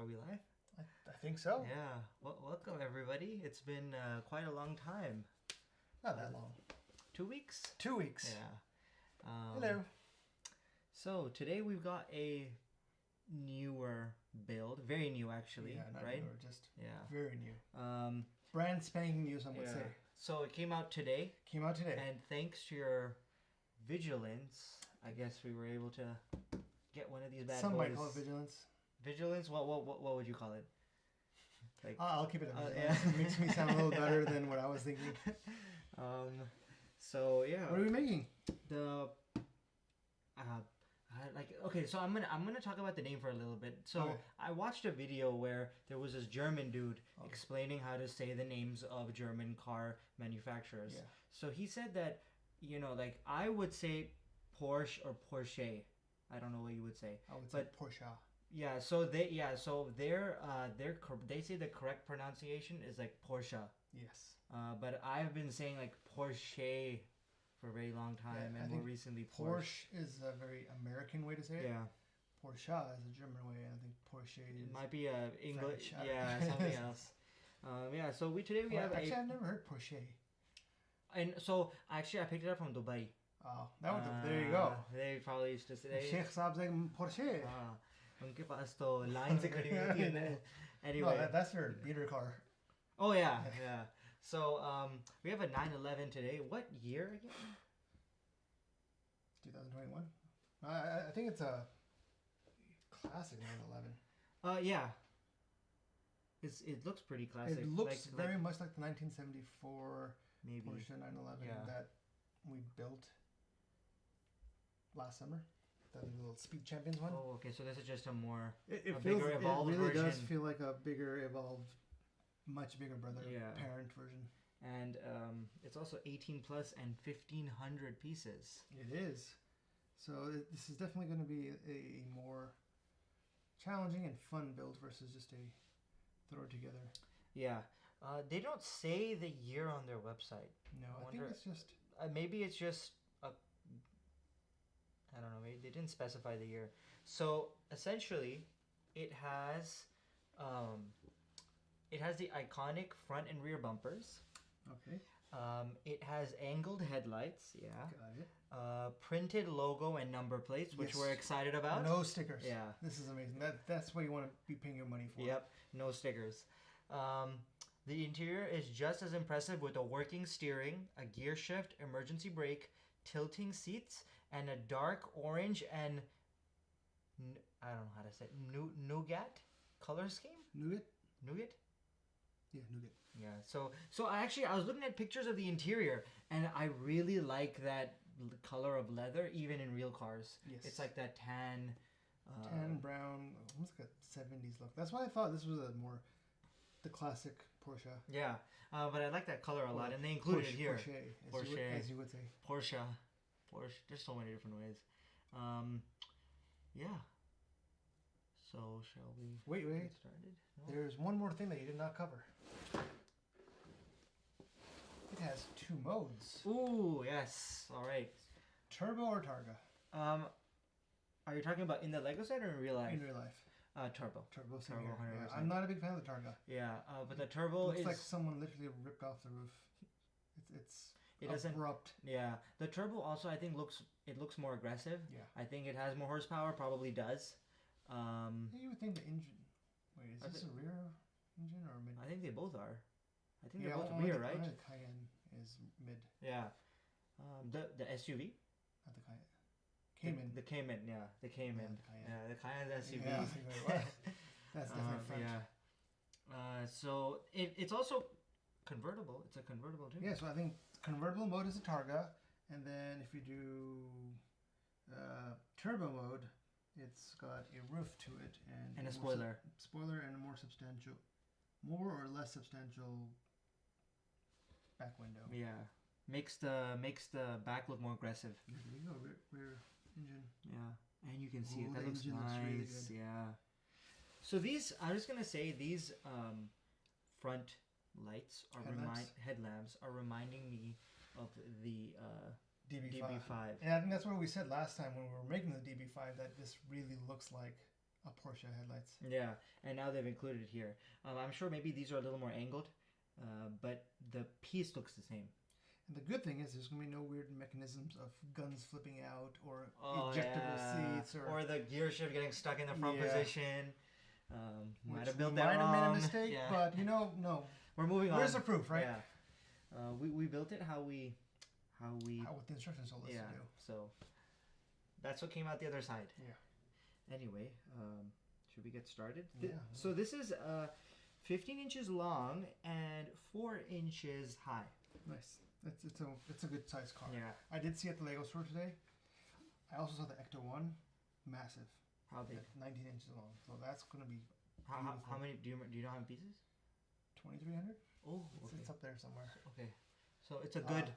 we live? I think so. Yeah. Welcome everybody. It's been quite a long time. Not that long. 2 weeks? 2 weeks. Yeah. Hello. So today we've got a newer build, very new actually. Yeah, not right? newer, just Yeah. very new. Brand spanking new, some would say. So it came out today. Came out today. And thanks to your vigilance, I guess we were able to get one of these bad Some boys. might call it vigilance. Vigilance? What would you call it? Like, I'll keep it up. Yeah. It makes me sound a little better than what I was thinking. So yeah. What are we making? The okay, so I'm gonna talk about the name for a little bit. So okay. I watched a video where there was this German dude explaining how to say the names of German car manufacturers. Yeah. So he said that, like I would say Porsche or Porsche. I don't know what you would say. I would say Porsche. Yeah. So they say the correct pronunciation is like Porsche. Yes. But I've been saying like Porsche for a very long time, and more recently Porsche is a very American way to say it. Yeah. Porsche is a German way, and I think Porsche it might be a English, French. yeah, something else. Yeah. So today we have actually I've never heard Porsche. And so actually I picked it up from Dubai. Oh, there you go. They probably used to say Sheikh Saab's like Porsche. उनके पास तो line से खड़ी होती है ना. Anyway. No, that's their beater car. Oh yeah. So we have a 911 today. What year again? 2021. I think it's a classic 911. Yeah. It looks pretty classic. It looks very much like the 1974 maybe Porsche 911 that we built last summer. The little Speed Champions one. Oh, okay. So this is just a more bigger evolved version. It really does feel like a bigger evolved, much bigger brother parent version. And it's also 18 plus and 1,500 pieces. It is. So this is definitely going to be a more challenging and fun build versus just a throw it together. Yeah. They don't say the year on their website. No, I think it's just... maybe it's just I don't know. Maybe they didn't specify the year. So essentially, it has the iconic front and rear bumpers. Okay. It has angled headlights. Yeah. Got it. Printed logo and number plates, which we're excited about. No stickers. Yeah. This is amazing. That's what you want to be paying your money for. Yep. No stickers. The interior is just as impressive with a working steering, a gear shift, emergency brake, tilting seats, and a dark orange and I don't know how to say it, nougat color scheme. Nougat. Yeah, nougat. Yeah. So I was looking at pictures of the interior, and I really like that color of leather, even in real cars. Yes. It's like that tan brown, almost like a 70s look. That's why I thought this was the classic Porsche. Yeah, but I like that color a lot, and they included it here. Porsche, as you would say. Porsche. There's so many different ways. Yeah. So shall we get started? No? There's one more thing that you did not cover. It has 2 modes. Ooh, yes. All right. Turbo or Targa? Are you talking about in the Lego set or in real life? In real life. Turbo. Turbo, yeah, I'm not a big fan of the Targa. Yeah, but the turbo looks like someone literally ripped off the roof. It's abrupt. Yeah, the turbo also I think looks more aggressive. Yeah. I think it has more horsepower. Probably does. You would think the engine. Wait, is this a rear engine or a mid? I think they both are. I think they're both rear, right? The Cayenne is mid. Yeah. The SUV. Not the Cayenne. Cayman. The Cayman, yeah. The Cayman. Yeah, the Cayenne's SUV. Yeah, that's definitely French. Yeah. So it's also convertible. It's a convertible too. Yeah, so I think convertible mode is a Targa. And then if you do turbo mode, it's got a roof to it. And a spoiler. Spoiler and a more or less substantial back window. Yeah. Makes the back look more aggressive. There you go, rear engine. Yeah, and you can see it. That looks nice. Really yeah. So these, I'm just gonna say these front lights are headlamps are reminding me of the DB5. And I think that's what we said last time when we were making the DB5, that this really looks like Porsche headlights. Yeah, and now they've included it here. I'm sure maybe these are a little more angled, but the piece looks the same. And the good thing is there's going to be no weird mechanisms of guns flipping out or Oh, ejectable yeah. seats or the gear shift getting stuck in the front Yeah. position. Might which have we built that might have made a wrong. mistake, Yeah. but no. We're moving on. Where's the proof, right? Yeah. We built it how we What the instructions told us yeah. to do. So that's what came out the other side. Yeah. Anyway, should we get started? Yeah. So this is 15 inches long and 4 inches high. Nice. It's a good size car. Yeah. I did see at the Lego store today. I also saw the Ecto 1, massive. How big? 19 inches long. So that's going to be How many do you know how many pieces? 2,300. Oh, okay. It's up there somewhere. Okay. So it's a good.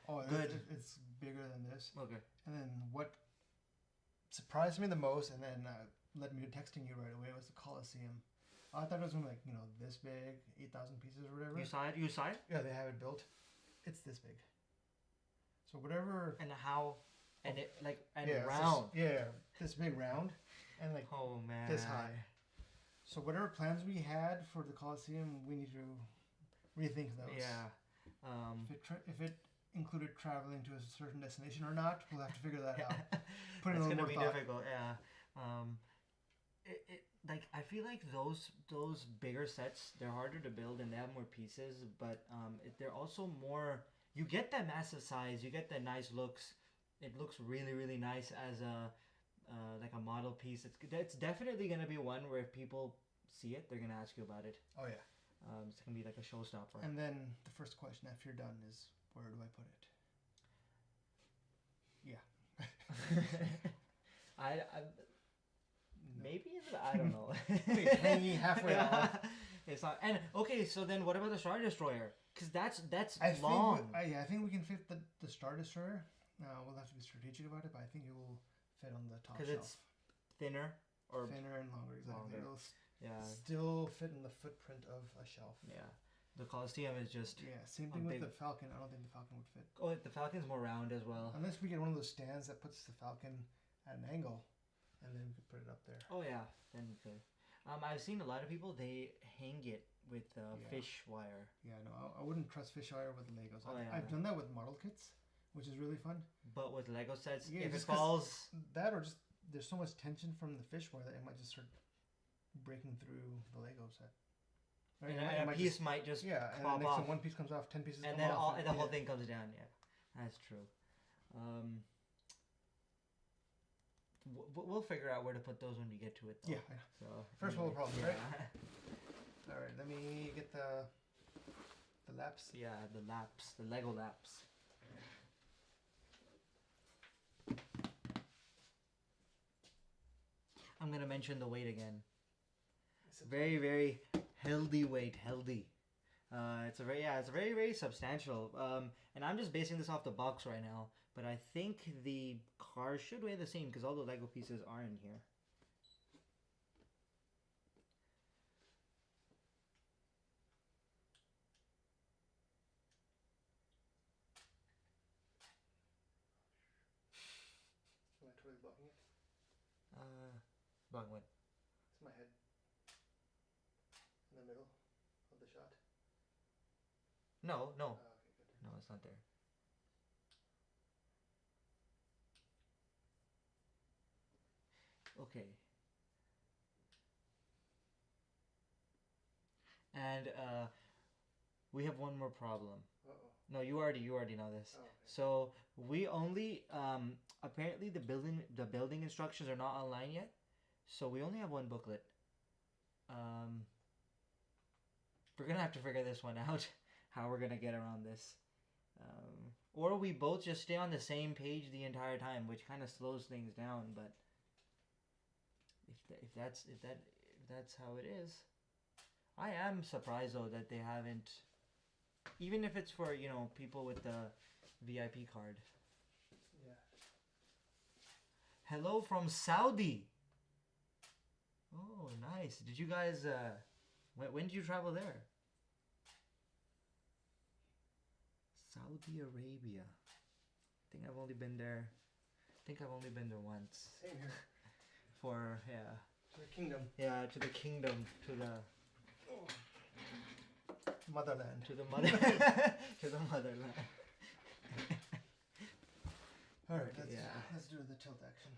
It's bigger than this. Okay. And then what surprised me the most, and then led me to texting you right away, was the Coliseum. I thought it was going to be like, this big, 8,000 pieces or whatever. You saw it? You saw it? Yeah, they have it built. It's this big. So whatever. And how? And it yeah, round. This big round, and like Oh man. this high. So whatever plans we had for the Coliseum, we need to rethink those. Yeah. If it included traveling to a certain destination or not, we'll have to figure that out. Put in It's a little gonna more be thought. difficult. Yeah. I feel like those bigger sets, they're harder to build and they have more pieces, but they're also more. You get that massive size, you get the nice looks. It looks really really nice as a like a model piece. It's definitely gonna be one where if people see it, they're gonna ask you about it. Oh yeah. It's gonna be like a showstopper. And then the first question after you're done is, where do I put it? Yeah. I No. maybe I don't know. Wait, hanging halfway off. It's not. And okay, so then what about the Star Destroyer? Because that's I long. I think we can fit the Star Destroyer. We'll have to be strategic about it, but I think it will fit on the top shelf. Because it's thinner or thinner and longer. Exactly. longer. It'll yeah, still fit in the footprint of a shelf. yeah. The Coliseum is just Yeah. Same thing with big. the Falcon. I don't think the Falcon would fit. Oh, the Falcon's more round as well. Unless we get one of those stands that puts the Falcon at an angle, and then we could put it up there. Oh yeah, then you could. I've seen a lot of people they hang it with fish wire. Yeah, no, I wouldn't trust fish wire with Legos. Oh, yeah. I've done that with model kits, which is really fun. But with Lego sets, Yeah, if it just 'cause falls, That or just there's so much tension from the fish wire that it might just start breaking through the Lego set. Right? and a piece might just yeah, and pop then next off. time one piece comes off, 10 pieces And come then off. the whole thing comes down. Yeah, that's true. We'll figure out where to put those when we get to it. Though. Yeah, I know. So First world problem, yeah. right? All right, let me get the laps. Yeah, the laps, the Lego laps. I'm gonna mention the weight again. Very, very healthy weight, healthy. It's a very, very substantial. And I'm just basing this off the box right now, but I think the car should weigh the same because all the Lego pieces are in here. Am I totally blocking it? Wrong one. It's my head in the middle of the shot. No, no, Oh, okay, good. no, it's not there. Okay. And we have one more problem. Uh-oh. No, you already know this. Oh, okay. So we only apparently the building instructions are not online yet. So we only have one booklet. We're gonna have to figure this one out, how we're gonna get around this. Or we both just stay on the same page the entire time, which kind of slows things down. But if that's how it is, I am surprised though that they haven't, even if it's for people with the VIP card. Yeah. Hello from Saudi. Oh, nice. Did you guys when did you travel there? Saudi Arabia. I think I've only been there once. Same here. For yeah. To the kingdom. Yeah, to the kingdom, to the Motherland. to the mother, to the motherland. All right, Yeah. let's do the tilt action.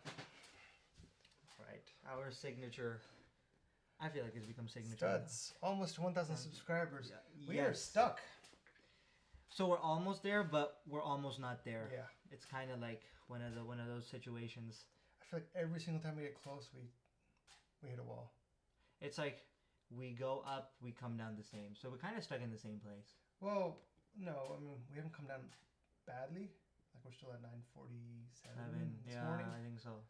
Right, our signature. I feel like it's become signature. Studs, almost 1,000 subscribers. Yeah. We are stuck. So we're almost there, but we're almost not there. Yeah. It's kind of like one of those situations. I feel like every single time we get close, we hit a wall. It's like we go up, we come down the same. So we're kind of stuck in the same place. Well, no, I mean we haven't come down badly. Like we're still at 947 this morning. I think so.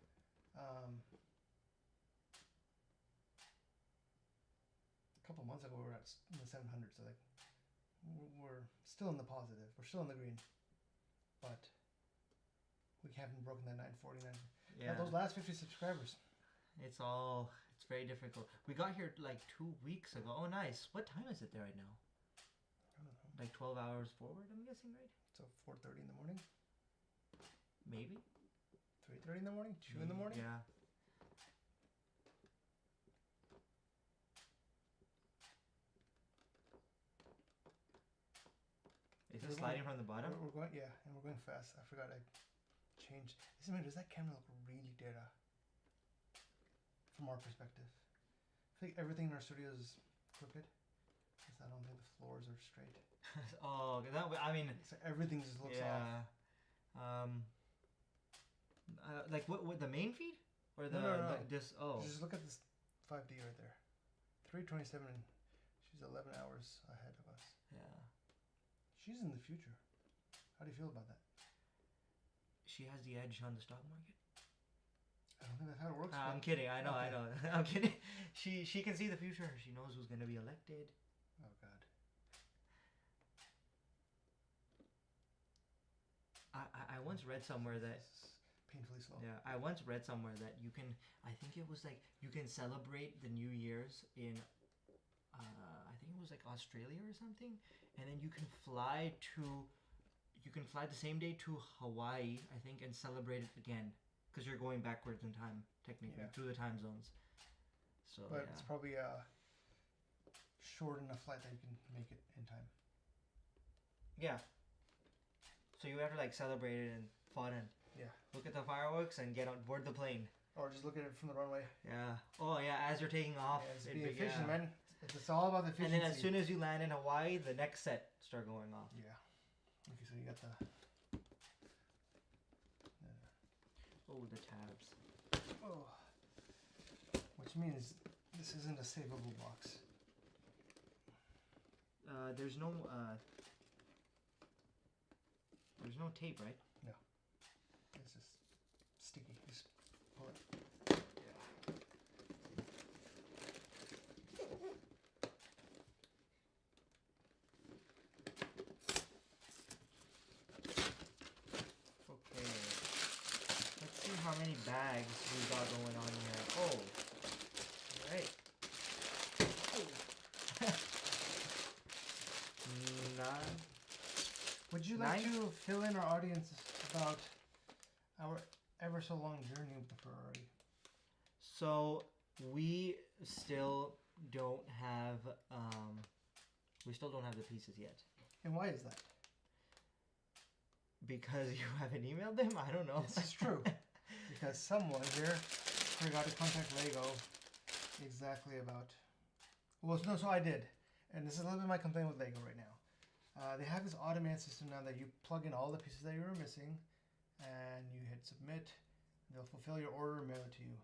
A couple months ago we were in the 700s, so like we're still in the positive. We're still in the green, but we haven't broken that 949. Yeah. Those last 50 subscribers. It's very difficult. We got here like 2 weeks ago. Oh, nice. What time is it there right now? I don't know. Like 12 hours forward, I'm guessing, right? So 4:30 in the morning. Maybe. 3:30 in the morning. 2 in the morning. Yeah. Is it sliding from the bottom? We're going, yeah, and we're going fast. I forgot I changed. Does that camera look really dead from our perspective? I think everything in our studio is crooked. Because I don't think the floors are straight. Oh, I mean, So everything just looks off. Like what the main feed or the No. this? Oh, Just look at this 5D right there. 3:27. She's 11 hours ahead of us. yeah. She's in the future. How do you feel about that? She has the edge on the stock market. I don't think that's how it works. I'm but- kidding. I know. Okay. I'm kidding. She can see the future. She knows who's gonna be elected. Oh God. I once read somewhere that This is painfully slow. yeah, I once read somewhere that you can. I think it was like you can celebrate the New Year's in. I think it was like Australia or something, and then you can fly the same day to Hawaii, I think, and celebrate it again because you're going backwards in time technically Yeah. through the time zones. So But yeah. it's probably a short enough flight that you can make it in time. Yeah. So you have to like celebrate it and fun and Yeah. look at the fireworks and get on board the plane. Or just look at it from the runway. Yeah. Oh yeah, as you're taking off. Yeah, it's it'd being be- efficient, yeah. man. It's all about the And efficiency. then as soon as you land in Hawaii, the next set start going off. Yeah. Okay, so you got the. Oh, the tabs. Oh. Which means this isn't a savable box. There's no tape, right? It's just sticky. Just pull it. Okay. Let's see how many bags we got going on here. Oh. Alright. Nine. Would you like Nine? to fill in our audience about our ever so long journey with the Ferrari? So we still don't have the pieces yet. And why is that? Because you haven't emailed them? I don't know. This is true. Because someone here forgot to contact Lego exactly about. Well, no, so I did. And this is a little bit my complaint with Lego right now. They have this automated system now that you plug in all the pieces that you were missing and you hit submit. They'll fulfill your order and mail it to you.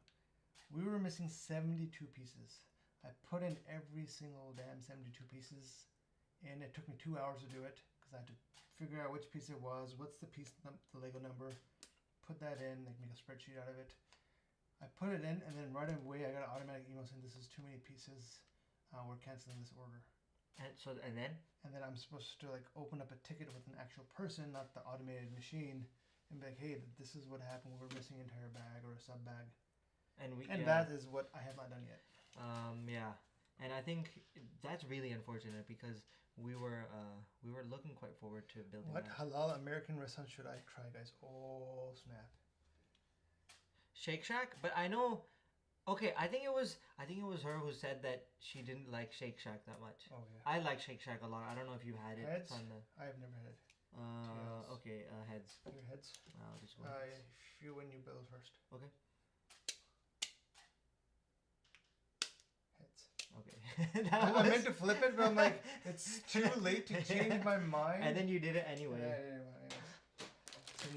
We were missing 72 pieces. I put in every single damn 72 pieces and it took me 2 hours to do it because I had to figure out which piece it was, what's the piece, the Lego number, put that in, like make a spreadsheet out of it. I put it in and then right away I got an automatic email saying this is too many pieces, we're canceling this order. And then I'm supposed to like open up a ticket with an actual person, not the automated machine, and be like, hey, this is what happened, we're missing an entire bag or a sub bag. And that is what I have not done yet. Yeah. And I think that's really unfortunate because we were looking quite forward to building What that. halal American restaurant should I try, guys? Oh snap! Shake Shack, but I know Okay, I think it was her who said that she didn't like Shake Shack that much. Oh yeah. I like Shake Shack a lot. I don't know if you've had it. Heads? It's on the I have never had it. Tails. okay, heads. Your heads. I'll just go When you build first. Okay. Heads. Okay. I meant to flip it, but I'm like, it's too late to change my mind. And then you did it anyway. Yeah, anyway. So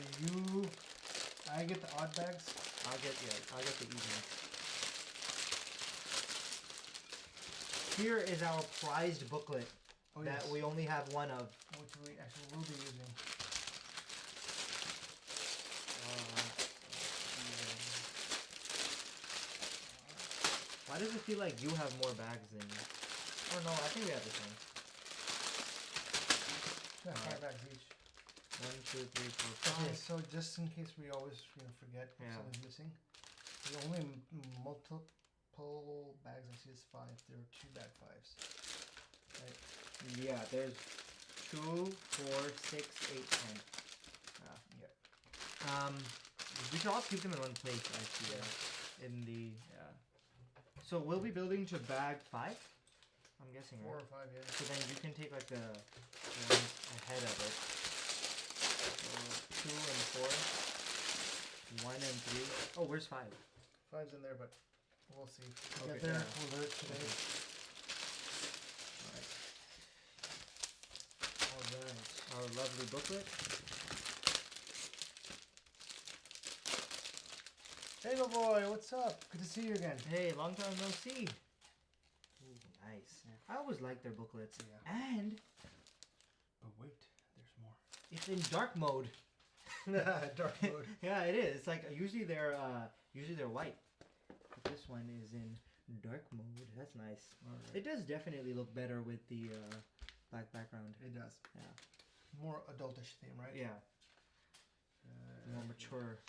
I get the odd bags. I'll get the easy ones. Here is our prized booklet that we only have one of. Which we actually will be using. Why does it feel like you have more bags than me? Oh no, I think we have the same. Yeah, 5 bags each. 1, 2, 3, 4, 5. Okay, so just in case we always forget if something's missing, the only multiple bags I see is 5. There are 2 bag 5s. Right? Yeah, there's 2, 4, 6, 8, 10. Yeah. We should all keep them in one place actually. Yeah. In the So we'll be building to bag 5. I'm guessing 4 right? or 5, yeah. So then you can take like the ones ahead of it. So 2 and 4. 1 and 3. Oh, where's 5? 5's in there, but we'll see. Okay, Get there. yeah. We'll learn today. Alright. Our lovely booklet. Hey, little boy, what's up? Good to see you again. Hey, long time no see. Ooh, nice. I always like their booklets. Yeah. And But wait, there's more. it's in dark mode. Dark mode. Yeah, it is. It's like usually they're white. But this one is in dark mode. That's nice. Right. It does definitely look better with the black background. It does. Yeah. More adultish theme, right? Yeah. More mature.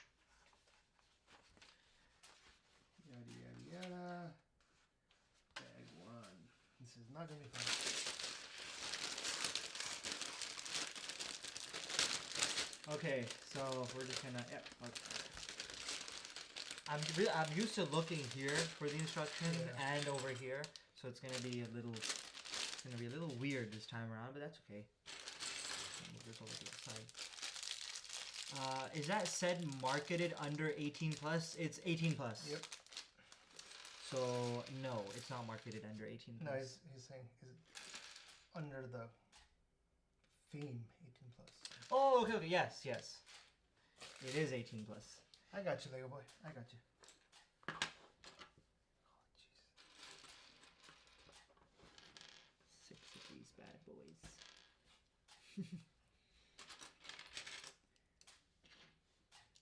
Yada yada yada. Bag 1. This is not gonna be fun. Okay, so we're just gonna. Yeah. I'm used to looking here for the instructions and over here, so it's gonna be a little weird this time around, but that's okay. Move this over to the side. Is that said marketed under 18 plus? It's 18 plus. Yep. So no, it's not marketed under 18 plus. No, he's saying is it under the theme 18 plus. Oh, okay, yes. It is 18 plus. I got you, Lego boy. I got you. Oh, jeez. 6 of these bad boys.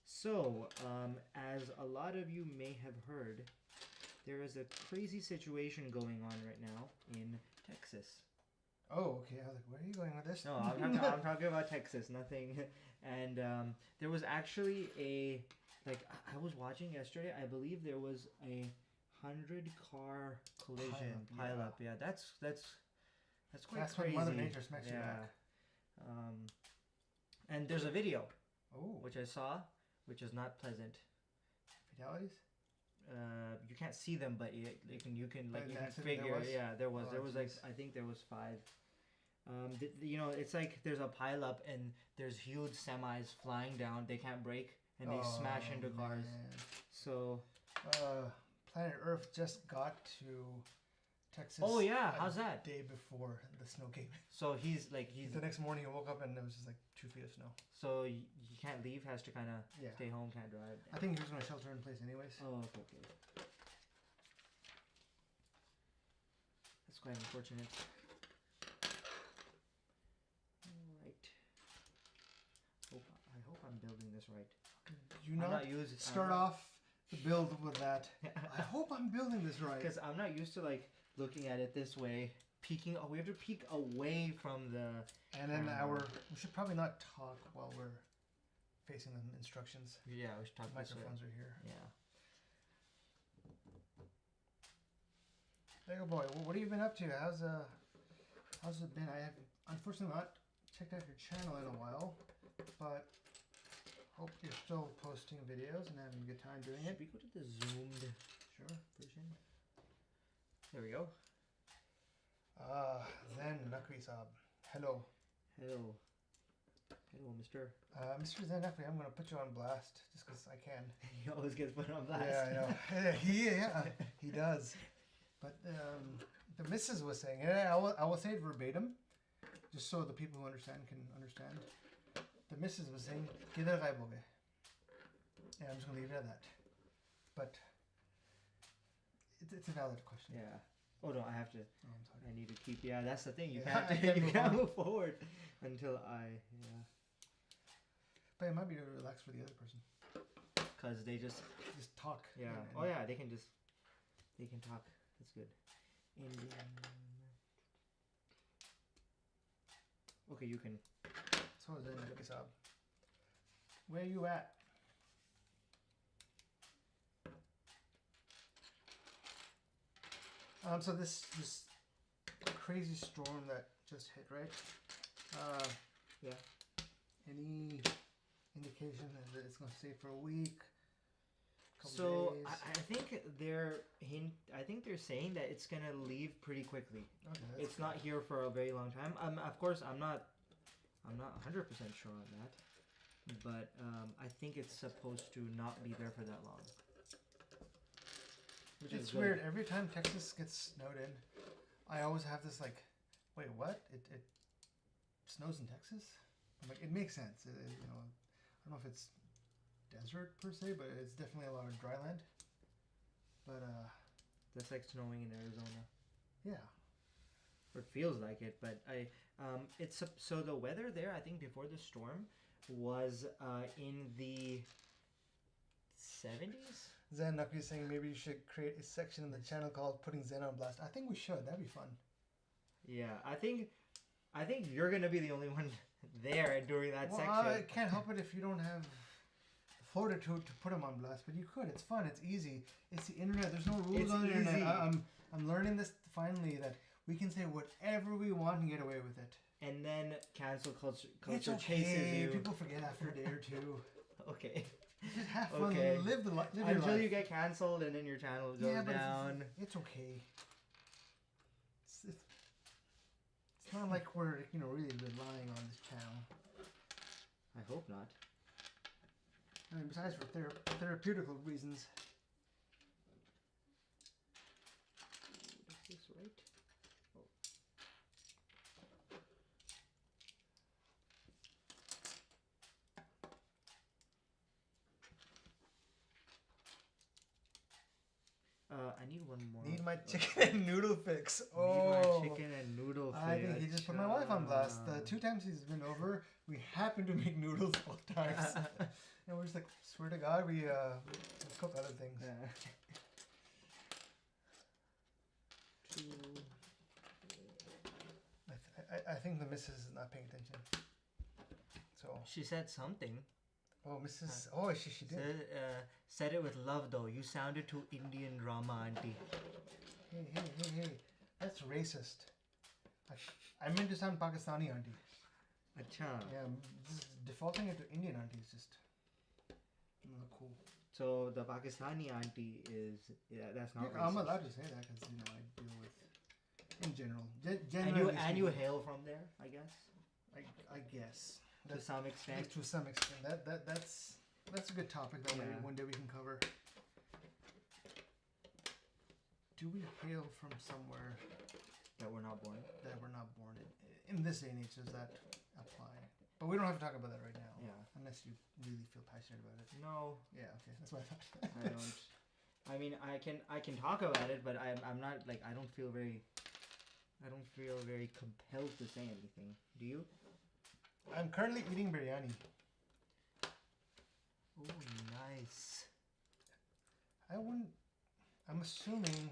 So, as a lot of you may have heard, there is a crazy situation going on right now in Texas. Oh, okay. I was like, where are you going with this? No, I'm talking about Texas, nothing. And there was actually I was watching yesterday, I believe there was a 100-car collision pileup. Yeah, that's quite crazy. When Mother Nature smacks you back. And there's a video, which which I saw, which is not pleasant. fatalities? You can't see them, but you can figure. There was I think there was 5. It's like there's a pileup and there's huge semis flying down. They can't brake and they smash into cars. Man. So Planet Earth just got to Texas. Oh yeah, how's that? Day before the snow came in. So he's the next morning he woke up and it was just like 2 feet of snow. So he can't leave, has to kind of stay home, can't drive. I think he was going to shelter in place anyways. Oh, okay. That's quite unfortunate. Alright. I hope I'm building this right. Start off the build with that. I hope I'm building this right. Because I'm not used to looking at it this way. Peeking. Oh, we have to peek away from the. And then we should probably not talk while we're facing the instructions. Yeah, we should talk. Microphones are here. Yeah. Lego boy, what have you been up to? How's it been? I have unfortunately not checked out your channel in a while, but hope you're still posting videos and having a good time doing it. Should we go to the zoomed Sure, Persian. There we go. Zen Nakri Saab. Hello. Hello. Hello, mister. Mr. Zen Nakri, I'm gonna put you on blast just because I can. He always gets put on blast. Yeah, I know. He does. But the missus was saying, and I will say it verbatim, just so the people who understand can understand. The missus was saying, "Kidhar gayab ho gaye?" Yeah, I'm just gonna leave it at that. But it's a valid question. Yeah. Oh no, I have to. Oh, I'm sorry. I need to keep. Yeah, that's the thing. You Yeah, can't. You can't move forward until I. Yeah. But it might be to relax for the other person. Cause they just talk. Yeah. And Oh yeah, they can just. They can talk. That's good. Indian. Okay, you can. So is it Saab. Where you at? So this crazy storm that just hit, right? Yeah. Any indication that it's gonna stay for a week? So days? I think I think they're saying that it's gonna leave pretty quickly. Okay, It's not here for a very long time. Of course, I'm not 100% sure on that, but I think it's supposed to not be there for that long. Which it's is good. weird. Every time Texas gets snowed in, I always have this like, wait, what? It snows in Texas? I'm like, it makes sense. I don't know if it's desert per se, but it's definitely a lot of dry land. But That's like snowing in Arizona. yeah. Or it feels like it, but it's so the weather there. I think before the storm was in the 70s. Zen Nucky is saying maybe you should create a section in the channel called "Putting Zen on Blast." I think we should. That'd be fun. Yeah, I think you're gonna be the only one there during that section. I can't help it if you don't have the fortitude to put them on blast, but you could. It's fun. It's easy. It's the internet. There's no rules It's on the internet. easy. I'm learning this finally that we can say whatever we want and get away with it. And then cancel culture It's chases okay. you. People forget after a day or two. Okay. Just have fun. Okay. Live your Until life. you get canceled and then your channel goes but down. it's okay. It's not like we're really relying on this channel. I hope not. I mean, besides for therapeutical reasons. Is this right? I need one more. Need my chicken and noodle fix. Need my chicken and noodle fix. I think he just put my wife on blast. The 2 times he's been over, we happen to make noodles both times. And we're just like, swear to God, we cook other things. Yeah. I think the missus is not paying attention. So. She said something. Oh, Mrs. Oh, she did. Said it with love though. You sounded too Indian drama, auntie. Hey. That's racist. I meant to sound Pakistani auntie. Acha. Yeah, just defaulting it to Indian auntie is just not cool. So the Pakistani auntie is that's not racist. I'm allowed to say that because I deal with in general. And you hail from there, I guess. I guess. To some extent. To some extent. That's a good topic that one day we can cover. Do we hail from somewhere that we're not born? That we're not born in this day and age, does that apply? But we don't have to talk about that right now. Yeah. Unless you really feel passionate about it. No. Yeah. Okay. That's what I thought. I don't. I mean, I can talk about it, but I'm not like I don't feel very compelled to say anything. Do you? I'm currently eating biryani. Oh, nice. I'm assuming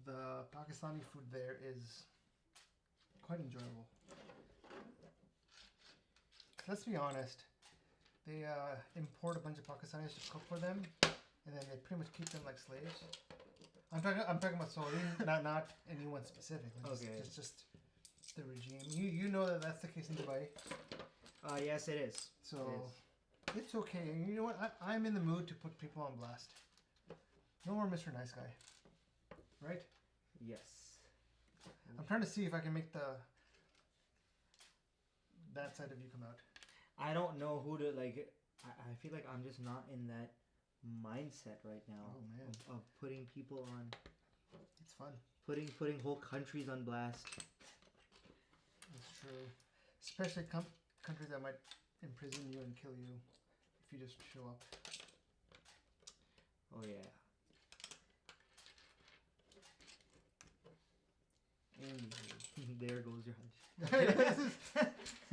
the Pakistani food there is quite enjoyable. Let's be honest. They import a bunch of Pakistanis to cook for them, and then they pretty much keep them like slaves. I'm talking about Saudi, not anyone specifically. Okay. Just the regime. You know that's the case in Dubai. Yes, it is. So it's okay. You know what? I'm in the mood to put people on blast. No more Mr. Nice Guy. Right? Yes. I'm trying to see if I can make that side of you come out. I don't know who to like. I feel like I'm just not in that mindset right now. Oh man. Of putting people on. It's fun. Putting whole countries on blast. That's true. Especially countries that might imprison you and kill you if you just show up. Oh yeah. And there goes your hunch.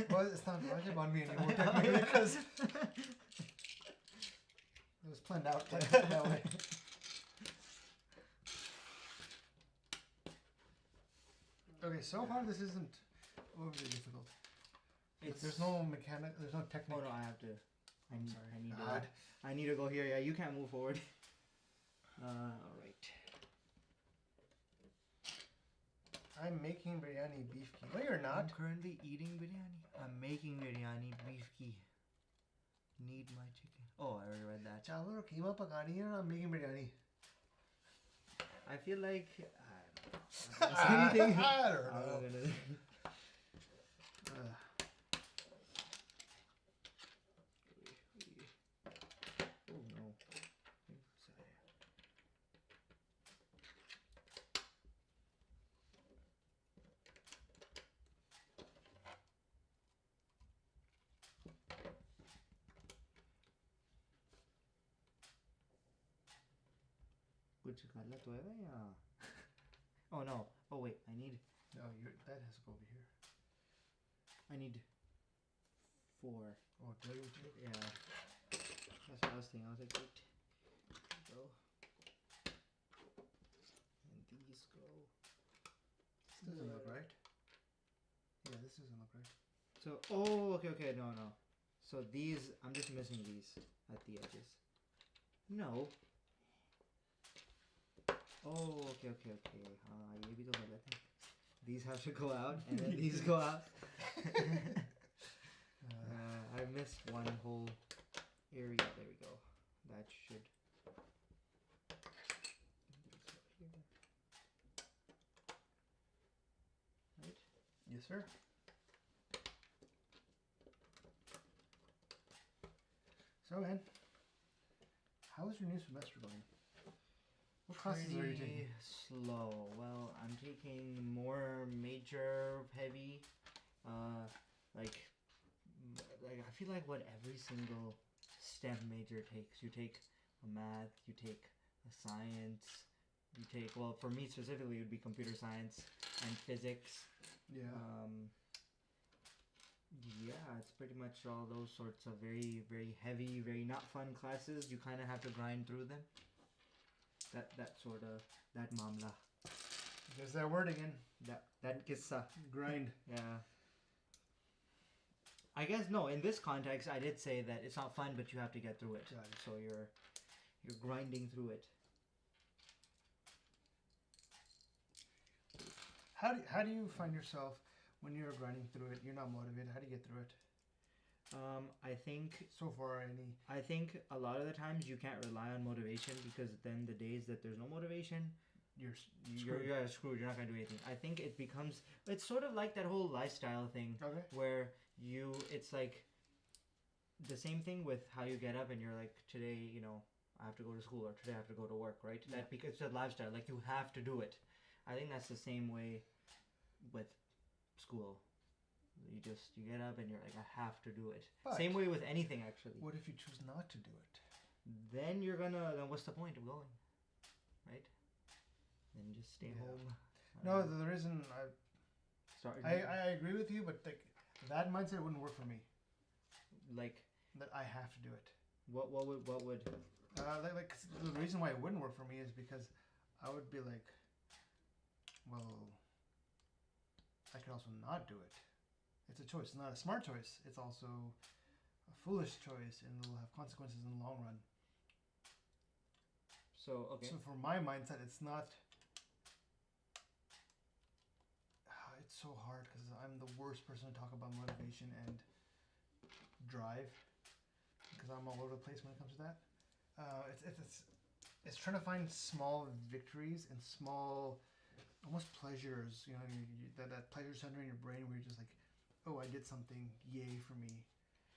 Well, it's not magic on me anymore technically because it was planned out that way. Okay, so far this isn't overly difficult. There's no mechanic. There's no technique. Oh no, I have to. I'm sorry. I need to go here. Yeah, you can't move forward. All right. I'm making biryani beef key. No, you're I'm not. currently eating biryani. I'm making biryani beef key. Need my chicken. Oh, I already read that. Chawal aur keema pakani hai and I'm making biryani. I feel like I don't know. I don't I'm know. gonna. Oh no. कुछ गलत होएगा या? Oh no. Oh wait, I need No, that has to go over here. I need 4. Oh, do you too? Yeah. That's what I was thinking. I was like, wait. Go. And these go. This doesn't look right. Yeah, this doesn't look right. So, oh, okay, no. So these, I'm just missing these at the edges. No. Oh, okay. ये भी तो गलत है. These have to go out and then these go out. I missed one whole area. There we go. That should. Right? Yes, sir. So, man, how is your new semester going? What classes are you taking? Slow. Well, I'm taking more major, heavy, like I feel like what every single STEM major takes. You take a math, you take a science, you take, well, for me specifically, it would be computer science and physics. Yeah. Yeah, it's pretty much all those sorts of very, very heavy, very not fun classes. You kind of have to grind through them. That sort of, that mamla. There's that word again. That kissa. Grind. Yeah. I guess no. In this context, I did say that it's not fun, but you have to get through it. Got it. So you're grinding through it. How do you find yourself when you're grinding through it? You're not motivated. How do you get through it? I think So far, any. I think a lot of the times you can't rely on motivation, because then the days that there's no motivation, you're screwed. You're not gonna do anything. I think it's sort of like that whole lifestyle thing. Okay. Where it's like the same thing with how you get up and you're like, today, I have to go to school, or today I have to go to work, right? Yeah. That, because it's a lifestyle, like you have to do it. I think that's the same way with school. You get up and you're like, I have to do it. But same way with anything, actually. what if you choose not to do it? Then what's the point of going, right? Then just stay home. No, the reason Start. I agree with you, but that mindset wouldn't work for me. Like, That I have to do it. what would Like the reason why it wouldn't work for me is because I would be like, well, I could also not do it. It's a choice. It's not a smart choice. It's also a foolish choice, and it'll have consequences in the long run. So okay. So for my mindset, it's not. It's so hard because I'm the worst person to talk about motivation and drive, because I'm all over the place when it comes to that. it's trying to find small victories and small, almost pleasures. You know, that pleasure center in your brain where you're just like, oh, I did something, yay for me.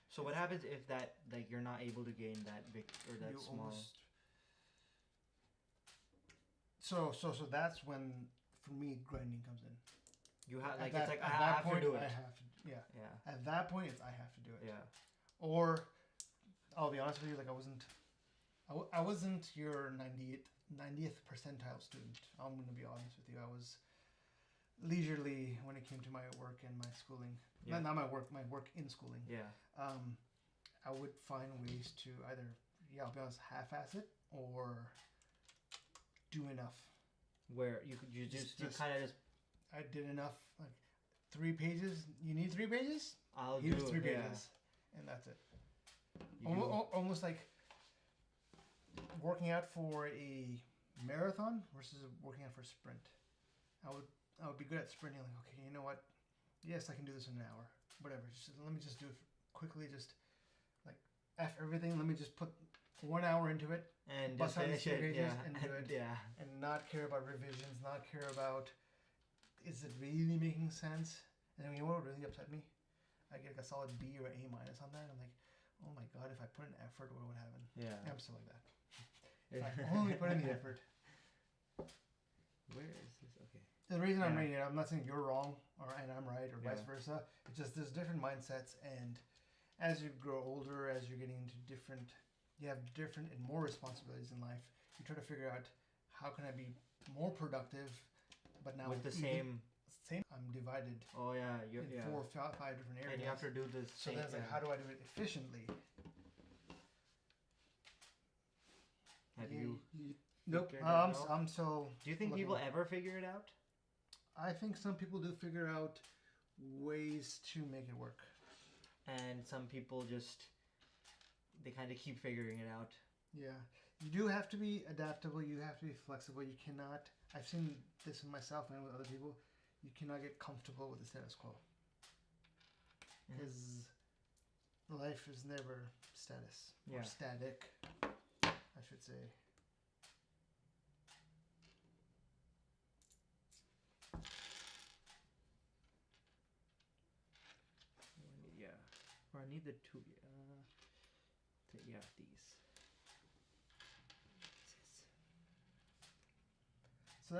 So what happens if that like you're not able to gain that big or that You small? almost. So that's when, for me, grinding comes in. You have like At it's like at I that have point, to do it. I have to. Yeah. Yeah. At that point, it's I have to do it. Yeah. Or, I'll be honest with you, like I wasn't your 90th percentile student. I'm gonna be honest with you. I was leisurely when it came to my work and my schooling. Yeah. Not my work in schooling. Yeah. I would find ways to either, I'll be honest, half-ass it or do enough. Where you kind of just. I did enough, like 3 pages. You need 3 pages? I'll Here's do 3 it, pages, and that's it. You do. Almost like working out for a marathon versus working out for a sprint. I would be good at sprinting. Like, okay, you know what? Yes, I can do this in an hour. Whatever. Let me just do it quickly. Just like F everything. Let me just put 1 hour into it And bust just out these finish 3 it. pages Yeah. and do it. Yeah. And not care about revisions. Not care about is it really making sense. And you know what would really upset me? I get like a solid B or A minus on that. I'm like, oh my god, if I put in effort, what would happen? Yeah. I'm still like that. If I only put in the effort. Where is this? Okay. The reason I'm Yeah. reading it, I'm not saying you're wrong and I'm right or vice Yeah. versa. It's just there's different mindsets, and as you grow older, as you're getting into you have different and more responsibilities in life. You try to figure out how can I be more productive, but now With the same. I'm divided Oh yeah. You're in yeah. 4 or 5 different areas. And you have to do this. so then it's like, how do I do it efficiently? Have you? Nope. figured it out? I'm still. Do you think looking. people ever figure it out? I think some people do figure out ways to make it work. And some people just they kind of keep figuring it out. Yeah, you do have to be adaptable. You have to be flexible. You cannot. I've seen this in myself and with other people. You cannot get comfortable with the status quo because life is never status or static. I should say. Yeah. Or I need the two. Yeah, these. So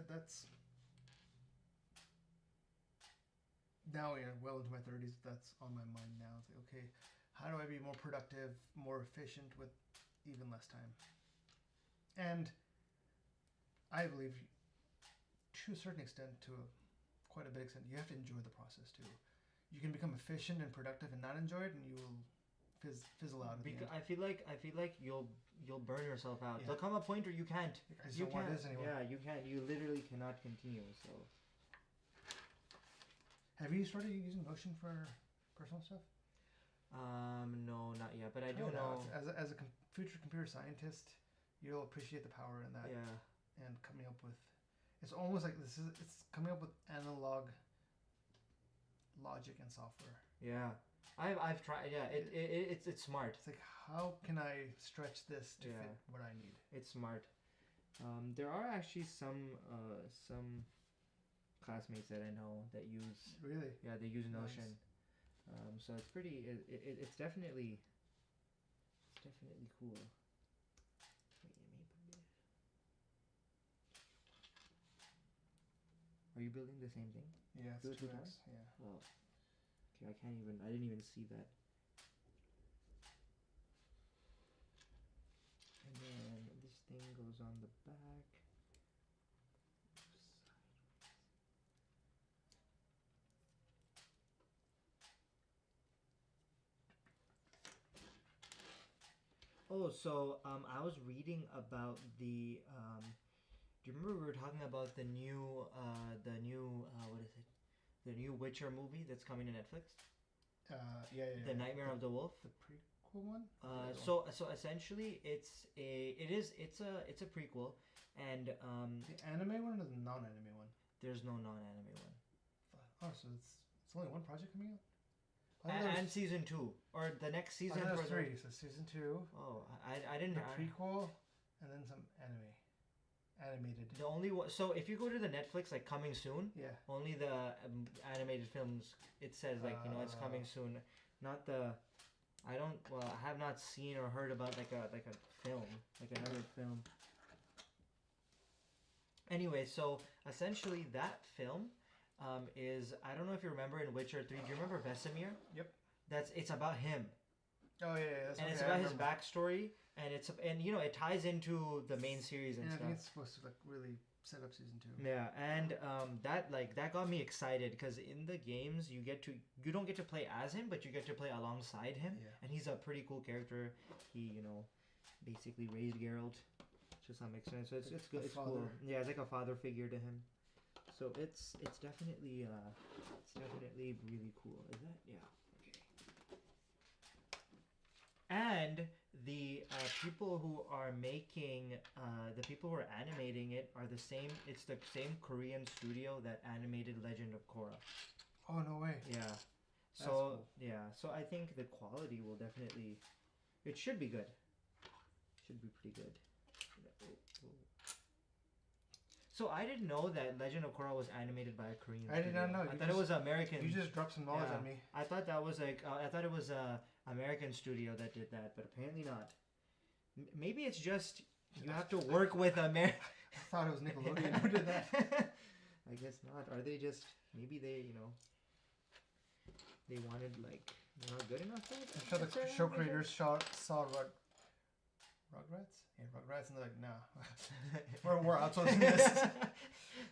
that's now well into my 30s. That's on my mind now. It's like, okay, how do I be more productive, more efficient with even less time? And I believe, to a certain extent, quite a big extent, you have to enjoy the process too. You can become efficient and productive and not enjoy it, and you will fizzle out. Because I feel like you'll burn yourself out. Yeah. There'll come a point where you can't. I just don't want this anymore. Yeah, you can't. You literally cannot continue. So. Have you started using Notion for personal stuff? No, not yet. But I do Try it know. out. As a future computer scientist, you'll appreciate the power in that. Yeah. And coming up with, it's almost like it's coming up with analog logic and software. Yeah. I've tried. Yeah. It's smart. It's like, how can I stretch this to fit what I need? It's smart. There are actually some classmates that I know that use. Really? Yeah, they use Nice. Notion. So it's pretty. It's definitely cool. Wait, let me put it. Are you building the same thing? Yeah, Do it's it 2x. Yeah. Well, okay, I didn't even see that. And then this thing goes on the back. Oh, so I was reading about the do you remember we were talking about the new what is it? The new Witcher movie that's coming to Netflix? Yeah. The Nightmare of the Wolf. The prequel one. So essentially it's a prequel, and the anime one or the non-anime one? there's no non-anime one. Oh, so it's only one project coming out. And season 2 or the next season I for thought 3. So season 2. Oh, I didn't. The prequel, and then some animated. The only one. So if you go to the Netflix like coming soon, Yeah. only the animated films. It says like it's coming soon, not the. I don't. Well, I have not seen or heard about like a film, like another film. Anyway, so essentially that film is, I don't know if you remember in Witcher 3. Do you remember Vesemir? Yep. It's about him. Oh yeah, that's And okay, it's about his backstory, and it ties into the main series and I stuff. think it's supposed to like really set up season 2. Yeah, and that got me excited because in the games you don't get to play as him, but you get to play alongside him, and he's a pretty cool character. He basically raised Geralt to some extent, so it's good. It's cool. Yeah, it's like a father figure to him. So it's definitely really cool. Is that And the people who are making, the people who are animating it are the same. It's the same Korean studio that animated Legend of Korra. Oh no way! Yeah. That's cool. So I think the quality will definitely, it should be good. Should be pretty good. So I didn't know that Legend of Korra was animated by a Korean studio. I did not know. I thought it was American. You just dropped some knowledge on me. I thought that was like I thought it was a American studio that did that, but apparently not. Maybe it's just you have to work with America. I thought it was Nickelodeon who did that. I guess not. Are they just maybe they they wanted like they're not good enough? I'm sure the show creators saw Rugrats? Yeah, Rugrats, and they're like, nah. we're outsourcing this.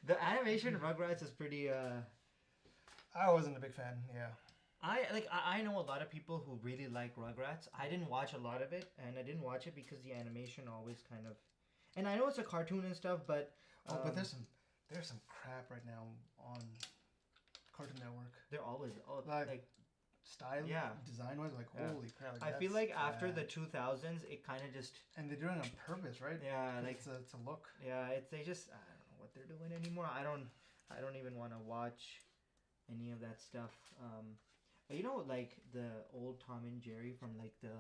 The animation of Rugrats is pretty I wasn't a big fan, yeah. I know a lot of people who really like Rugrats. I didn't watch a lot of it, and I didn't watch it because the animation always kind of, and I know it's a cartoon and stuff, but but there's some crap right now on Cartoon Network. They're always like style, design wise, like holy crap! Like, I feel like after the 2000s, it kind of just and they're doing it on purpose, right? Yeah, like it's a look. Yeah, they just I don't know what they're doing anymore. I don't even want to watch any of that stuff. Like the old Tom and Jerry from like the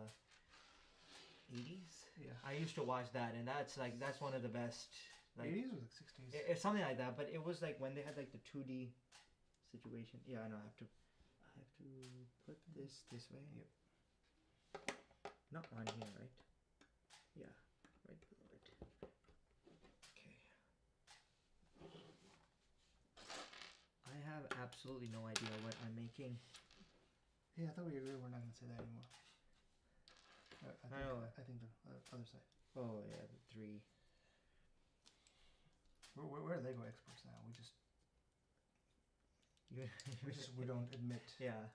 80s. Yeah, I used to watch that, and that's one of the best. Like 80s or like 60s. It's something like that, but it was like when they had like the 2D situation. Yeah, I know. I have to put this way. Yep. Not on here, right? Yeah, right below it. Okay. I have absolutely no idea what I'm making. Yeah, I thought we agreed we're not going to say that anymore. I think the other side. Oh yeah, the 3. We're Lego experts now. We don't admit. Yeah.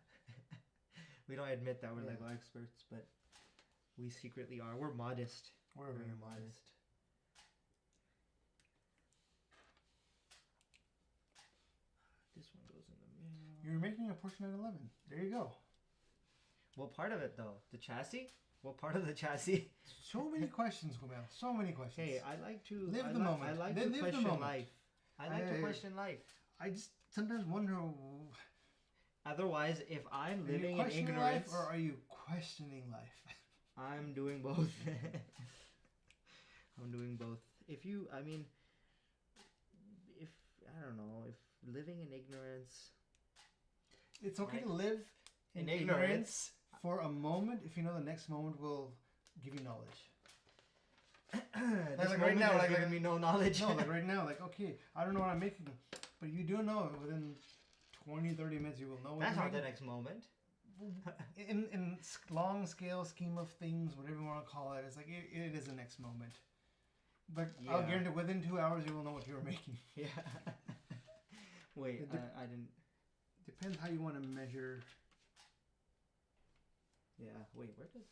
We don't admit that we're Lego experts, but we secretly are. We're modest. We're very modest. This one goes in the middle. You're making a Porsche 911. There you go. What part of it though? The chassis? What part of the chassis? So many questions, Kumail. So many questions. Hey, I like to live the moment. I like to question life. I like to question life. I just sometimes wonder. Otherwise, if I'm living in ignorance, life, or are you questioning life? I'm doing both. I'm doing both. If I don't know, if living in ignorance, it's okay to live in ignorance for a moment if you know the next moment will give you knowledge. Like right now, like giving me no knowledge. No, like right now, like okay, I don't know what I'm making, but you do know within 20-30 minutes you will know what That's you're not making. The next moment. In long scale scheme of things, whatever you want to call it, it's like it is the next moment. But I'll guarantee within 2 hours you will know what you were making. Yeah. Wait, I didn't. Depends how you want to measure. Yeah. Wait, where does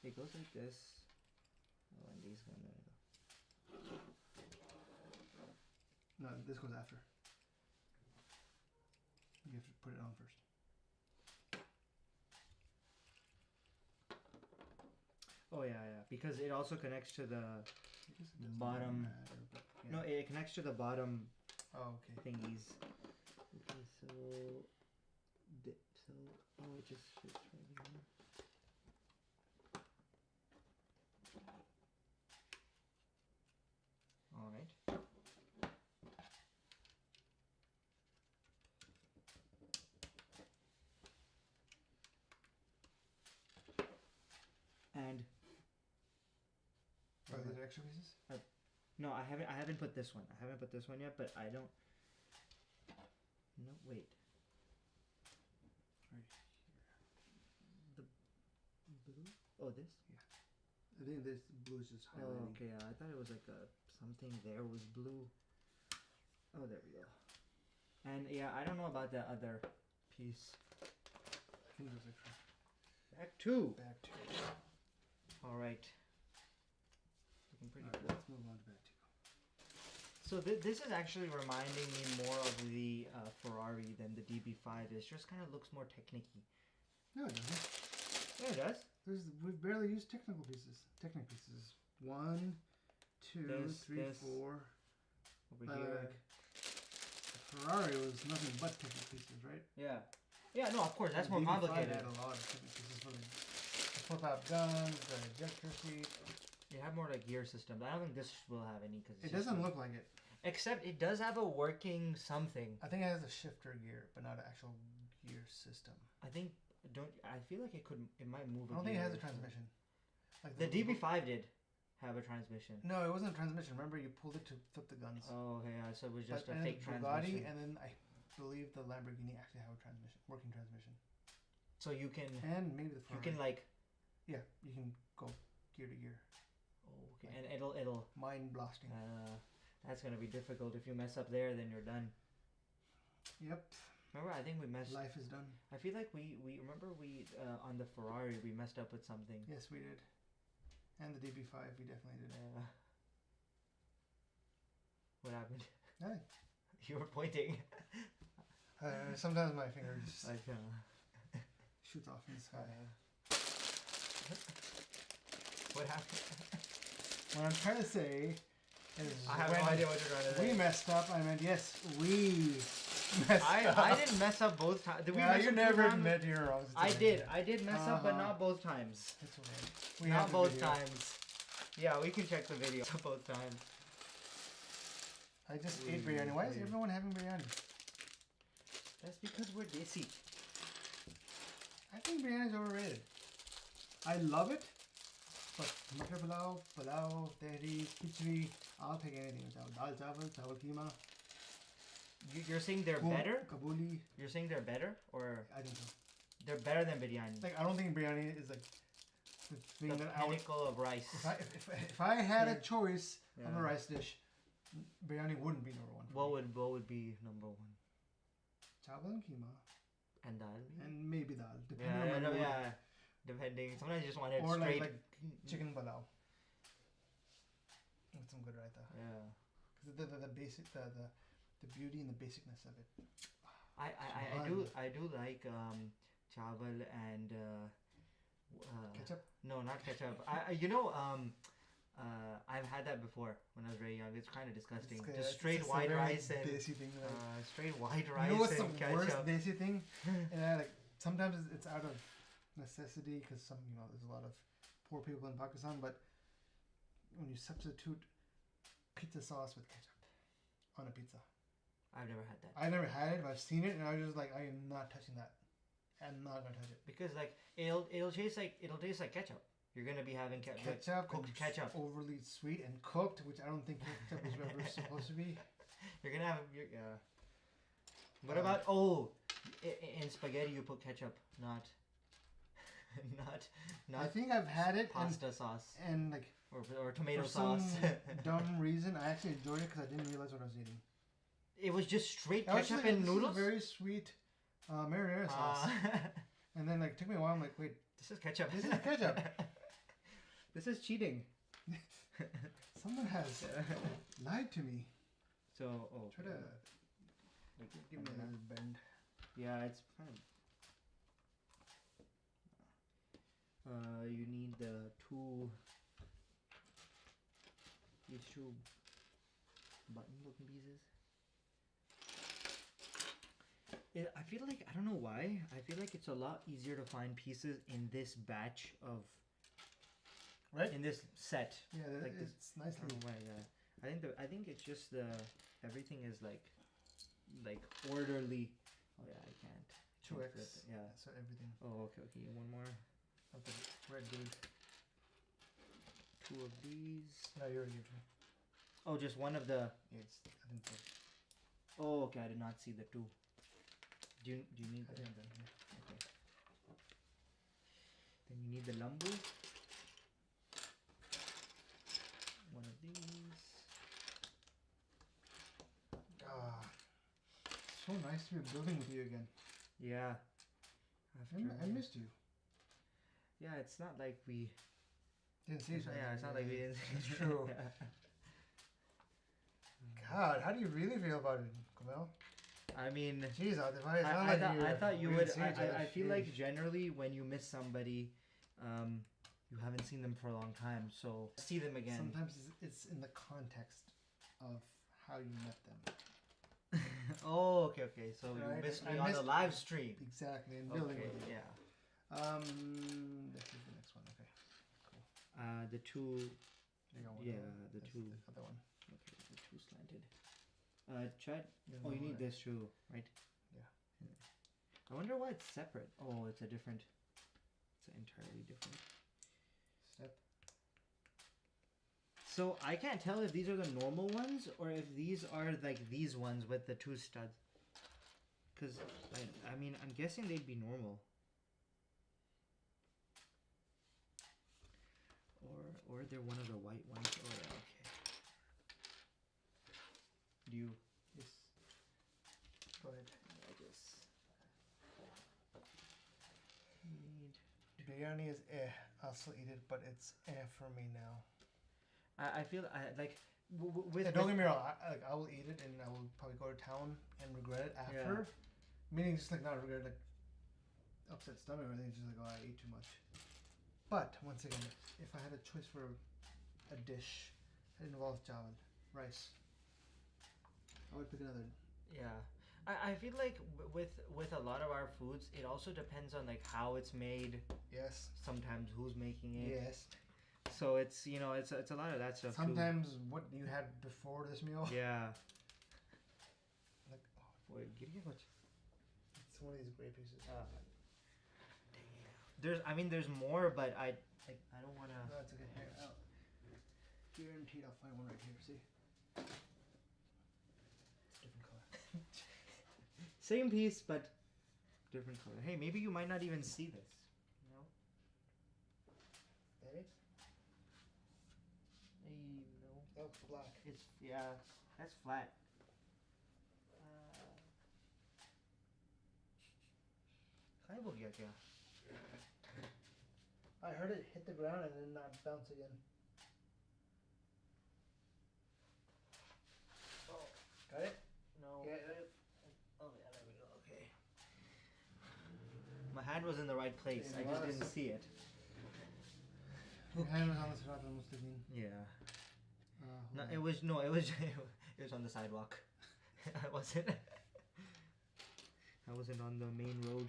it goes like this? Oh, and these go there. No, this goes after. You have to put it on first. Oh yeah, because it also connects to the bottom. No, it connects to the bottom. Oh, okay. Thingies. Okay, so it just fits right here. extra pieces? No, I haven't. I haven't put this one. I haven't put this one yet. But I don't. No, wait. Right The blue. Oh, this. I think this blue is just Oh, highlighting. okay. I thought it was like something there was blue. Oh, there we go. And yeah, I don't know about the other piece. I think there's extra. Back two. Back two. All right. Looking pretty Alright, cool. let's move on to back two. So this is actually reminding me more of the Ferrari than the DB5. It just kind of looks more technicky. No, it doesn't. Yeah, it does. We've barely used technical pieces. Technical pieces. 1, 2, This, 3, this. 4. Over here. Like, the Ferrari was nothing but technical pieces, right? Yeah. Yeah, no, of course, that's The more DB5 complicated. had a lot of technical pieces for the flip-out guns, the ejector seat. You have more like gear systems. I don't think this will have any because It doesn't look like it. Except it does have a working something. I think it has a shifter gear, but not an actual gear system. I think I feel like it might move. I don't think it has a transmission. Like The DB5 did have a transmission. No, it wasn't a transmission. Remember, you pulled it to flip the guns. Oh, okay, yeah, so it was just But a fake Bugatti, transmission. and then I believe the Lamborghini actually have a transmission, working transmission. So you can And maybe the Ferrari. you can like Yeah, you can go gear to gear. oh, okay, and it'll Mind blasting. that's gonna be difficult. If you mess up there, then you're done. Yep. Remember, I think we messed. Life is done. I feel like we remember we on the Ferrari we messed up with something. Yes, we did. And the DB5, we definitely did. What happened? Nothing. You were pointing. Sometimes my finger just Like shoots off in the sky. what happened? What I'm trying to say is I have no idea what you're trying to say. we messed up. I meant yes, we messed up. I didn't mess up both times. Did we mess you up never two times? admit you're wrong. I did mess up, but not both times. It's okay. We Not have the both video. times. Yeah, we can check the video both times. I just ate biryani. Why is everyone having biryani? That's because we're desi. I think biryani is overrated. I love it, but matar pulao, tehri, khichdi, I'll take anything with that. Dal chawal keema. You're saying they're better? Kabuli. You're saying they're better, or I think so. they're better than biryani? Like I don't think biryani is like the thing The that I would. pinnacle of rice. If I had a choice of Yeah. a rice dish, biryani wouldn't be number one. For me. What would be number one? Chawal and keema, And dal? and maybe dal, depending Yeah, on my mood. yeah. Depending. Sometimes you just want it Or straight. like chicken pulao. With some good raita. Yeah. Because the basic the beauty and the basicness of it. I do like chawal and Ketchup. no, not ketchup. I've had that before when I was very young. It's kind of disgusting. Just straight it's a white very rice and desi thing. Like, straight white rice you know what's the and ketchup. worst desi thing? And I, like sometimes it's out of necessity because there's a lot of poor people in Pakistan. But when you substitute pizza sauce with ketchup on a pizza, I've never had that. I never had it, but I've seen it, and I was just like, I am not touching that. I'm not gonna touch it. Because like it'll taste like ketchup. You're gonna be having Ketchup, cooked and ketchup. overly sweet and cooked, which I don't think ketchup is ever supposed to be. You're gonna have yeah. What Um, about in spaghetti you put ketchup, not I think I've had it pasta sauce and like or tomato for sauce. some dumb reason, I actually enjoyed it because I didn't realize what I was eating. It was just straight I was ketchup like, and this is noodles. very sweet marinara sauce. And then like it took me a while. I'm like, wait, this is ketchup. this is ketchup. This is cheating. Someone has lied to me. So Try to like, give me a little bend. yeah, it's kind of. You need these two button looking pieces. I feel like I don't know why. I feel like it's a lot easier to find pieces in this batch of. Right? In this set. Yeah, like this. it's I nicely. don't know why. Yeah. I think it's just everything is like orderly. Oh yeah, I can't. 2x. flip it, yeah. So everything. Oh okay. One more. Of the red dude. 2 of these. No, you already gave it to me. Oh, just one of the. Yes, I didn't say. Oh, okay. I did not see the 2. Do you need I the? think I'm done here. Okay. Then you need the lambu. One of these. Ah, so nice to be building with you again. Yeah. I missed you. Yeah, it's not like we. Didn't see each other. Yeah, it's not like we didn't. It's true. God, how do you really feel about it, Kumail? I mean, Jeez, I thought you would. I feel Sheesh. like generally when you miss somebody, you haven't seen them for a long time, so see them again. Sometimes it's in the context of how you met them. Oh, okay. So you Right, missed I me on the missed- live stream. Exactly, and building Okay, with you. yeah. This is the next one. Okay, cool. The 2. You got one Yeah, of them. the That's 2. The other one. Okay, the 2 slanted. Chad. You Oh, know you need what? this too, right? Yeah. I wonder why it's separate. Oh, it's a different. It's entirely different. Step. So I can't tell if these are the normal ones or if these are like these ones with the 2 studs. Cause I mean I'm guessing they'd be normal. Or they're one of the white ones. Oh yeah, okay. Do you? Yes. Go ahead. I just need. Biryani is I'll still eat it, but it's for me now. I feel like with. Yeah, don't get me wrong. I will eat it, and I will probably go to town and regret it after. Meaning, just like not regret, like upset stomach or anything. Just like, oh, I ate too much. But once again, if I had a choice for a dish that involves jawal, rice, I would pick another. Yeah. I feel like with a lot of our foods, it also depends on like how it's made. Yes. Sometimes who's making it. Yes. So it's it's a lot of that stuff. Sometimes what you had before this meal. Yeah. Like, Wait, it's it's one of these great pieces. there's more, but I don't want to. No, it's okay. Here, guaranteed I'll find one right here. See? It's different color. Same piece, but different color. Hey, maybe you might not even see this. You know? That it? No. Oh, black. It's that's flat. काय हो गया क्या? I heard it hit the ground and then not bounce again. Oh, Got it? no. Yeah. Oh yeah, there we go. Okay. My hand was in the right place. I just didn't see it. Your hand was on the Sirat al-Mustaqim. Yeah. hold on. It was it was on the sidewalk. I wasn't on the main road.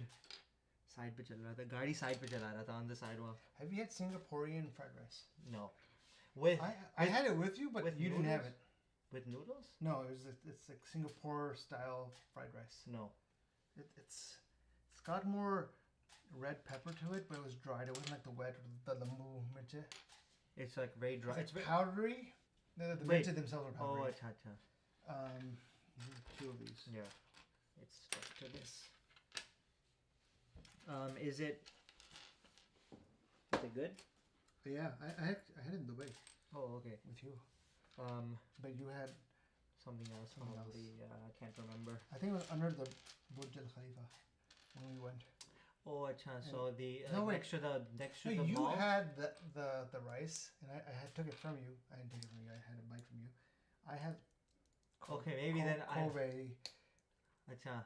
Side पे चल रहा था. गाड़ी side पे चला रहा था on the sidewalk. Have you had Singaporean fried rice? No. With I had it with you, but with you didn't have noodles? it. With noodles? No, it's like Singapore style fried rice. No. It's got more red pepper to it, but it was dried. It wasn't like the wet the lambu mirchi. It's like very dry. It's like powdery. The Wait. mirchi themselves are Oh, powdery. acha, acha. Here's 2 of these. Yeah. It's stuck to this. Is it good? But yeah, I had it in Dubai Oh, okay. with you. But you had, Something else Something else. probably. I can't remember. I think it was under the Burj Al Khalifa when we went. Oh, acha. So the No, wait. next to the No, you mall. had the rice, and I had took it from you. I didn't take it from you. I had a bite from you. I had. Okay, maybe then Kobe Acha.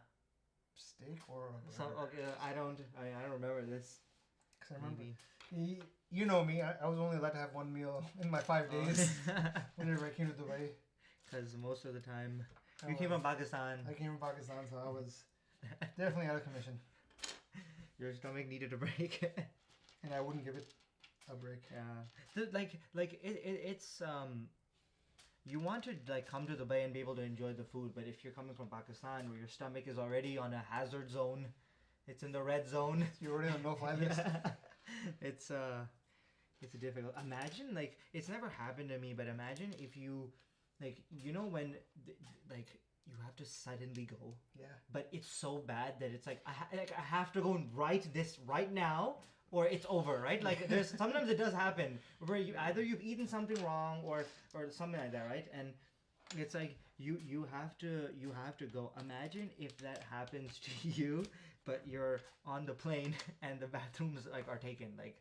steak or Some okay. I don't remember this. Because I remember. Maybe. You know me. I was only allowed to have one meal in my 5 days whenever I came to Dubai. Because most of the time I you came was- from Pakistan. I came from Pakistan, so I was definitely out of commission, Your stomach needed a break. and I wouldn't give it a break. Yeah. It's you want to like come to Dubai and be able to enjoy the food, but if you're coming from Pakistan where your stomach is already on a hazard zone, it's in the red zone. You're already on no-fly list. It's It's difficult. Imagine like it's never happened to me, but imagine if you, like when like you have to suddenly go, Yeah. but it's so bad that it's like I have to go and write this right now or it's over, right? Like there's sometimes it does happen where you've eaten something wrong or something like that, right? And it's like you have to go. Imagine if that happens to you, but you're on the plane and the bathrooms like are taken, like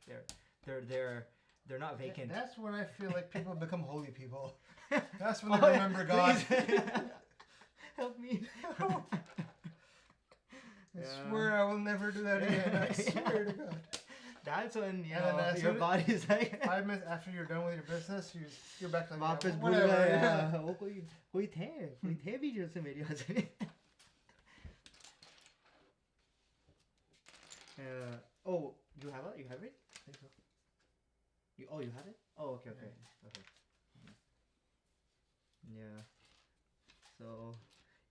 they're not vacant. That's when I feel like people become holy people. That's when they remember God. Help me. I swear I will never do that again. I swear to God. That's when your body's like 5 minutes after you're done with your business, you're back to like वापस भूल whatever. गए Yeah. वो कोई थे भी जो से मेरी वजह oh you have it? I think so. You have it? Oh okay. Yeah. So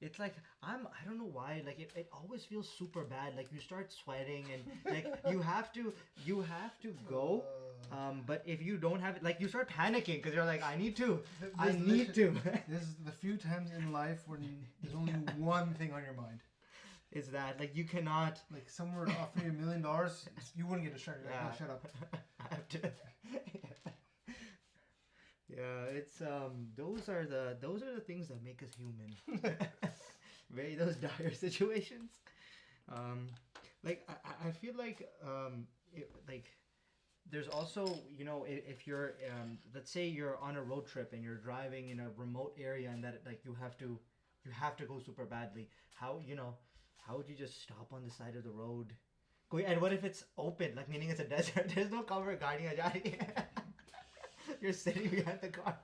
it's like I don't know why, like it always feels super bad, like you start sweating and like you have to go, but if you don't have it, like you start panicking because you're like I need to. This is the few times in life when there's only one thing on your mind. It's that like you cannot, like someone were to offer you $1 million, you wouldn't get distracted. Like, Yeah. no, shut up. I have to. Yeah, it's those are the things that make us human. Those dire situations. Like I feel like like there's also if you're let's say you're on a road trip and you're driving in a remote area and that like you have to go super badly. How would you just stop on the side of the road? And what if it's open, like meaning it's a desert? There's no cover guarding a jari. You're sitting behind the car.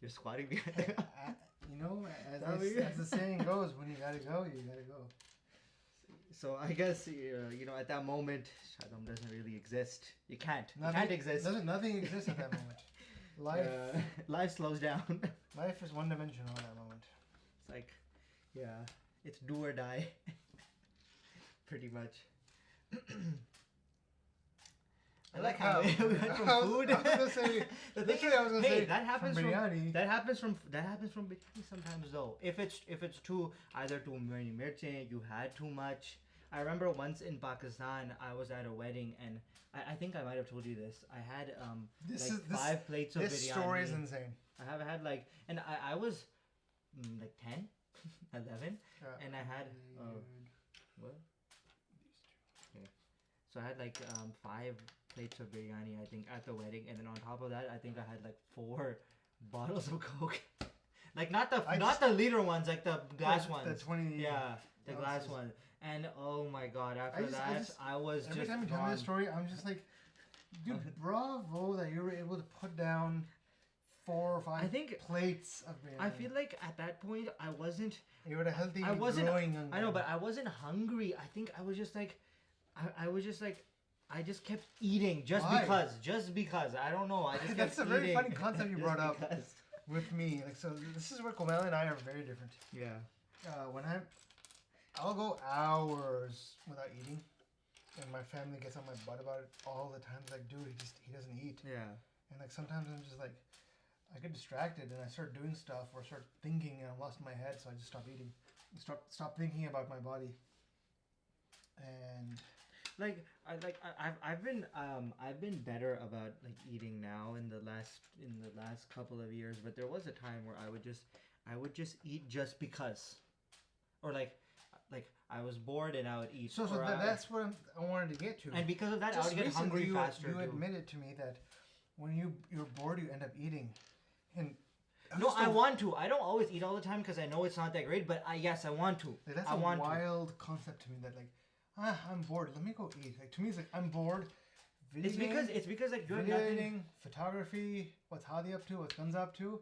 You're squatting behind the car. As the saying goes, when you gotta go, you gotta go. So I guess at that moment, Shadam doesn't really exist. You can't exist. Nothing exists at that moment. Life slows down. Life is one-dimensional at that moment. It's like, yeah, it's do or die. Pretty much. I like how we went from food. I was gonna say. That happens from biryani. That happens from biryani sometimes though. If it's too many mirchi, you had too much. I remember once in Pakistan, I was at a wedding and I think I might have told you this. I had 5 plates of biryani. This story is insane. I have had and I was like 10, 11, and I had what? Okay. So I had 5 plates of biryani, I think, at the wedding, and then on top of that, I think I had 4 bottles of Coke. Not the liter ones, like the glass ones. The 20. Yeah, the glass ones. And oh my God, after I was every just time you tell me this story, I'm just like, dude, bravo that you were able to put down 4 or 5 plates of biryani. I feel like at that point I wasn't. You were a healthy, growing young man. I know, but I wasn't hungry. I think I was just I just kept eating just because. I don't know. I just kept That's a very funny concept you brought up because. with me. So this is where Kumail and I are very different. Yeah. When I'll go hours without eating, and my family gets on my butt about it all the time. They're like, dude, he doesn't eat. Yeah. And sometimes I'm just like, I get distracted and I start doing stuff or start thinking and I lost my head, so I just stop eating. Stop thinking about my body. And I've been better about eating now in the last couple of years, but there was a time where I would just eat just because, or I was bored and I would eat. So that's what I wanted to get to. And because of that, I would get hungry faster. You admitted to me that when you're bored, you end up eating. And no, I want to. I don't always eat all the time because I know it's not that great. But yes, I want to. That's a wild concept to me. That I'm bored. Let me go eat. To me, it's I'm bored. It's because you're nothing. Photography. What's Hadi up to? What's Guns up to?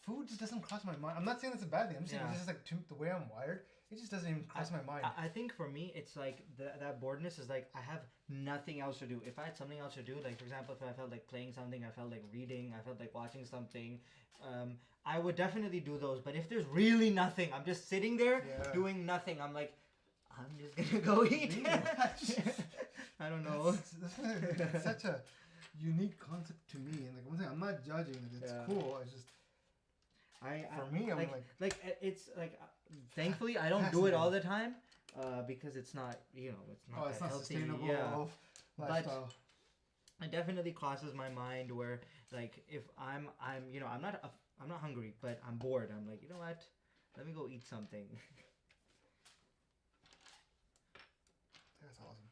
Food just doesn't cross my mind. I'm not saying that's a bad thing. I'm just saying it's just the way I'm wired. It just doesn't even cross my mind. I think for me, it's that boredness is I have nothing else to do. If I had something else to do, for example, if I felt like playing something, I felt like reading, I felt like watching something, I would definitely do those. But if there's really nothing, I'm just sitting there doing nothing. I'm like, I'm just gonna go eat. Really? I don't know. That's such a unique concept to me, and like one thing, I'm not judging. Like, it's cool. It's just for me, I'm like it's like thankfully I don't do it all the time, because it's not it's not it's that not healthy. sustainable lifestyle. But it definitely crosses my mind where like if I'm I'm not hungry, but I'm bored. I'm like, you know what? Let me go eat something. That's awesome.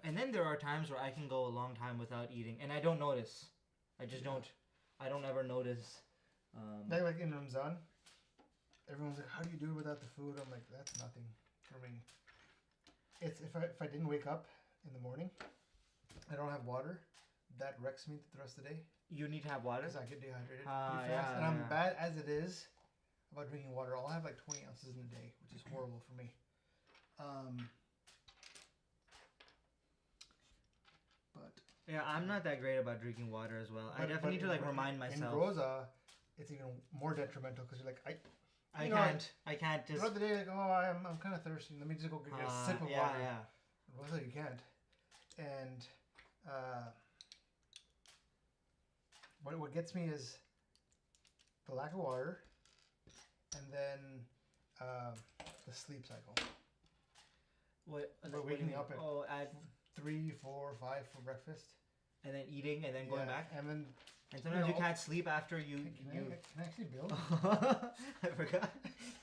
And then there are times where I can go a long time without eating, and I don't notice. I just don't. I don't ever notice. Like in Ramzan, everyone's like, "How do you do it without the food?" I'm like, "That's nothing for me." It's if I didn't wake up in the morning, I don't have water. That wrecks me the rest of the day. You need to have water. Because I get dehydrated pretty fast, and I'm bad as it is about drinking water. I'll have like 20 ounces in a day, which is horrible for me. But yeah, I'm not that great about drinking water as well. I definitely need to like remind myself. In Rosa, it's even more detrimental because you're like, I can't just. Throughout the day, like, I'm kind of thirsty. Let me just go get a sip of water. Yeah. In Rosa, you can't. And what gets me is the lack of water, and then the sleep cycle. What? Waking me up at 3, 4, 5 for breakfast, and then eating, and then going back, and sometimes you can't sleep after you. Can I actually build? I forgot.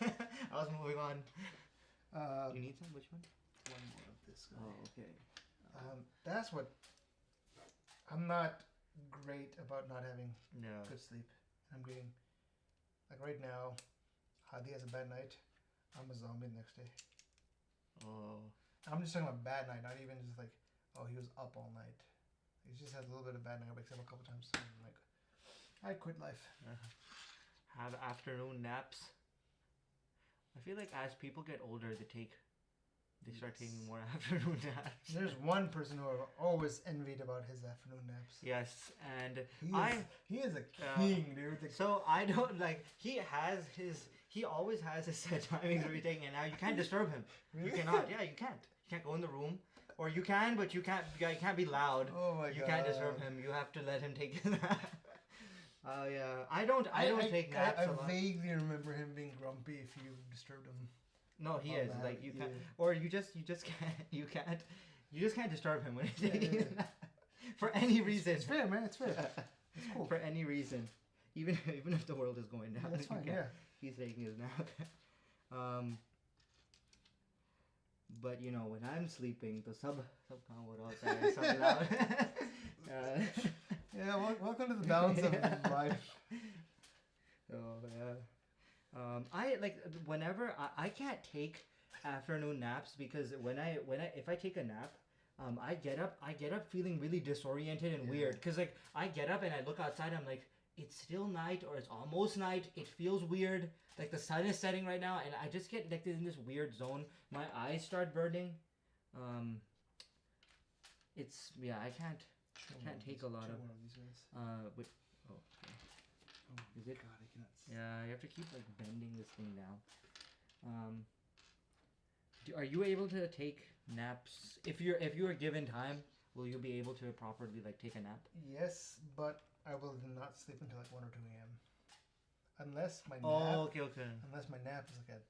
I was moving on. You need some? Which one? One more of this guy. Oh, okay. That's what. I'm not great about not having good sleep. I'm getting like right now. Hadi has a bad night. I'm a zombie the next day. Oh. I'm just talking about bad night, not even just like, he was up all night. He just has a little bit of bad night. Wakes up a couple times. So I'm like, I quit life. Have afternoon naps. I feel like as people get older, they start taking more afternoon naps. There's one person who I've always envied about his afternoon naps. Yes, and he is a king, dude. So I don't like. He always has his set timings everything, and now you can't disturb him. Really? You cannot. Yeah, you can't. You can't go in the room, or you can, but you can't. You can't be loud. Oh my god. You can't disturb him. You have to let him take his nap. Oh yeah. I don't take naps. I vaguely remember him being grumpy if you disturbed him. No, he is like you can't, or you just can't. You just can't disturb him when he's taking a nap for any reason. It's fair, man. It's fair. It's cool. For any reason, even if the world is going down. That's fine. Yeah. He's taking his nap. But when I'm sleeping, the sub loud. Yeah, welcome to the balance of life. Oh yeah. I like whenever I can't take afternoon naps because if I take a nap, I get up feeling really disoriented and weird because like I get up and I look outside, I'm like, it's still night or it's almost night. It feels weird. Like the sun is setting right now, and I just get like in this weird zone. My eyes start burning. I can't take a lot of. But okay. Oh, is it? God, I cannot see. Yeah, you have to keep like bending this thing down. Are you able to take naps if you are given time? Will you be able to properly like take a nap? Yes, but I will not sleep until like 1 or 2 a.m. Unless my nap. Oh, okay. Unless my nap is like at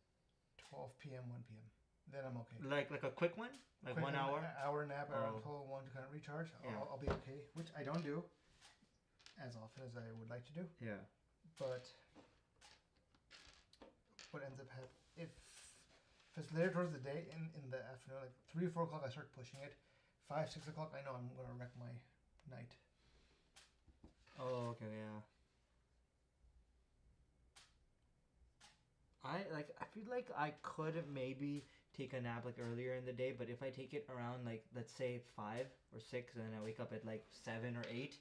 12 p.m., 1 p.m. Then I'm okay. Like a quick one, like quick 1 hour. Hour nap around 12, 1 to kind of recharge. I'll be okay, which I don't do as often as I would like to do. Yeah. But what ends up happening if it's later towards the day in the afternoon, like 3 or 4 o'clock, I start pushing it. 5, 6 o'clock, I know I'm gonna wreck my night. Oh, okay, yeah. I feel like I could maybe take a nap like earlier in the day, but if I take it around like let's say 5 or 6 and then I wake up at like 7 or 8,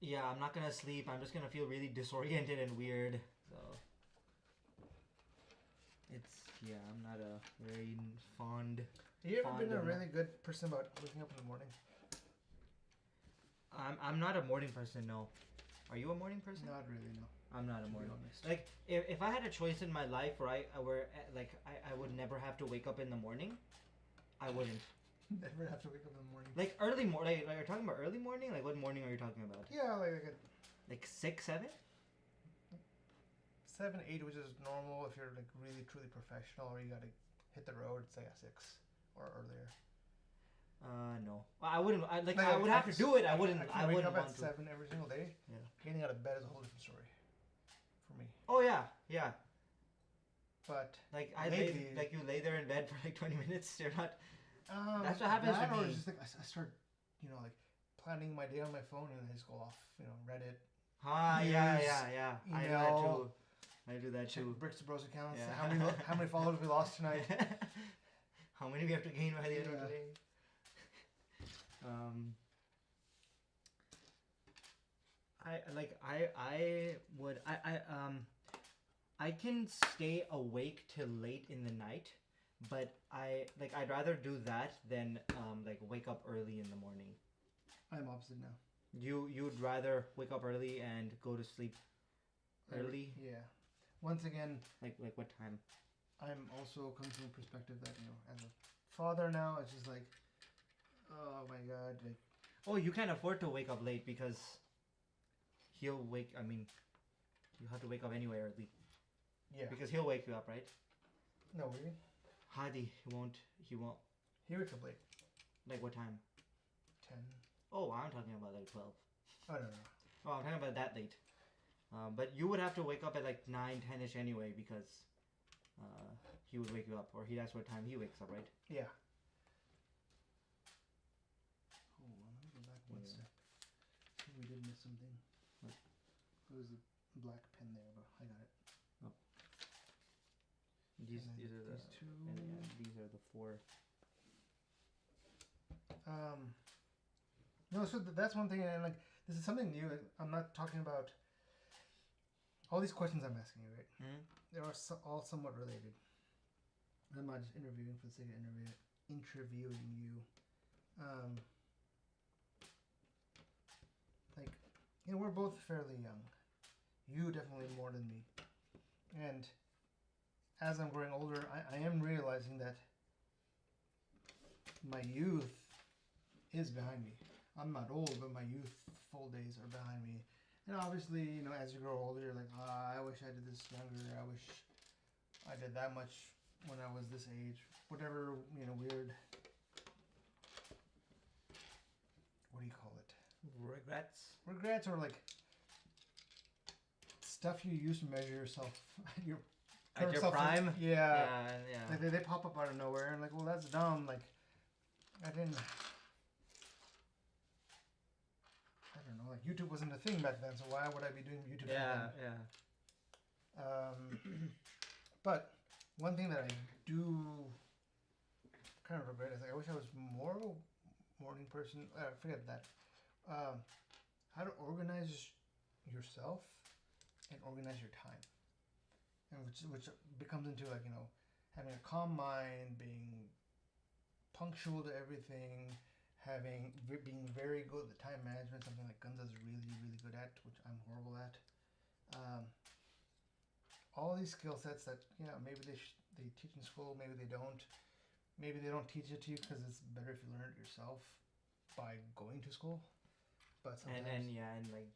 yeah, I'm not gonna sleep. I'm just gonna feel really disoriented and weird. So I'm not a very fond. Have you ever been a really good person about waking up in the morning? I'm not a morning person, no. Are you a morning person? Not really, no. I'm not a To be morning. honest. Like if I had a choice in my life where like I would never have to wake up in the morning, I wouldn't. Never have to wake up in the morning. Like early morning. Like you're talking about early morning. Like what morning are you talking about? Yeah, Like 6, 7. 7, 8, which is normal if you're like really truly professional, or you gotta hit the road. It's like at 6 or earlier. No. I wouldn't. I Like, would have to do it. I wouldn't. I wouldn't wake up want at to. 7 every single day. Yeah. Getting out of bed is a whole different story for me. Oh yeah, yeah. But Like lately, like you lay there in bed for like 20 minutes. You're not. um, That's what happens that, with or me. it's just like I start, like planning my day on my phone, and I just go off, Reddit. Ah, yeah. I do that email, too. I do that check too. Brks Bros accounts. Yeah. How many followers we lost tonight? How many we have to gain by the end of Yeah. the day? I can stay awake till late in the night, but I'd rather do that than like wake up early in the morning. I'm opposite now. You'd rather wake up early and go to sleep early? Yeah. Once again, Like what time? I'm also coming from a perspective that as a father now, it's just like, oh my god, like. Oh, you can't afford to wake up late because he'll wake. I mean, you have to wake up anyway early. Yeah. Because he'll wake you up, right? No, really? Hadi, he won't. He won't. He wakes up late. Like what time? 10. Oh, I'm talking about like 12. Oh, no. Oh, I'm talking about that late. But you would have to wake up at like 9, 10ish anyway because he would wake you up, or that's what time he wakes up, right? Yeah. Hold on, let me go back one step. I think we did miss something. What? It was a black pen there, but I got it. These And then are the these two. and these are the 4. No, so that's one thing, and like this is something new. I'm not talking about all these questions I'm asking you, right? Mm-hmm. They are all somewhat related. I'm not just interviewing for the sake of interviewing you. Like, we're both fairly young. You definitely more than me. And as I'm growing older, I am realizing that my youth is behind me. I'm not old, but my youthful days are behind me. And obviously, as you grow older, you're like, I wish I did this younger. I wish I did that much when I was this age. Whatever, weird. What do you call it? Regrets? Regrets, or like stuff you use to measure yourself. At your prime? Yeah. Yeah. Like they pop up out of nowhere, and like, well, that's dumb. Like, I don't know. Like, YouTube wasn't a thing back then, so why would I be doing YouTube? Yeah. But one thing that I do kind of regret is, like, I wish I was more of a morning person. Forget that. How to organize yourself and organize your time, and which becomes into, like, having a calm mind, being punctual to everything, being very good at time management, something like Gunza's really, really good at, which I'm horrible at. All these skill sets that maybe they teach in school, maybe they don't. Maybe they don't teach it to you because it's better if you learn it yourself by going to school. But sometimes it's like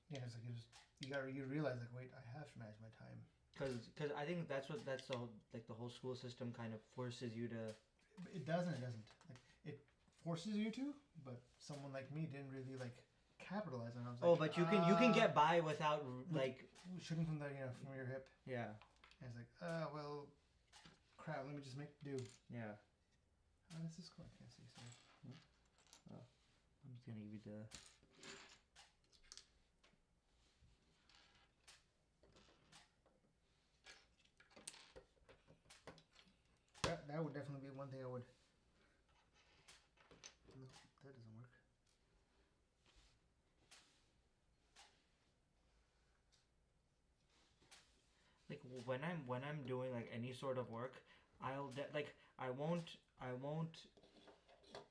you realize, like, wait, I have to manage my time. Because I think that's the whole school system kind of forces you to. It doesn't. Like, it forces you to, but someone like me didn't really capitalize on it. I was like, But you can get by without shooting from from your hip. Yeah. And it's like, well, crap. Let me just make do. Yeah. This is cool. I can't see. Sorry. I'm just gonna give you the. That would definitely be one thing I would. No, that doesn't work. Like when I'm doing like any sort of work, I won't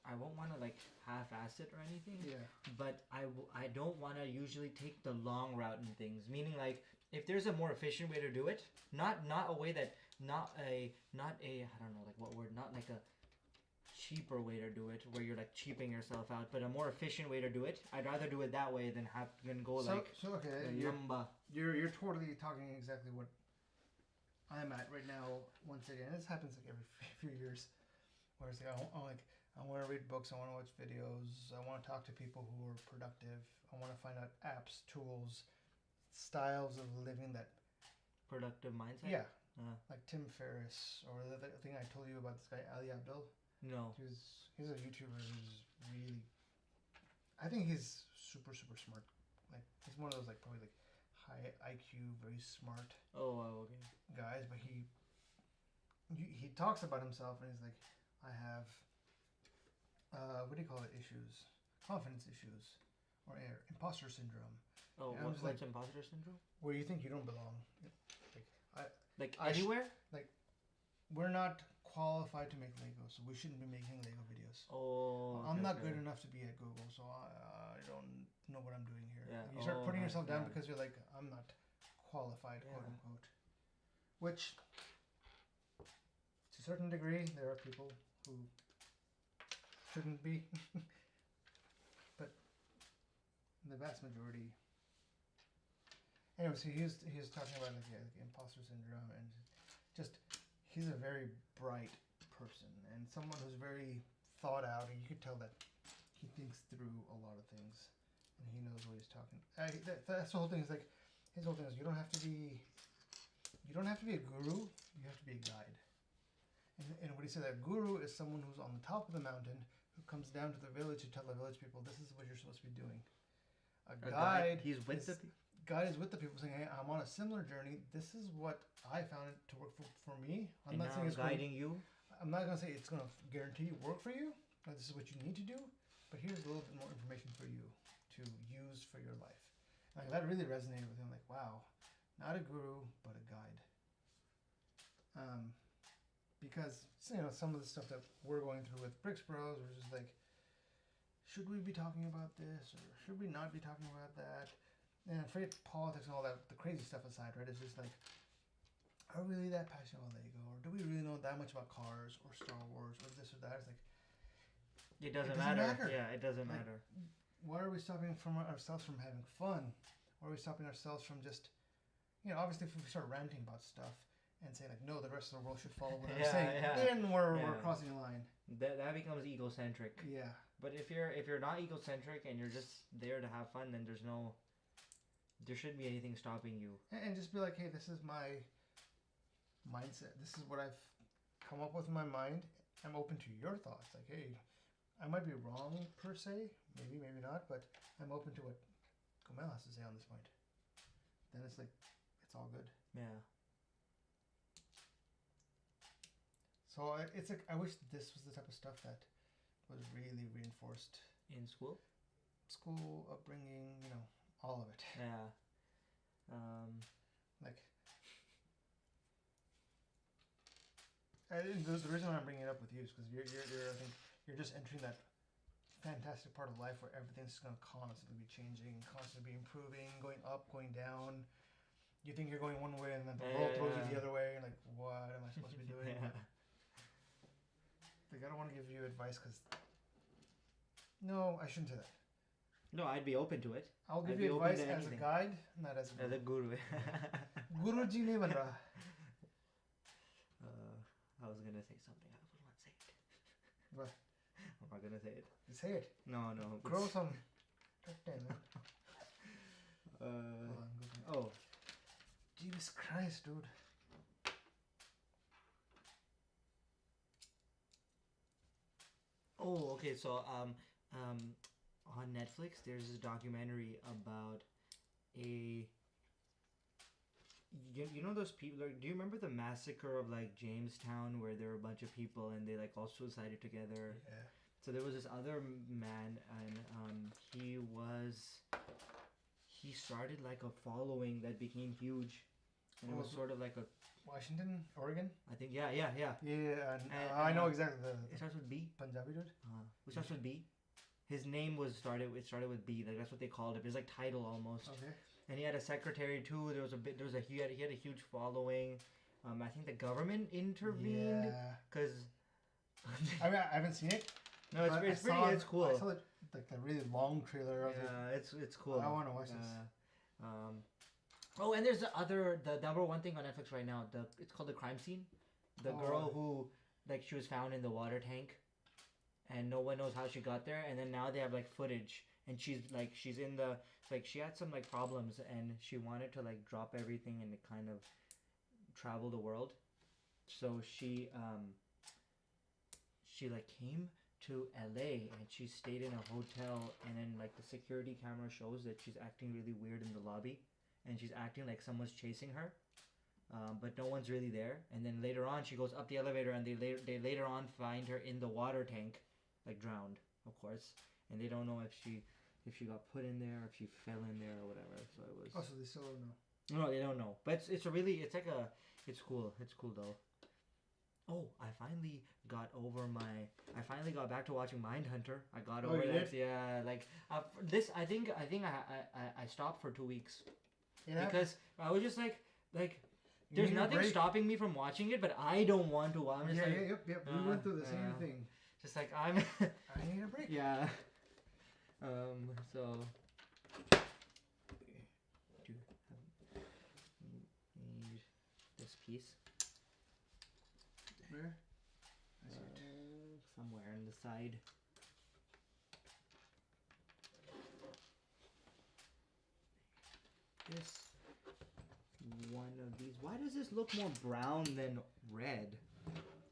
I won't want to like half-ass it or anything. Yeah. But I don't want to usually take the long route in things. Meaning like if there's a more efficient way to do it, not a way that not a I don't know like what word, not like a cheaper way to do it where you're like cheaping yourself out, but a more efficient way to do it. I'd rather do it that way than have go like okay. You're totally talking exactly what I'm at right now. Once again, this happens like every few years. Where it's like I want to read books, I want to watch videos, I want to talk to people who are productive, I want to find out apps, tools, styles of living that productive mindset. Yeah, like Tim Ferriss or the thing I told you about this guy Ali Abdul. No, he's a YouTuber who's really, I think he's super smart. Like he's one of those like probably like high IQ, very smart. Oh, okay. Guys, but he talks about himself and he's like, I have, what do you call it? Issues, confidence issues, or imposter syndrome. Oh, what's like, imposter syndrome? Where you think you don't belong. Like anywhere? Like, we're not qualified to make Lego, so we shouldn't be making Lego videos. Oh, I'm not good enough to be at Google, so I don't know what I'm doing here. Yeah. You start putting yourself down because you're like, I'm not qualified, quote unquote. Which, to a certain degree, there are people who shouldn't be, but the vast majority. Anyway, so he was talking about like imposter syndrome and just he's a very bright person and someone who's very thought out, and you could tell that he thinks through a lot of things and he knows what he's talking. That's the whole thing. Is like his whole thing is you don't have to be a guru, you have to be a guide. And what he said, that guru is someone who's on the top of the mountain who comes down to the village to tell the village people this is what you're supposed to be doing. A guide, he's with the people. Guide is with the people saying, hey, I'm on a similar journey. This is what I found it to work for me. I'm not saying it's guiding you. I'm not going to say it's going to guarantee work for you. Like, this is what you need to do. But here's a little bit more information for you to use for your life. Like, that really resonated with him. Like, wow, not a guru, but a guide. Because some of the stuff that we're going through with Brks Bros, we're just like, should we be talking about this or should we not be talking about that? And forget politics and all that, the crazy stuff aside, right? It's just like, are we really that passionate about Lego, or do we really know that much about cars or Star Wars or this or that? It's like, it doesn't matter. Yeah, it doesn't matter. Why are we stopping ourselves from having fun? Why are we stopping ourselves from just, obviously if we start ranting about stuff and saying like, no, the rest of the world should follow what I'm saying, then we're crossing a line. That becomes egocentric. Yeah. But if you're not egocentric and you're just there to have fun, then there shouldn't be anything stopping you. And just be like, hey, this is my mindset. This is what I've come up with in my mind. I'm open to your thoughts. Like, hey, I might be wrong per se, maybe not, but I'm open to what Kumail has to say on this point. Then it's like, it's all good. Yeah. So it's like, I wish this was the type of stuff that was really reinforced in school, upbringing, all of it. Yeah. Like, the reason why I'm bringing it up with you is because I think you're just entering that fantastic part of life where everything's going to constantly be changing, constantly be improving, going up, going down. You think you're going one way and then the world throws you the other way. You're like, what am I supposed to be doing? Like, I don't want to give you advice because... No, I shouldn't say that. No, I'd be open to it. I'll give you advice as a guide, not as a guru. As a guru. Guruji ne ban raha. I was going to say something. I will not say it. What? I'm not going to say it. Say it. No. Grow some... Oh. Jesus Christ, dude. Oh, okay. So, on Netflix, there's this documentary about a. You know those people? Like, do you remember the massacre of like Jamestown, where there were a bunch of people and they like all suicided together? Yeah. So there was this other man, and he started like a following that became huge, and it was sort of like Washington, Oregon. I think yeah, yeah, yeah. Yeah, And, I know exactly the It starts with B. Punjabi dude. Which starts with B. His name was started. It started with B. Like that's what they called it. It was like title almost. Okay. And he had a secretary too. There was a bit. There was a he had a huge following. I think the government intervened Yeah. because. I mean, I haven't seen it. No, it's pretty. It's cool. I saw it, like the really long trailer. Yeah, it's cool. I want to watch this. Oh, and there's the number one thing on Netflix right now. It's called The Crime Scene. The girl who she was found in the water tank, and no one knows how she got there. And then now they have footage, and she's in the she had some problems, and she wanted to drop everything and kind of travel the world. So she came to LA and she stayed in a hotel, and then the security camera shows that she's acting really weird in the lobby, and she's acting like someone's chasing her, but no one's really there. And then later on she goes up the elevator, and they later on find her in the water tank, drowned, of course, and they don't know if she got put in there, if she fell in there or whatever. So it was. Oh, so they still don't know. No, they don't know. But it's cool. It's cool though. Oh, I finally got back to watching Mindhunter. I got over that. Yeah, this. I think I stopped for 2 weeks. Yeah. Because I was just there's nothing stopping me from watching it, but I don't want to. I'm just yep. We went through the same thing. Just I'm. I need a break. Yeah. So. Need this piece. Where? Somewhere on the side. This one of these. Why does this look more brown than red?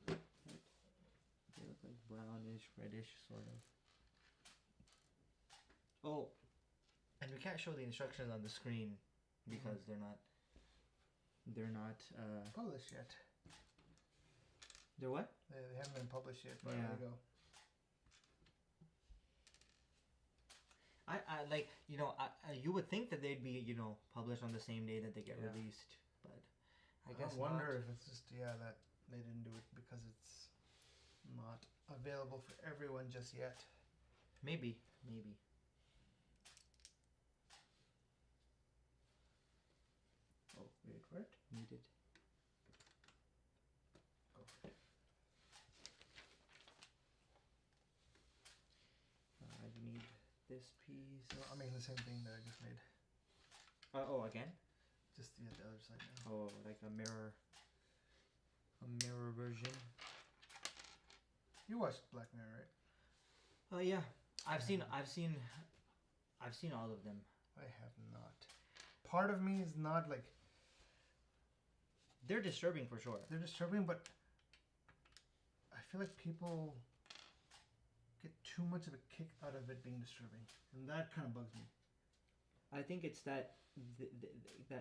They look like brownish, reddish, sort of. Oh, and we can't show the instructions on the screen because they're not published yet. They're what? They haven't been published yet. But Yeah. There you go. You would think that they'd be published on the same day that they get released, but I guess I wonder if it's just that they didn't do it because it's not available for everyone just yet. Maybe. Oh, wait for it. Needed. Go for it. I need this piece. No, I'm making the same thing that I just made. Again? Just the other side now. Oh, like a mirror version. You watched Black Mirror, right? Oh yeah, I've seen all of them. I have not. Part of me is not They're disturbing for sure. They're disturbing, but I feel like people get too much of a kick out of it being disturbing, and that kind of bugs me. I think it's that's the. I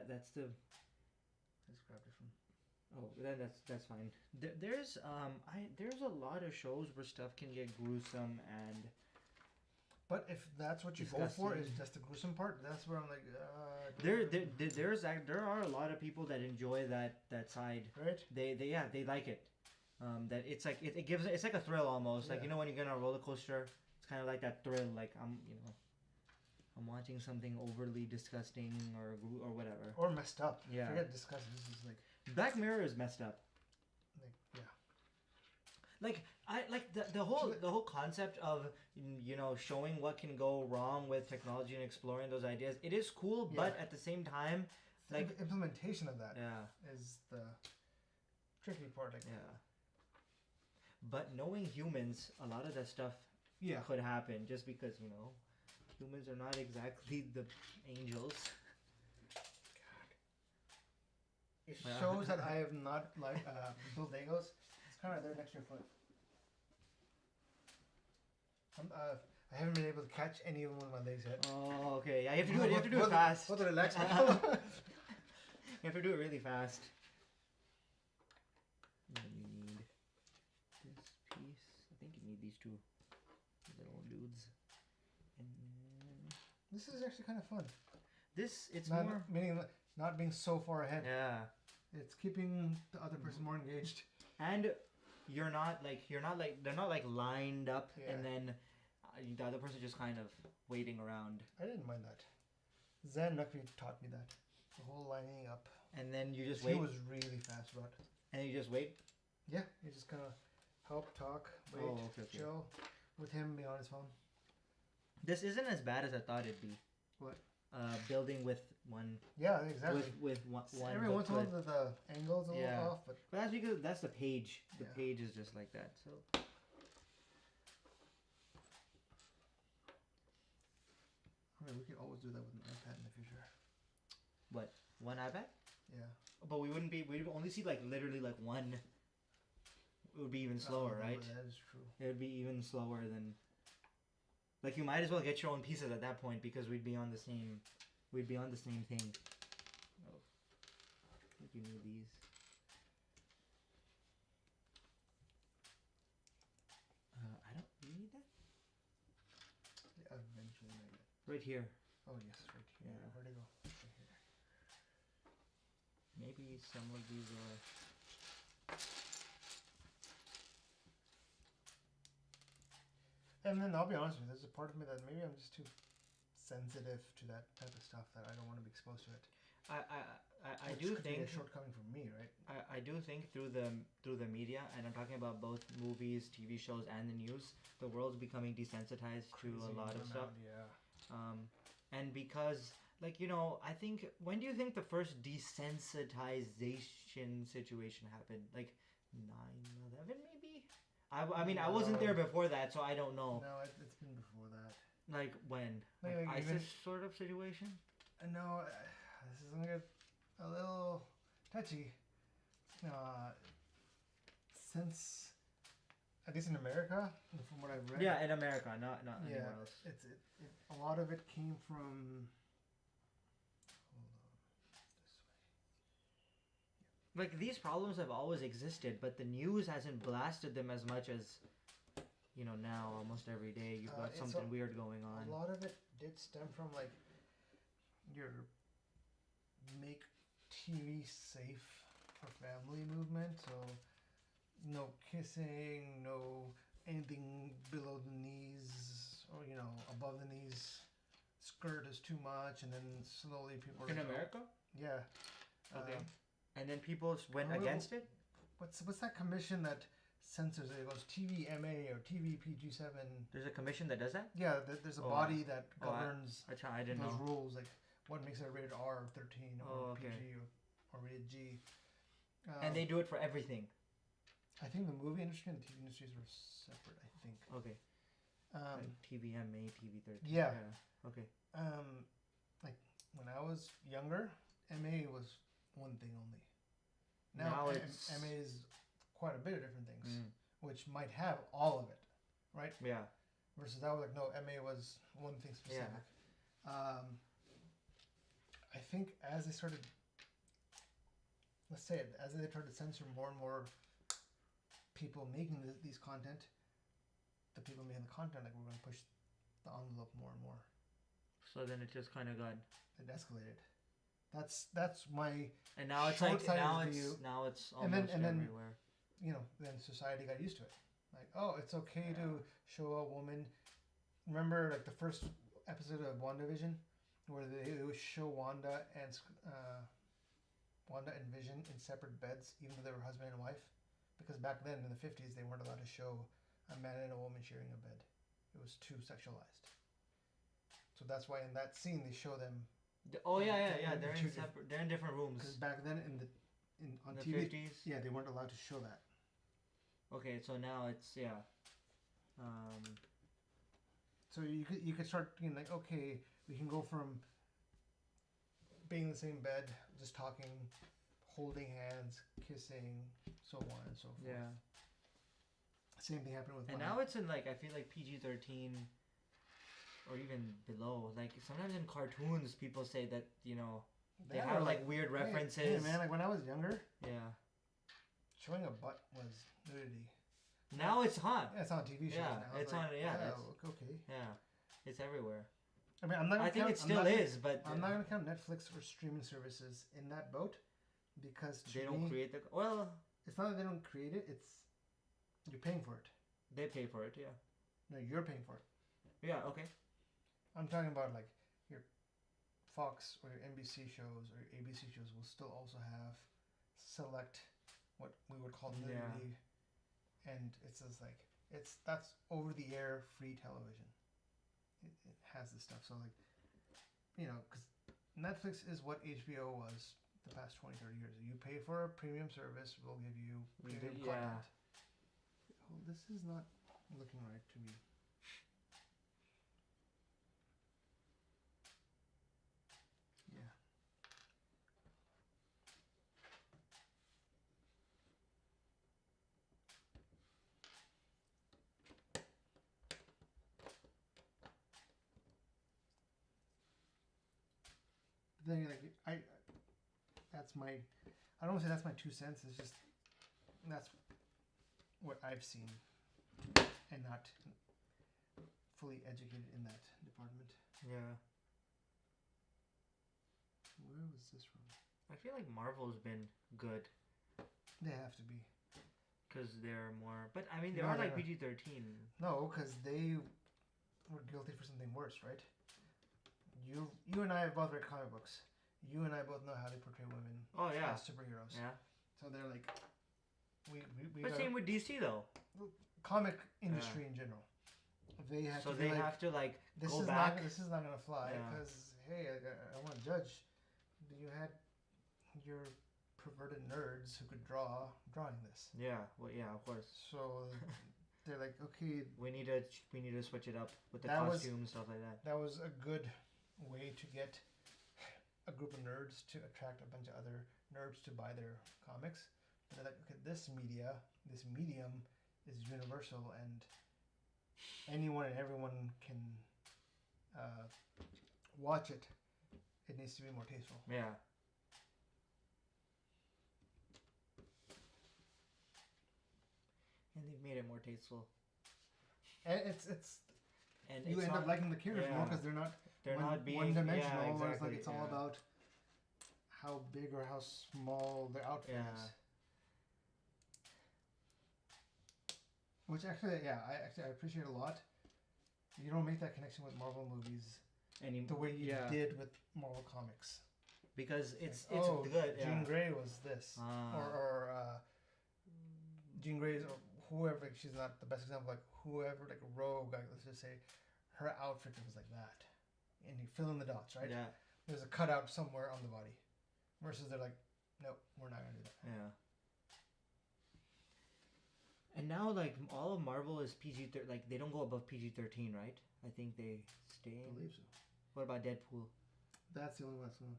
just grabbed it from. Oh, then that's fine. There's a lot of shows where stuff can get gruesome and. But if that's what you go for, is just the gruesome part, that's where I'm like. There are a lot of people that enjoy that side. Right. They like it. That it's it gives it's like a thrill almost. Like when you get on a roller coaster, it's kind of like that thrill. Like I'm watching something overly disgusting or whatever. Or messed up. Yeah. Forget disgusting. This is Black Mirror is messed up. The whole concept of showing what can go wrong with technology and exploring those ideas. It is cool, but at the same time, the implementation of that is the tricky part. But knowing humans, a lot of that stuff could happen just because humans are not exactly the angels. It shows that I have not built Legos. It's kind of there next to your foot. I haven't been able to catch any of them with my legs yet. Oh, okay. Yeah, you have to do it fast. What the relax? You have to do it really fast. And then you need this piece. I think you need these two little dudes. And then this is actually kind of fun. It's not, more meaning not being so far ahead. Yeah. It's keeping the other person more engaged. And you're not like they're not like lined up Yeah. and then the other person just kind of waiting around. I didn't mind that. Zen Nakvi taught me that. The whole lining up. And then you just He wait. was really fast about it. And you just wait. Yeah, you just kind of help, talk, wait, Okay. chill with him, be on his phone. This isn't as bad as I thought it'd be. What? Building with one. Yeah, exactly. With one. Every once in a while the angle's a little off, but that's because that's the page. The Yeah. page is just like that. So. I mean, we could always do that with an iPad in the future. What? One iPad? Yeah. But we wouldn't be. We'd only see like literally like one. It would be even slower, right? That is true. It would be even slower than. Like you might as well get your own pieces at that point because we'd be on the same. We'd be on the same thing. Oh, I think you need these. I don't. You need that? Yeah, eventually maybe. Right here. Oh yes, right here. Yeah. Where'd it go? Right here. Maybe some of these are. And then I'll be honest with you, there's a part of me that maybe I'm just too sensitive to that type of stuff that I don't want to be exposed to it. I Which do could be think a shortcoming for me, right? I do think through the media, and I'm talking about both movies, TV shows, and the news, the world's becoming desensitized to a lot of stuff. Yeah. And because, like, you know, I think, when do you think the first desensitization situation happened? Like 9/11 maybe? I mean, I wasn't there before that, so I don't know. No, it's been before that. Like when? Like ISIS sort of situation? No, this is gonna get a little touchy. Since, at least in America, from what I've read. Yeah, in America, not anywhere else. A lot of it came from. Hold on, this way. Like, these problems have always existed, but the news hasn't blasted them as much as, you know, now almost every day you've got something weird going on. A lot of it did stem from like your make TV safe for family movement. So no kissing, no anything below the knees or above the knees. Skirt is too much, and then slowly people. In America? Yeah. Okay. And then people went against it? What's that commission that censors it? It goes TVMA or TV PG-7. There's a commission that does that? Yeah, there's a body that governs I didn't those know. rules, like what makes it a rated R, 13, or okay. PG, or rated G. And they do it for everything? I think the movie industry and the TV industries were separate, I think. Okay. Like TVMA, TV13. Yeah. Okay. Like when I was younger, MA was one thing only. Now it's MA is quite a bit of different things, which might have all of it, right? Yeah. Versus that was like, no, MA was one thing specific. Yeah. I think as they started, let's say it, as they tried to censor more and more people making these content, the people making the content, like, we're going to push the envelope more and more. So then it just kind of got. It escalated. That's my. And now it's like now it's almost everywhere. Then society got used to it. Like, oh, it's okay to show a woman. Remember, like the first episode of WandaVision, where they would show Wanda and Vision in separate beds, even though they were husband and wife, because back then in the 50s they weren't allowed to show a man and a woman sharing a bed. It was too sexualized. So that's why in that scene they show them. Oh yeah. They're in separate. They're in different rooms. Because back then on the TV, 50s. yeah, they weren't allowed to show that. Okay, so now it's So you could start being like, okay, we can go from being in the same bed, just talking, holding hands, kissing, so on and so forth. Yeah. Same thing happened with. And now it's in like, I feel like PG-13. Or even below. Like sometimes in cartoons, people say that they have like weird references. Hey man, like when I was younger. Yeah. Showing a butt was nudity. Now it's hot. Yeah, it's on TV shows now. It's like, on. Yeah. Okay. Yeah, it's everywhere. I mean, I'm not. I think it still is, but I'm not gonna count Netflix or streaming services in that boat. Because to They don't me, create the. Well, it's not that they don't create it. It's you're paying for it. they pay for it. Yeah. No, you're paying for it. Yeah. Okay. I'm talking about like your Fox or your NBC shows or your ABC shows will still also have select what we would call the Yeah. league, and it's just like that's over the air free television. It has this stuff. So like, because Netflix is what HBO was the past 20, 30 years. You pay for a premium service, we'll give you premium Yeah. content. Oh, this is not looking right to me. Yeah. But then like that's my, I don't want to say that's my 2 cents. It's just that's what I've seen, and not fully educated in that department. Yeah. Where was this from? I feel like Marvel's been good They have to be. because they're more. But I mean, they No, are they're like not. PG-13. No, because they were guilty for something worse, right? You and I have both read comic books. You and I both know how they portray women Oh yeah. as superheroes. Yeah. So they're like, we But same with DC though. comic industry in general. They have So to they be like, have to like this go is back. not this is not gonna fly Yeah. because hey, I want to judge. You had your perverted nerds who could draw drawing this. Yeah. Well, yeah, of course. So they're like, okay, We need to switch it up with the That was- costumes, stuff like that. that was a good way to get a group of nerds to attract a bunch of other nerds to buy their comics. But they're like, okay, this medium is universal and anyone and everyone can watch it. It needs to be more tasteful. Yeah. And they've made it more tasteful. And it's And you it's end not, up liking the characters more yeah. because they're not They're not being one-dimensional. Yeah, Whereas exactly. like it's all about how big or how small the outfit Yeah. is. Which actually, I appreciate a lot. You don't make that connection with Marvel movies the way you yeah. did with Marvel comics. Because it's Like, oh, good. Yeah. Jean Grey was this, Ah. or Jean Grey's, or whoever. She's not the best example. Like whoever, like Rogue. Like, let's just say, her outfit was like that, and you fill in the dots, right? Yeah. There's a cutout somewhere on the body, versus they're like, nope, we're not gonna do that. Yeah. And now, like, all of Marvel is PG-13. Like, they don't go above PG-13, right? I think they stay. I believe so. What about Deadpool? That's the only one that's gonna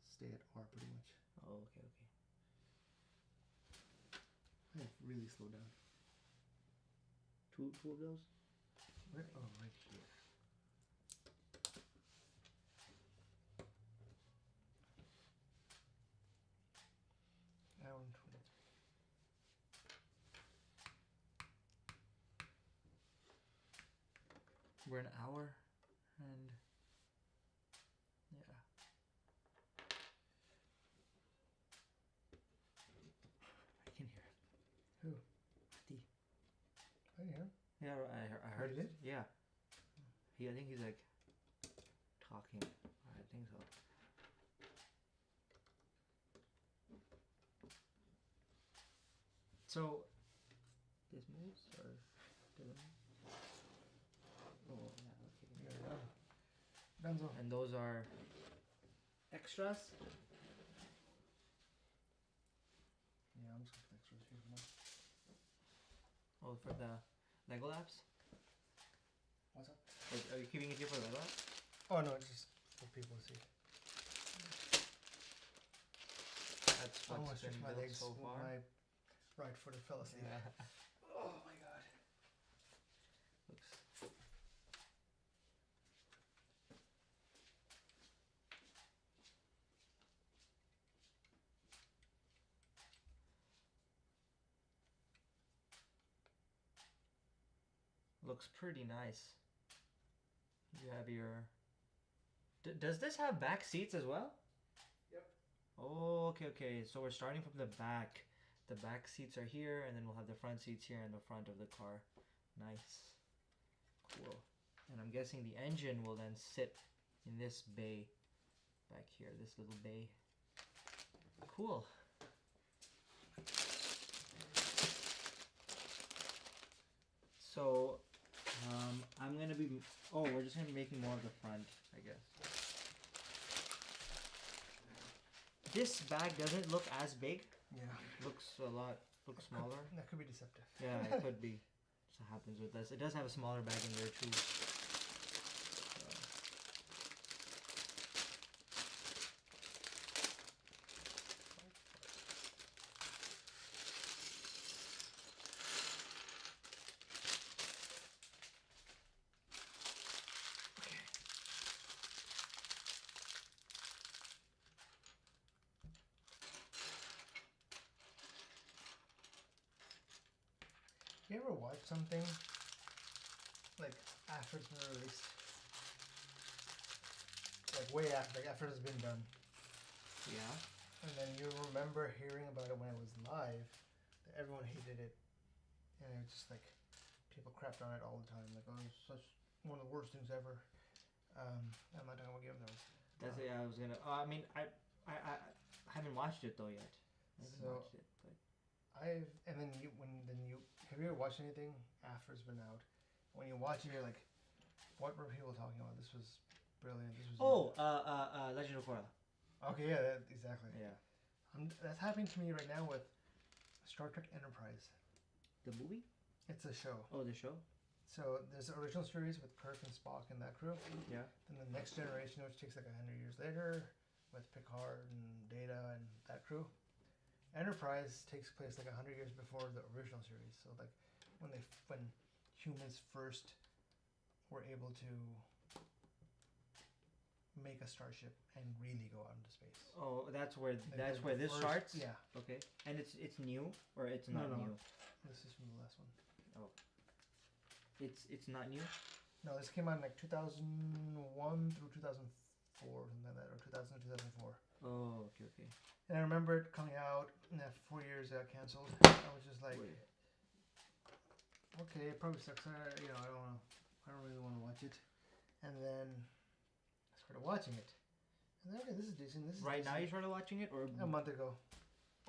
stay at R pretty much. Oh, okay. I have really slowed down. Two of those? Where? Oh, right here. Hour and 23. We're an hour, and yeah. I can hear it. Who? Ati. I hear. Yeah, I heard You did? Yeah. I think he's like talking. I think so. So, this moves or doesn't move? Oh, yeah, okay. You're done. Dunzo. And those are extras? Yeah, I'm just gonna put extras here. Come on. Oh, for the lego-lapse? What's up? Are you keeping it here for lego-lapse? Oh no, it's just for people to see. That's I want what's to been stretch my built legs so when far. my right foot fell asleep. Yeah. Oh my god. Looks. Looks pretty nice. You have your. Does this have back seats as well? Yep. Oh, okay. So we're starting from the back. The back seats are here, and then we'll have the front seats here in the front of the car. Nice. Cool. And I'm guessing the engine will then sit in this bay back here, this little bay. Cool. So, I'm gonna be. Oh, we're just gonna be making more of the front, I guess. This bag doesn't look as big. Yeah. Looks smaller. That could be deceptive. Yeah, it could be. Just happens with this. It does have a smaller bag in there too. You ever watch something like after it's been released? Like way after, like after it's been done. Yeah. And then you remember hearing about it when it was live, that everyone hated it. And it was just like, people crapped on it all the time. Like, oh, it's such one of the worst things ever. I'm not talking about Game of Thrones. That's it. I was gonna. I mean, I haven't watched it though yet. I haven't watched it, but. Have you ever watched anything after it's been out? When you watch it, you're like, what were people talking about? This was brilliant. This was Legend of Korra. Okay, yeah, exactly. Yeah. That's happening to me right now with Star Trek Enterprise. The movie? It's a show. Oh, the show? So there's the original series with Kirk and Spock and that crew. Yeah. Then the Next Generation, which takes like 100 years later, with Picard and Data and that crew. Enterprise takes place like 100 years before the original series. So like when humans first were able to make a starship and really go out into space. Oh, that's where this first, starts. Yeah. Okay. And it's new or it's not new. This is from the last one. Oh. It's not new. No, this came out in like 2001 through 2004, something like that, or 2000 to 2004. Oh, okay. And I remember it coming out, and after 4 years it got canceled. I was just like, okay, it probably sucks. I don't really want to watch it. And then I started watching it. And then, okay, this is decent. Right now you started watching it, or a month ago?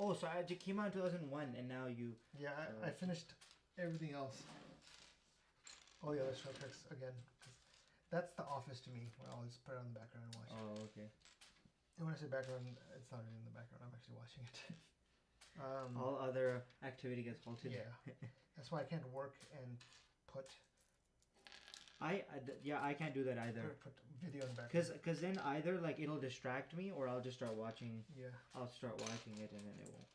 Oh, so it came out in 2001, and now you. Yeah, I finished everything else. Oh yeah, that's Star Trek again. That's The Office to me. Where I'll just put it on the background and watch it. Oh, okay. And when I say background, it's not really in the background. I'm actually watching it. All other activity gets halted. Yeah, that's why I can't work and put. I can't do that either. Put video in the background. Cause then either like it'll distract me or I'll just start watching. Yeah. I'll start watching it and then it won't.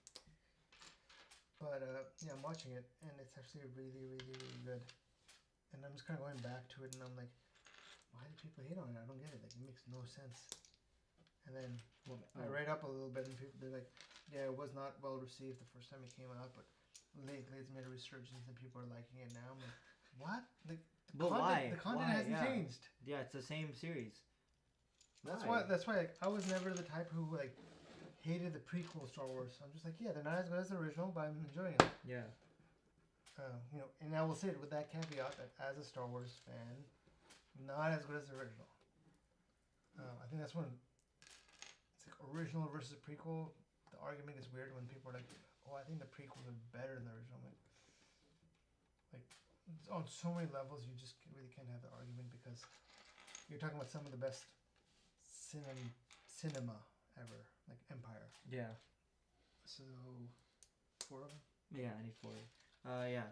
But yeah, I'm watching it and it's actually really, really, really good. And I'm just kind of going back to it and I'm like, why do people hate on it? I don't get it. Like it makes no sense. And then I read up a little bit, and people they're like, "Yeah, it was not well received the first time it came out, but lately it's made a resurgence, and people are liking it now." I'm like, "What? Like, why? The content hasn't changed." Yeah, it's the same series. That's why. Like, I was never the type who like hated the prequel Star Wars. I'm just like, yeah, they're not as good as the original, but I'm enjoying it. Yeah. And I will say it with that caveat that as a Star Wars fan, not as good as the original. I think that's when. Original versus prequel, the argument is weird when people are like, "Oh, I think the prequels are better than the original." Like on so many levels, you just really can't have the argument because you're talking about some of the best cinema ever, like Empire. Yeah. So 4 of them. Yeah, I need 4. Yeah.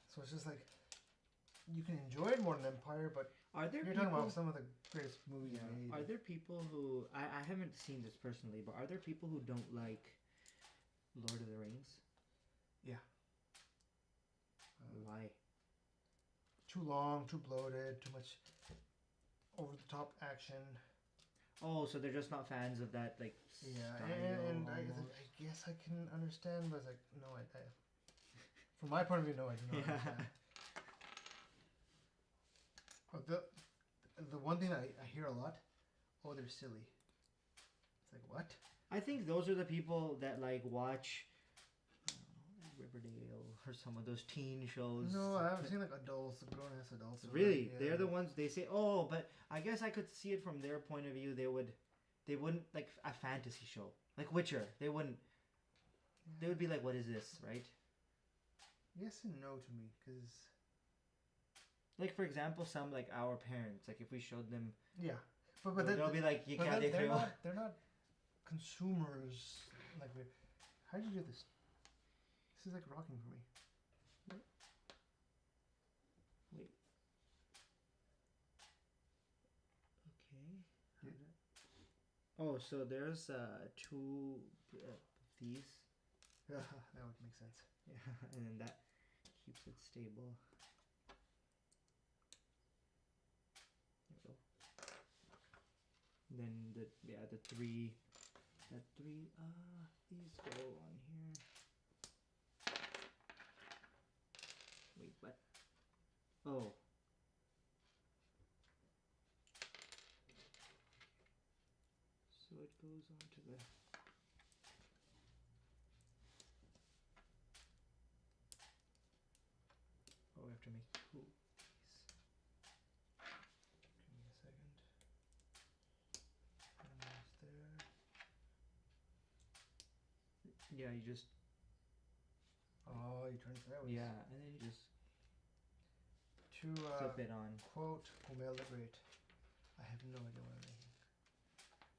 So it's just like you can enjoy it more than Empire, but you're talking about some of the greatest movies made. Are there people who I haven't seen this personally, but are there people who don't like Lord of the Rings? Yeah. Why? Too long, too bloated, too much over the top action. Oh, so they're just not fans of that like style and I guess I can understand, but it's like no, I from my point of view, no, I do not understand. But the one thing I hear a lot, oh, they're silly. It's like, what? I think those are the people that like watch Riverdale or some of those teen shows. No, I've seen like adults, grown ass adults. Really, Like, they're the ones they say. Oh, but I guess I could see it from their point of view. They wouldn't like a fantasy show like Witcher. They wouldn't. They would be like, "What is this?" Right? Yes and no to me, because like for example, some like our parents. Like if we showed them, yeah, but they'll be like, "You can't." They're not consumers. Like, how'd you do this? This is like rocking for me. Wait. Okay. Oh, so there's two these. Yeah, that would make sense. Yeah, and then that keeps it stable. There we go. Then the three these go on here. Wait, what? Oh. So it goes on to the oh, we have to make two. Give me a second. Almost there. Yeah, you just Oh, you turn it sideways. yeah, and then you just To flip it on. quote Kumail the Great, I have no idea what I'm making.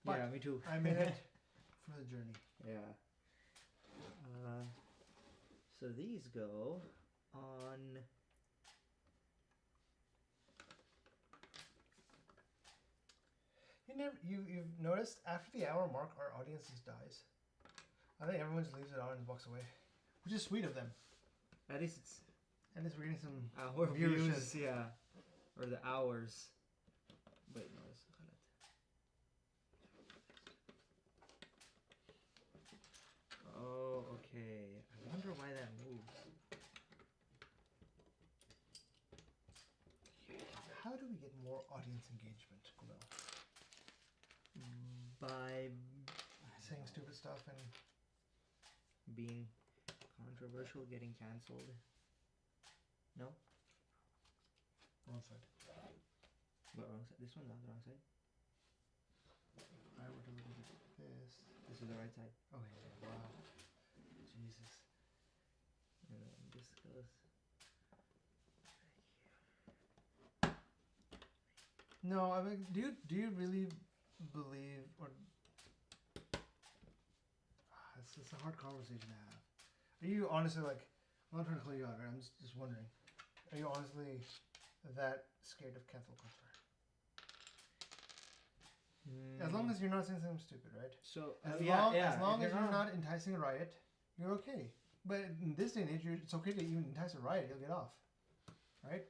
Yeah, But me too. I'm in it for the journey. Yeah. So these go on. You've noticed after the hour mark, our audience just dies. I think everyone just leaves it on and walks away, which is sweet of them. At least it's And we're getting some our viewership. views, yeah, or the hours. Wait, no, it's oh, okay. I wonder why that moves. How do we get more audience engagement, Kumail? By Saying stupid stuff and being controversial, getting cancelled. No? wrong side. What, wrong side? This one's on the wrong side? I were to look at this. This is the right side. Oh yeah, wow. Jesus. And then this goes. No, I mean, do you really believe or it's a hard conversation to have. Are you honestly like? I'm not trying to call you out, right? I'm just wondering. Are you honestly that scared of cancel culture? As long as you're not saying something stupid, right? So As yeah, long as you're not enticing a riot, you're okay. But in this day and age, it's okay to even entice a riot. You'll get off, right?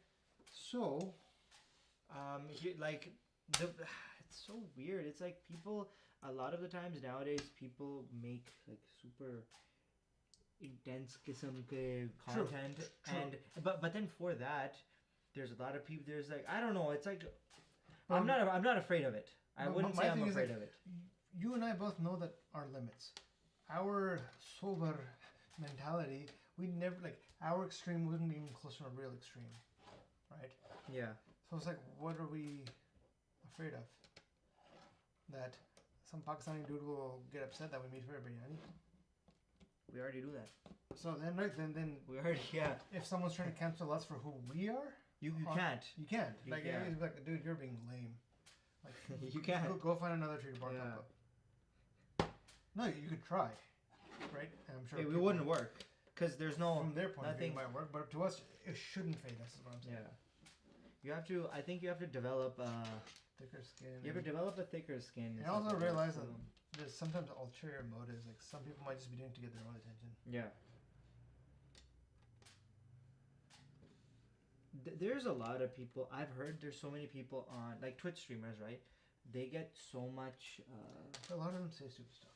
So, like it's so weird. It's like people. A lot of the times nowadays, people make like super intense kism ke content, and but then for that, there's a lot of people. There's like I don't know. It's like I'm not afraid of it. I wouldn't say I'm afraid of it. You and I both know that our limits, our sober mentality, we never like our extreme wouldn't be even close to a real extreme, right? Yeah. So it's like, what are we afraid of? That some Pakistani dude will get upset that we meet for biryani. We already do that. So then, right then, we already if someone's trying to cancel us for who we are, you can't. You can't. You like, can't. it's like, dude, you're being lame. Like, you can't. Go find another tree to bark up. No, you could try, right? And I'm sure it wouldn't work because there's no. From their point of view, nothing. it might work, but to us, it shouldn't fade us. Is what I'm saying. Yeah. You have to. I think you have to develop. Thicker skin. You have to develop a thicker skin. And also realize that there's sometimes ulterior motives. Like some people might just be doing it to get their own attention. Yeah. There's a lot of people. I've heard there's so many people on like Twitch streamers, right? They get so much. A lot of them say stupid stuff.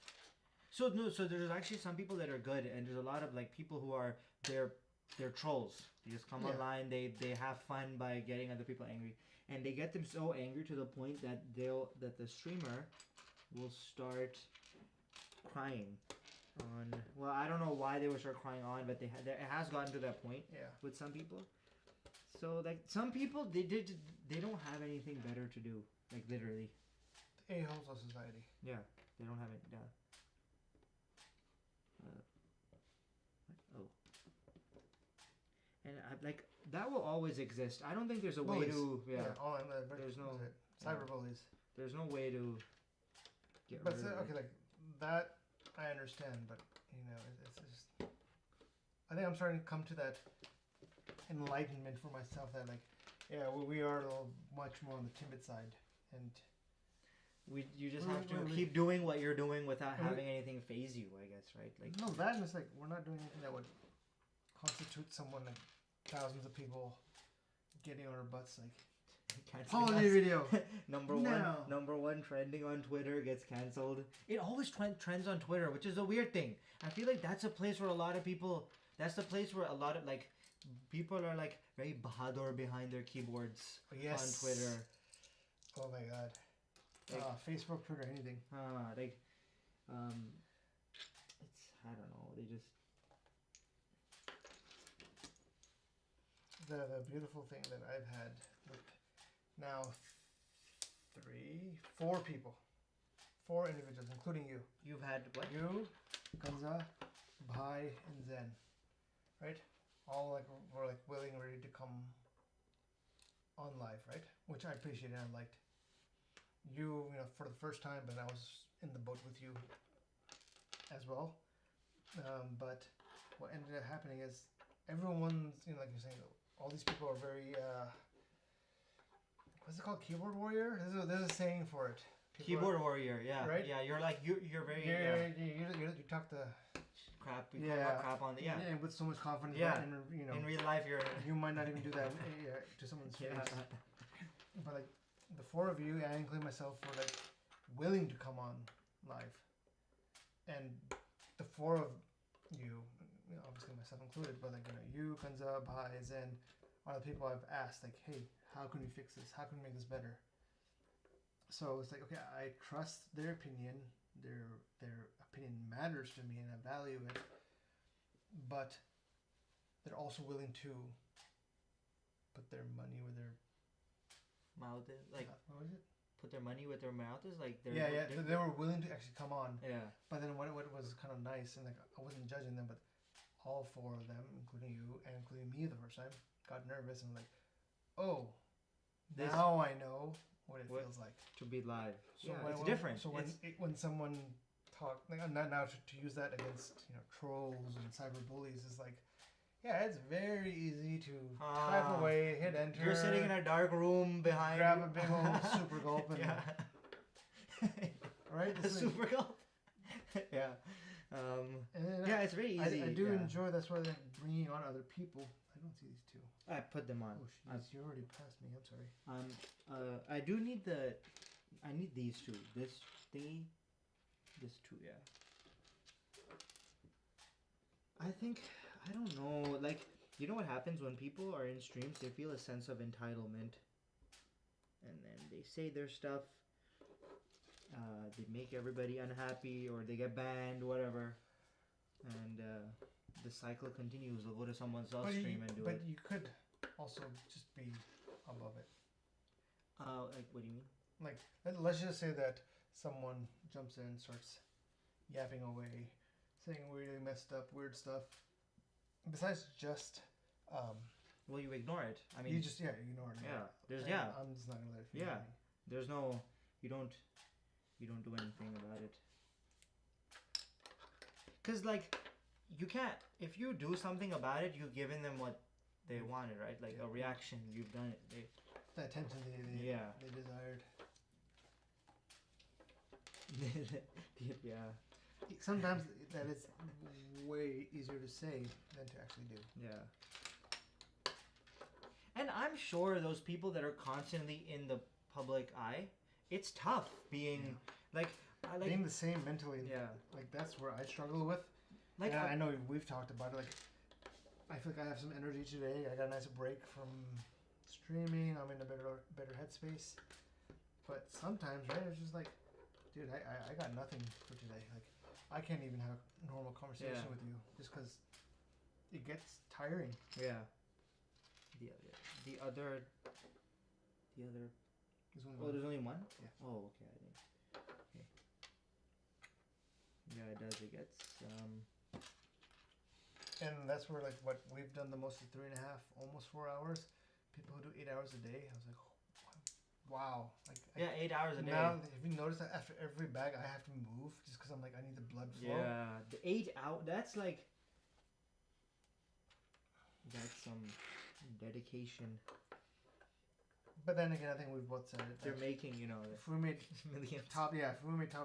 So no, so there's actually some people that are good, and there's a lot of like people who are they're trolls. They just come online. They have fun by getting other people angry, and they get them so angry to the point that the streamer will start crying on. Well, I don't know why they would start crying on, but it has gotten to that point Yeah. with some people. So like some people, they don't have anything better to do. Like literally. The a-holes of society. Yeah, they don't have it. Yeah. Oh. And like that will always exist. I don't think there's a way to. Yeah. Online. There's no. Cyber bullies. There's no way to get But rid of okay, it. like that, I understand. But it's just. I think I'm starting to come to that enlightenment for myself that like, yeah, we are a little much more on the timid side, and You just have to keep doing what you're doing without having anything phase you, I guess, right? Like no, that is like we're not doing anything that would constitute someone like thousands of people getting on our butts like. Holiday video. Number one trending on Twitter gets cancelled. It always trends on Twitter, which is a weird thing. I feel like that's a place where a lot of people. That's the place where a lot of like people are like very bahadur behind their keyboards on Twitter. Oh my god. Like, Facebook, Twitter, anything. It's I don't know. They just. The beautiful thing that I've had with now 4 people, 4 individuals, including you. You've had what? You, Kanza, Bhai, and Zen, right? All like were like willing and ready to come on live, right? Which I appreciated and I liked. You for the first time, but I was in the boat with you as well. But what ended up happening is everyone's like you're saying, all these people are very what's it called? Keyboard warrior? There's a saying for it. Keyboard warrior, yeah. Right? Yeah, you're like you're very you talk the crap. You call crap on the and with so much confidence. Yeah. And, in real life, you might not even do that to someone's face. But like the 4 of you, and including myself, were like willing to come on live, and the 4 of you, obviously myself included, but like you, Kanza, Bhai, Zen, are the people I've asked like, hey, how can we fix this? How can we make this better? So it's like, okay, I trust their opinion. Their opinion matters to me, and I value it. But they're also willing to put their money where their mouth is. Like what was it? Put their money where their mouth is. Like they were willing to actually come on. Yeah. But then what was kind of nice, and like I wasn't judging them, but all 4 of them, including you and including me the first time, got nervous and like, oh. Now I know what it feels like to be live. So it's different. So when someone talk like now to use that against trolls and cyber bullies is like, yeah, it's very easy to type away, hit enter. You're sitting in a dark room behind. Grab a big old super gulp and right. A super gulp. Yeah. It's very easy. I do enjoy that's why they're bringing on other people. I don't see these 2. I put them on. Oh, you already passed me. I'm sorry. I do need I need these 2. This thingy. This 2, yeah. I think, I don't know, like, you know what happens when people are in streams? They feel a sense of entitlement. And then they say their stuff. They make everybody unhappy, or they get banned, whatever. And the cycle continues. They'll go to someone else's stream and do it. But you could also just be above it. Like, what do you mean? Like, let's just say that someone jumps in, starts yapping away, saying really messed up, weird stuff. Besides just, well, you ignore it. I mean, you just ignore it. Yeah, I'm just not gonna let it. Yeah, there's no, you don't do anything about it. Cause like, you can't. If you do something about it, you've given them what they wanted, right? Like a reaction. You've done it. The attention they desired. Yeah. Sometimes that is way easier to say than to actually do. Yeah. And I'm sure those people that are constantly in the public eye, it's tough being being the same mentally. Yeah. Like that's where I struggle with. Like I know we've talked about it. Like I feel like I have some energy today. I got a nice break from streaming. I'm in a better headspace. But sometimes, right, it's just like, dude, I got nothing for today. Like I can't even have a normal conversation Yeah. with you just because it gets tiring. Yeah. The other. There's only Oh, one. there's only one. Yeah. Oh, okay. I think. Okay. Yeah, it does. It gets And that's where like what we've done the most is 3.5, almost 4 hours. People who do 8 hours a day, I was like, wow. Like Yeah, 8 hours a day. now, have you noticed that after every bag I have to move just because I'm like I need the blood flow? Yeah, the 8 hour. That's like. That's some dedication. But then again, I think we've both said it. They're making, you know, If we made millions. top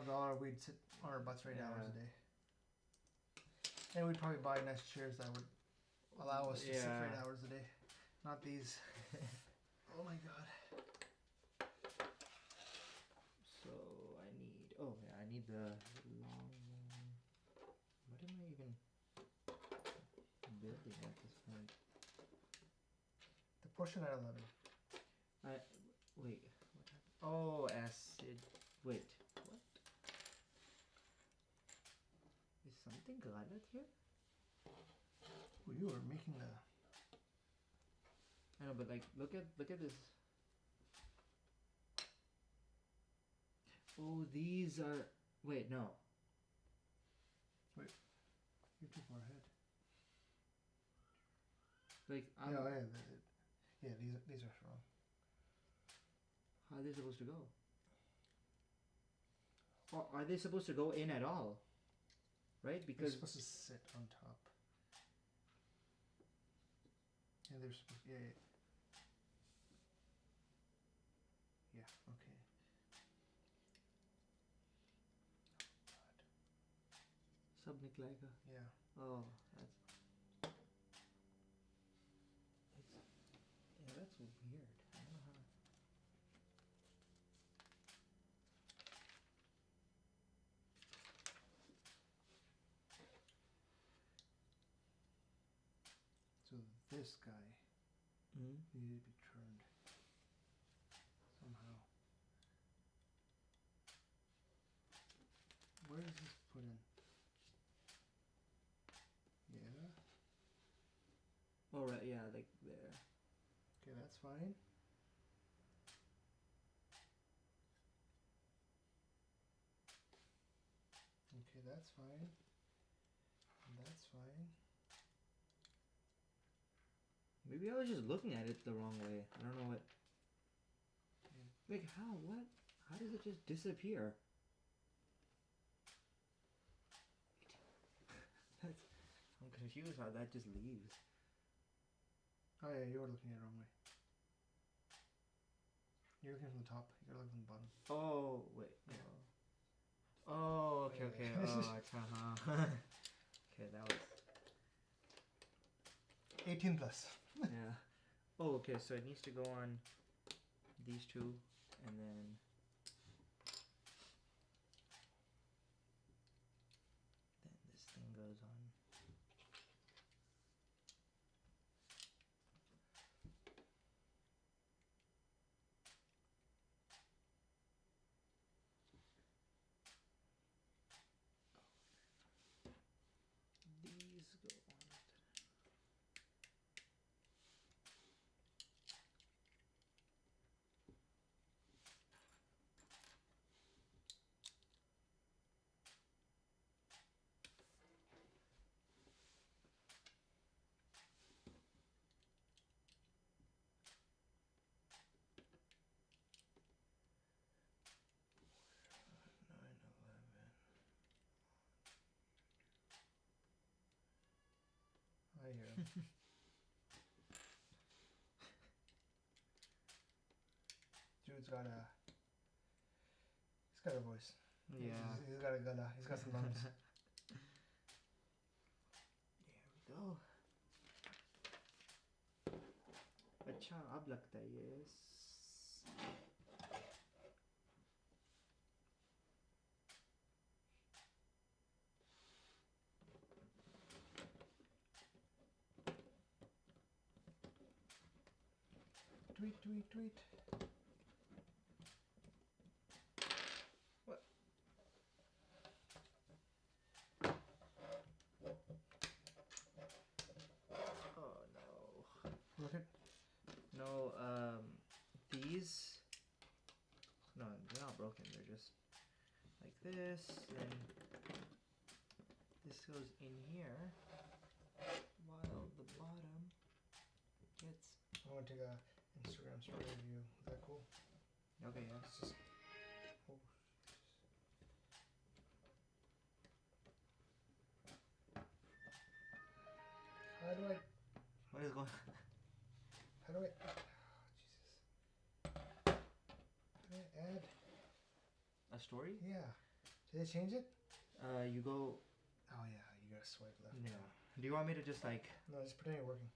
dollar, we'd sit on our butts for 8 hours a day. And we'd probably buy nice chairs that would allow us to sit for 8 hours a day. Not these. Oh my god. So I need. Oh yeah, I need the long. What am I even building at this point? The Porsche 911. Wait. What happened? Oh, acid. Wait. What? Is something galat here? Well, you were making the. I know, but like, look at this. Oh, these are. Wait, no. You're too far ahead. Like, yeah, these are wrong. How are they supposed to go? Or are they supposed to go in at all? Right? They're Because supposed to sit on top. Yeah, they're supposed. Yeah. Okay. sub nicklega. Yeah. Oh, that's weird. I don't know how. So this guy needed to be turned somehow. Where is this put in? Yeah. Oh right, yeah, like there. Okay, that's fine. Okay, that's fine. That's fine. Maybe I was just looking at it the wrong way. I don't know what. Like how? What? How does it just disappear? I'm confused how that just leaves. Oh yeah, you were looking at it the wrong way. You're looking from the top. You're looking from the bottom. Oh wait. Yeah. Oh okay. Oh okay, that was. 18 plus. Yeah. Oh okay, so it needs to go on these two, and then. Then this thing goes on. These go on. I hear him. Dude's got a. He's got a voice. Yeah. He's got a gala. He's got some lungs. There we go. अच्छा अब लगता है ये Tweet, tweet, tweet. What? these, no, they're not broken. They're just like this. Then this goes in here, while the bottom gets. I want to take a Instagram story review. Is that cool? Okay, yeah. It's just. Oh. How do I? What is going? How do I? Oh, Jesus. How do I add? A story? Yeah. Did they change it? You go. Oh yeah, you gotta swipe left. Yeah. Do you want me to just like? No, just pretend you're working.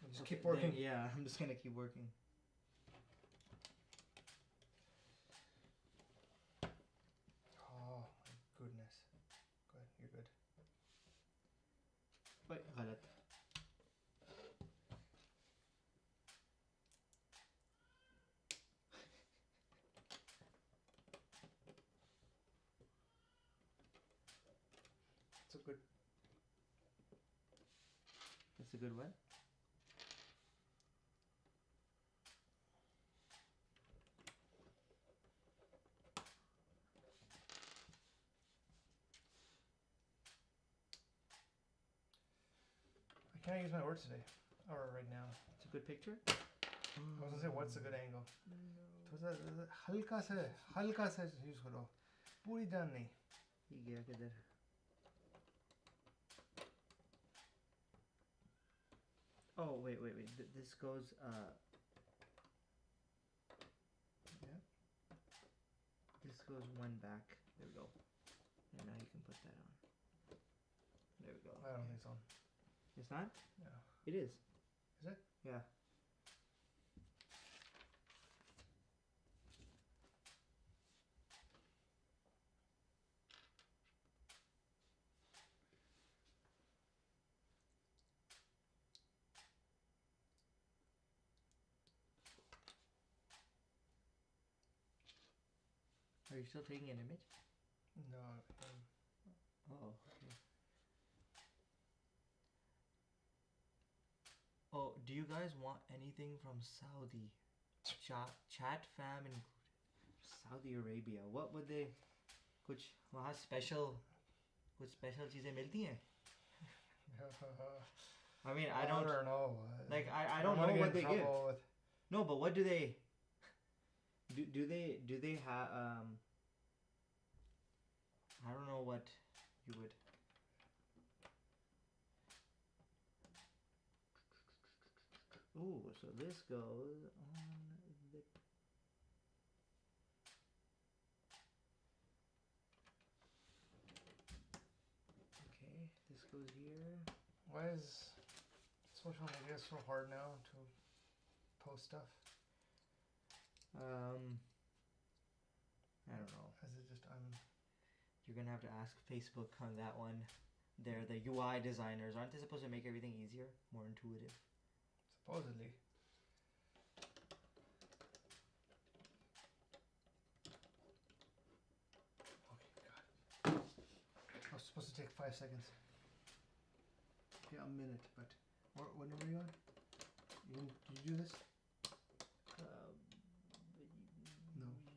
Just Okay, keep working. then, yeah, I'm just gonna keep working. Oh my goodness. Good, you're good. Wait, غلط. It's a good. That's a good one. I can't use my words today. Or right now. It's a good picture. I was gonna say, what's a good angle? थोड़ा सा हल्का सा use करो पूरी जान नहीं ये गया किधर oh wait this goes yeah this goes one back there we go and now you can put that on there we go I don't think it's on it's not no it is it yeah Are you still taking an image? no Oh, okay. Oh, do you guys want anything from Saudi? Chat fam included. Saudi Arabia. What would they? कुछ वहाँ special चीजें मिलती हैं? I mean, I don't know. Like I don't know what they give. No, but what do they? Do they have I don't know what you would. Ooh, so this goes on the. Okay, this goes here. Why is social media so hard now to post stuff? I don't know. Is it just You're gonna have to ask Facebook on that one. They're the UI designers. Aren't they supposed to make everything easier, more intuitive? supposedly? Okay, God. I was supposed to take 5 seconds. Yeah, a minute, but when were you on? Did you do this? No.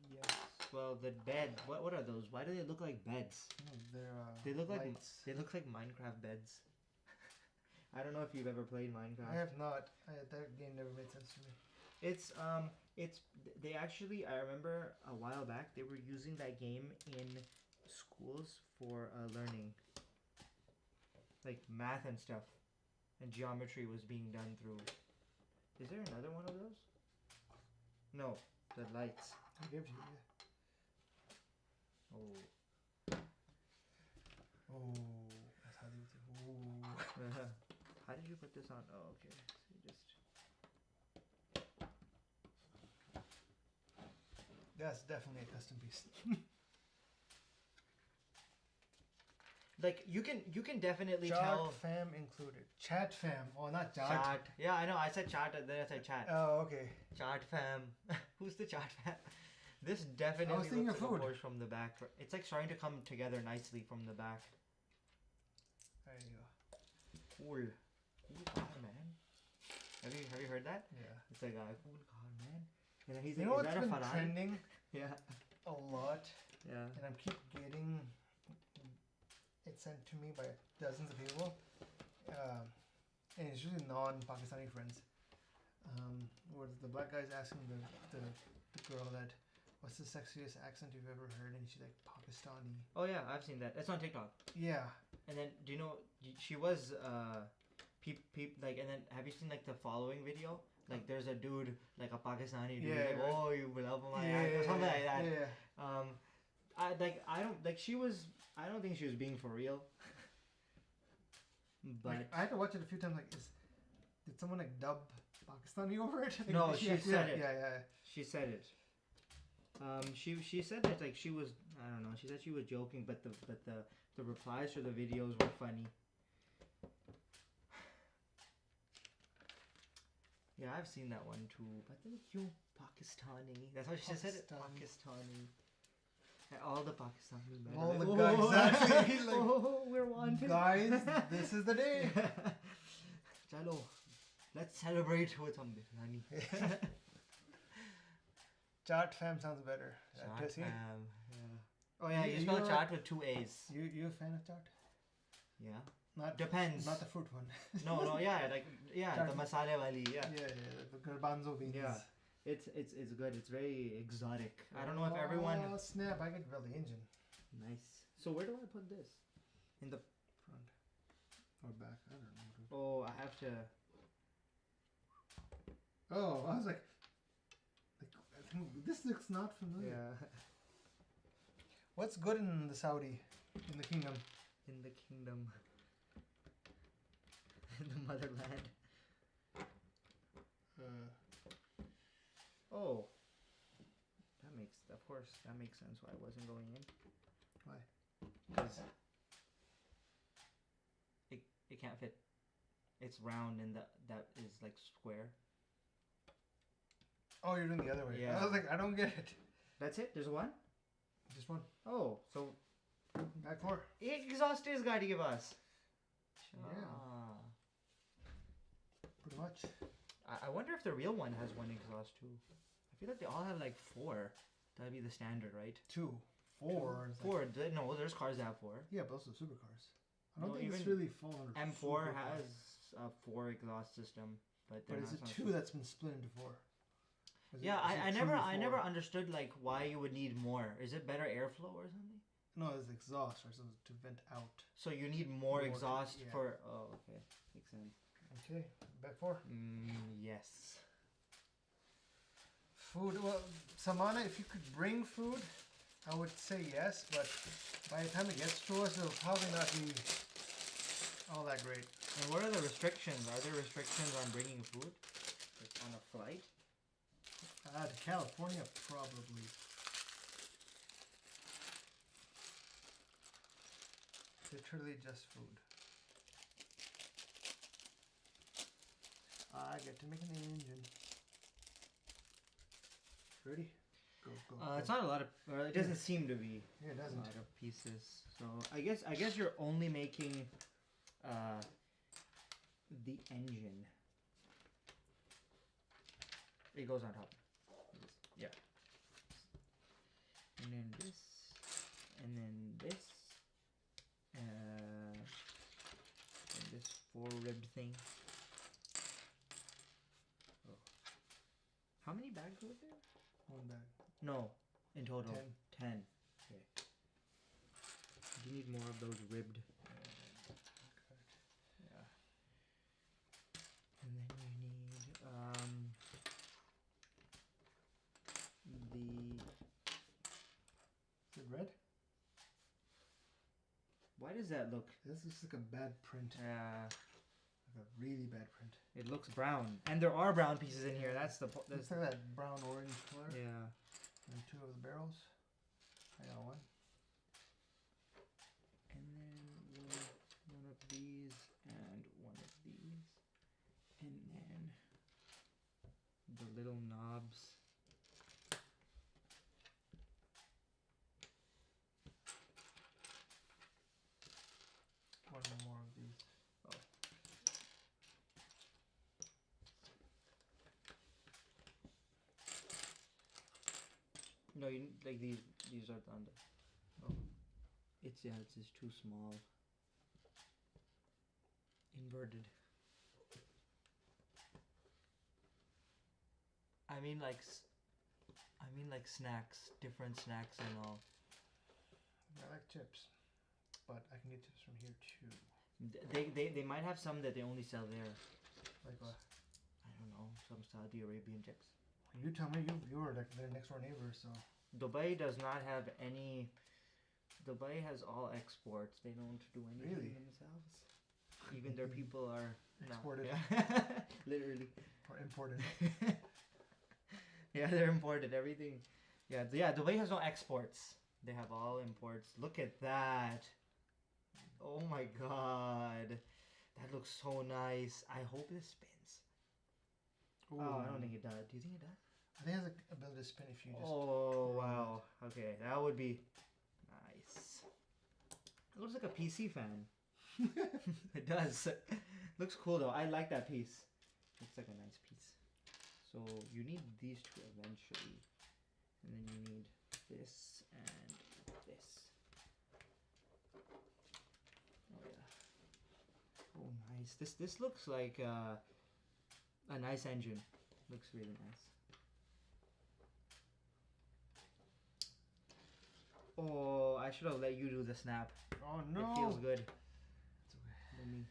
Yes. Well, the bed. What are those? Why do they look like beds? No, they're They look like lights. they look like Minecraft beds. I don't know if you've ever played Minecraft. I have not. That game never made sense to me. It's they actually, I remember a while back they were using that game in schools for learning, like math and stuff, and geometry was being done through. Is there another one of those? No, the lights. I gave you. Yeah. Oh. Oh, that's how they would say. Ooh. How did you put this on? Oh, okay. So you just. That's definitely a custom piece. Like you can definitely Chat tell. fam included. Chat fam. Oh, not dot. Chat. Yeah, I know. I said chat, and then I said chat. Oh, okay. Chat fam. Who's the chat fam? This definitely looks thinking like of a food. Porsche from the back. It's like starting to come together nicely from the back. There you go. Cool. Cool car, man. Have you heard that? Yeah. It's like cool car, man. And then he's You like, know is what's that a been Ferrari? trending Yeah. a lot, Yeah. and I keep getting it sent to me by dozens of people, and it's usually non-Pakistani friends. Where the black guy's asking the girl that, what's the sexiest accent you've ever heard, and she's like Pakistani. Oh yeah, I've seen that. It's on TikTok. Yeah. And then, do you know, she was, like, and then, have you seen, like, the following video? Like, there's a dude, like a Pakistani dude, Yeah, like, right. oh, you love my Yeah, or something like that. Yeah. I don't think she was being for real. But Like, I had to watch it a few times. Like, did someone like dub Pakistani over it? No, she said it. Yeah. She said it. She said that, like, she was, I don't know, she said she was joking, but the replies to the videos were funny. Yeah, I've seen that one too. But then you Pakistani. That's how she said it. Pakistani. And all the Pakistani men. All the like, guys actually like, oh, we're wanted. guys, this is the day. Chalo, let's celebrate with some biryani. Chaat fam sounds better. Chaat See? fam. Yeah. Oh yeah, you spell chaat with 2 A's. You a fan of chaat? Yeah. Not Depends. Not the fruit one. No, yeah, like Chaat. the masale wali, yeah. Yeah, the garbanzo beans. Yeah. It's good. It's very exotic. I don't know if everyone. Oh snap! I can feel the engine. Nice. So where do I put this? In the Front or back? I don't know. Oh, I have to. Oh, I was like I think this looks not familiar. Yeah. What's good in the Saudi, in the kingdom? In the kingdom. In the motherland. Oh. That makes sense why I wasn't going in. Why? Because it can't fit. It's round and that is like square. Oh, you're doing the other way. Yeah. I was like, I don't get it. That's it? There's one? Just one. Oh, so Back four. exhaust is got to give us. Yeah. Pretty much. I wonder if the real one has one exhaust too. I feel like they all have like 4. That'd be the standard, right? 2. 4. is like- 4. No, there's cars that have 4. Yeah, but those are supercars. I don't No, think it's even really fall under M4 supercars. has a 4 exhaust system, but they're But is not it so 2 that's been split into 4? Yeah, I truly never 4? understood like why you would need more. Is it better airflow or something? No, it's exhaust, right? So it's to vent out. So you need more More, exhaust yeah. for. Oh, okay, makes sense. Okay, back 4. Yes. Food. Well, Samana, if you could bring food, I would say yes, but by the time it gets to us, it'll probably not be all that great. And what are the restrictions? Are there restrictions on bringing food? Like on a flight? To California, probably. Literally just food. I get to make an engine. Ready? Go. It's not a lot of. It doesn't seem to be. Yeah, it A doesn't. lot of pieces. So I guess you're only making the engine. It goes on top. Yeah. And then this, and then this, and this 4-ribbed thing. Oh. How many bags were there? One bag. No, in total. 10. 10. Okay. Do you need more of those ribbed? Yeah. And then you need Is it red? why does that look? This looks like a bad print. Like a really bad print. It looks brown, and there are brown pieces in here. That's the. Looks like that brown orange color. Yeah. And 2 of the barrels. I got 1. And then one of these and one of these, and then the little knobs. One more of these. Oh. No, you like these are on the. Oh, it's just too small. Inverted. I mean like snacks, different snacks and all. I like chips, but I can get chips from here too. They might have some that they only sell there. Like what? I don't know, some Saudi Arabian chips. You tell me. You were like their next door neighbor, so. Dubai does not have any. Dubai has all exports. They don't do anything Really? themselves. Even their people are Exported. Yeah. Literally. Or imported. Yeah, they're imported. Everything. Yeah, Dubai has no exports. They have all imports. Look at that. Oh my god. That looks so nice. I hope this spins. Ooh. Oh, I don't think it does. Do you think it does? I think it has the ability to spin if you just. Oh, wow. Okay, that would be nice. It looks like a PC fan. It does. Looks cool though. I like that piece. Looks like a nice piece. So you need these two eventually. And then you need this and this. Oh yeah. Oh nice. This looks like a nice engine. Looks really nice. Oh, I should have let you do the snap. Oh no! It feels good. Let me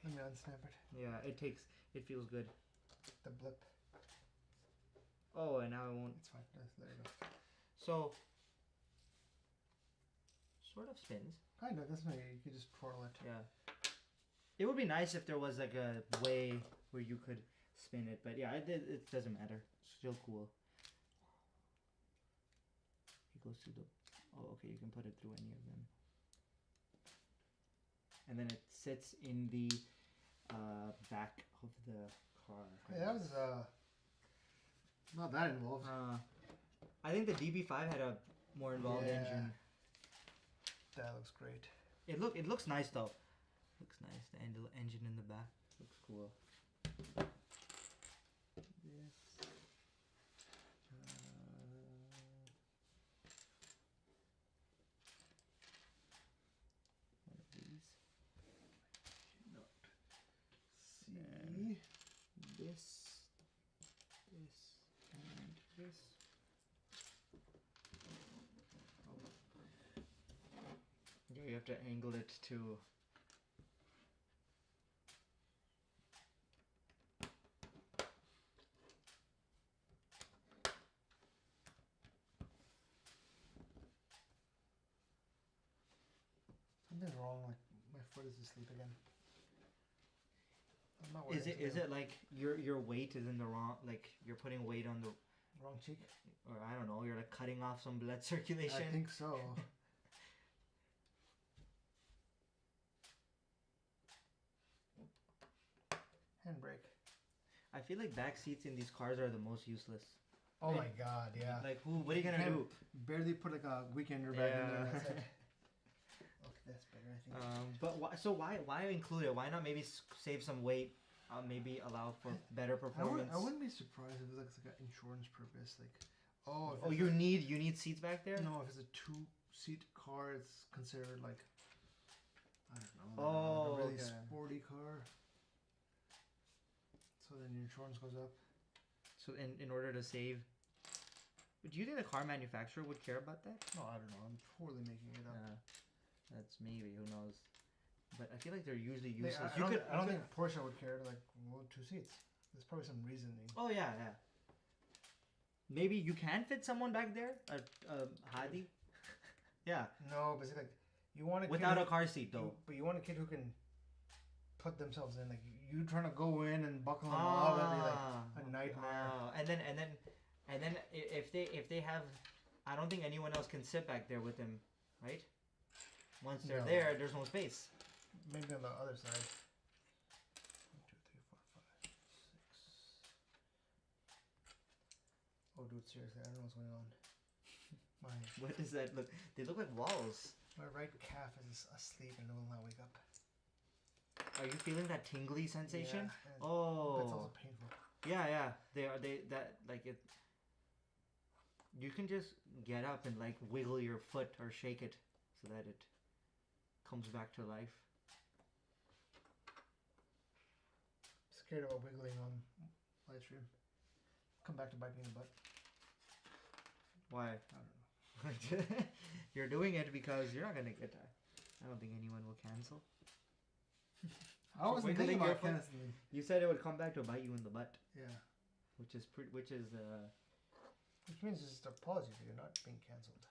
unsnap it. Yeah, it feels good. The blip. Oh, and now I won't. It's fine. There you go. So, sort of spins. Kind of. This way you could just twirl it. Yeah. It would be nice if there was like a way where you could spin it, but yeah, it doesn't matter. It's still cool. It goes through the. Oh, okay. You can put it through any of them. And then it sits in the back of the car. Hey, that was not that involved. I think the DB5 had a more involved engine. That looks great. It looks nice though. Looks nice. The engine in the back looks cool. This. One of these. See? This, and this. Yeah, you have to angle it to. Something's wrong. Like my foot is asleep again. I'm not worried. Is it like your weight is in the wrong, like you're putting weight on the wrong cheek? or I don't know, you're like cutting off some blood circulation? I think so. Handbrake. I feel like back seats in these cars are the most useless. Oh my god, yeah. Like what are you gonna do? Barely put like a weekender back in there. That's it. Okay, that's better, I think. But why include it? Why not maybe save some weight? Maybe allow for better performance. I wouldn't be surprised if it was like an insurance purpose. Like, you need seats back there? No, if it's a 2-seat car, it's considered like I don't know. Oh, a really okay. sporty car. So then your insurance goes up. So in order to save, do you think the car manufacturer would care about that? No, I don't know. I'm totally making it up. That's maybe, who knows. But I feel like they're usually useless. I don't think Porsche would care. Like, well, 2 seats. There's probably some reasoning. Oh yeah. Maybe you can fit someone back there, a Hadi. Yeah. No, but it's like you want a without kid a car seat though. But you want a kid who can put themselves in. Like you trying to go in and buckle them all, that'd be like a nightmare. And then if they have, I don't think anyone else can sit back there with them, right? Once they're there, there's no space. Maybe on the other side. 1, 2, 3, 4, 5, 6. Oh, dude, seriously, I don't know what's going on. What does that look? They look like walls. My right calf is asleep and it will not wake up. Are you feeling that tingly sensation? Yeah, oh. It's also painful. Yeah. They that like it. You can just get up and like wiggle your foot or shake it so that it comes back to life. Scared about wiggling on live stream. Come back to bite me in the butt. Why? I don't know. You're doing it because you're not gonna get that. I don't think anyone will cancel. I wasn't thinking about canceling. You said it would come back to bite you in the butt. Yeah. Which means it's just apology for you not being cancelled.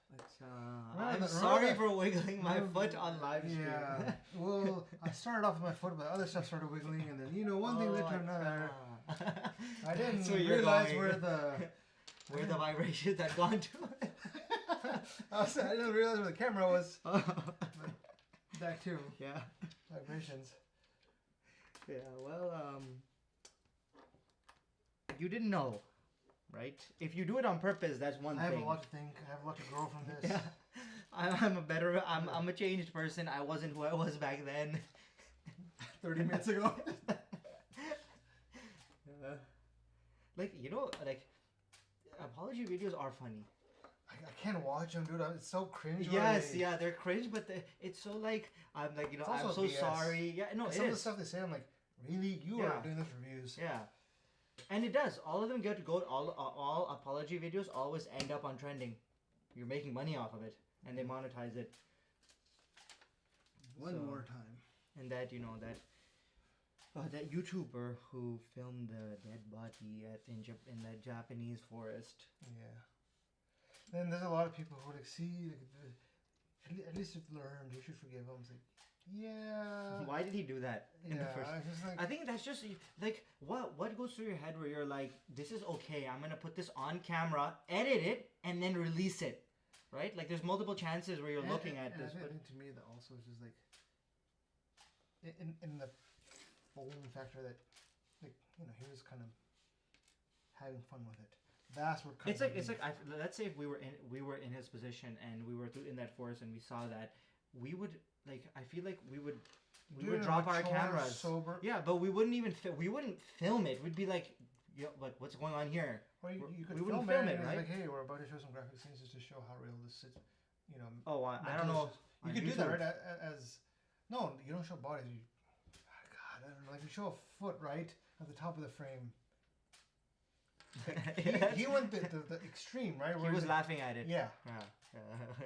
I'm sorry for wiggling my foot on live stream. Yeah. Well, I started off with my foot, but other stuff started wiggling, and then one thing led to another. I didn't realize where the vibrations had gone to. I didn't realize where the camera was. That too. Yeah. Vibrations. Yeah. Well, you didn't know. Right? If you do it on purpose, that's one thing. I have a lot to think. I have a lot to grow from this. Yeah. I'm a changed person. I wasn't who I was back then. 30 minutes ago. Apology videos are funny. I can't watch them, dude. It's so cringe. Yes, yeah, they're cringe, but it's so like, I'm like, I'm so BS. Sorry. Yeah, no, some of the stuff they say, I'm like, really? You are doing this reviews? Yeah. And it does. All of them get to go. All apology videos always end up on trending. You're making money off of it, and they monetize it. One more time. And that that YouTuber who filmed the dead body in that Japanese forest. Yeah. Then there's a lot of people who are like, see, at least you've learned. You should forgive him. It's like, yeah. Why did he do that? I think that's just like what goes through your head where you're like, this is okay. I'm gonna put this on camera, edit it, and then release it, right? Like there's multiple chances where you're looking at this. I think to me that also is just like in the phone factor that he was kind of having fun with it. That's what it's like let's say if we were in his position and we were in that forest and we saw that, we would I feel like we would drop our cameras. Sober. Yeah, but we wouldn't even we wouldn't film it. We'd be like, like what's going on here? Or you could film it, right? Like, hey, we're about to show some graphic scenes just to show how real this is. Oh, I don't know. You could do that, right? No, you don't show bodies. God, I don't know. Like you show a foot, right, at the top of the frame. He went the extreme, right? He was laughing at it. Yeah.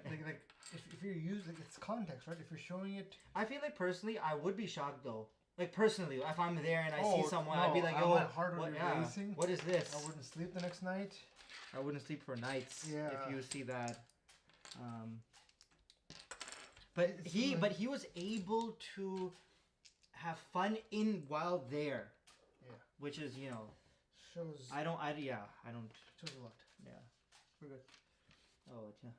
like if you're using it's context, right? If you're showing it, I feel like personally, I would be shocked though. Like personally, if I'm there and I see someone, I'd be like, "Yo, what is this?" I wouldn't sleep the next night. I wouldn't sleep for nights if you see that. But he was able to have fun while there. Yeah. Which is shows. I don't. Shows a lot. Yeah. We're good. Oh yeah.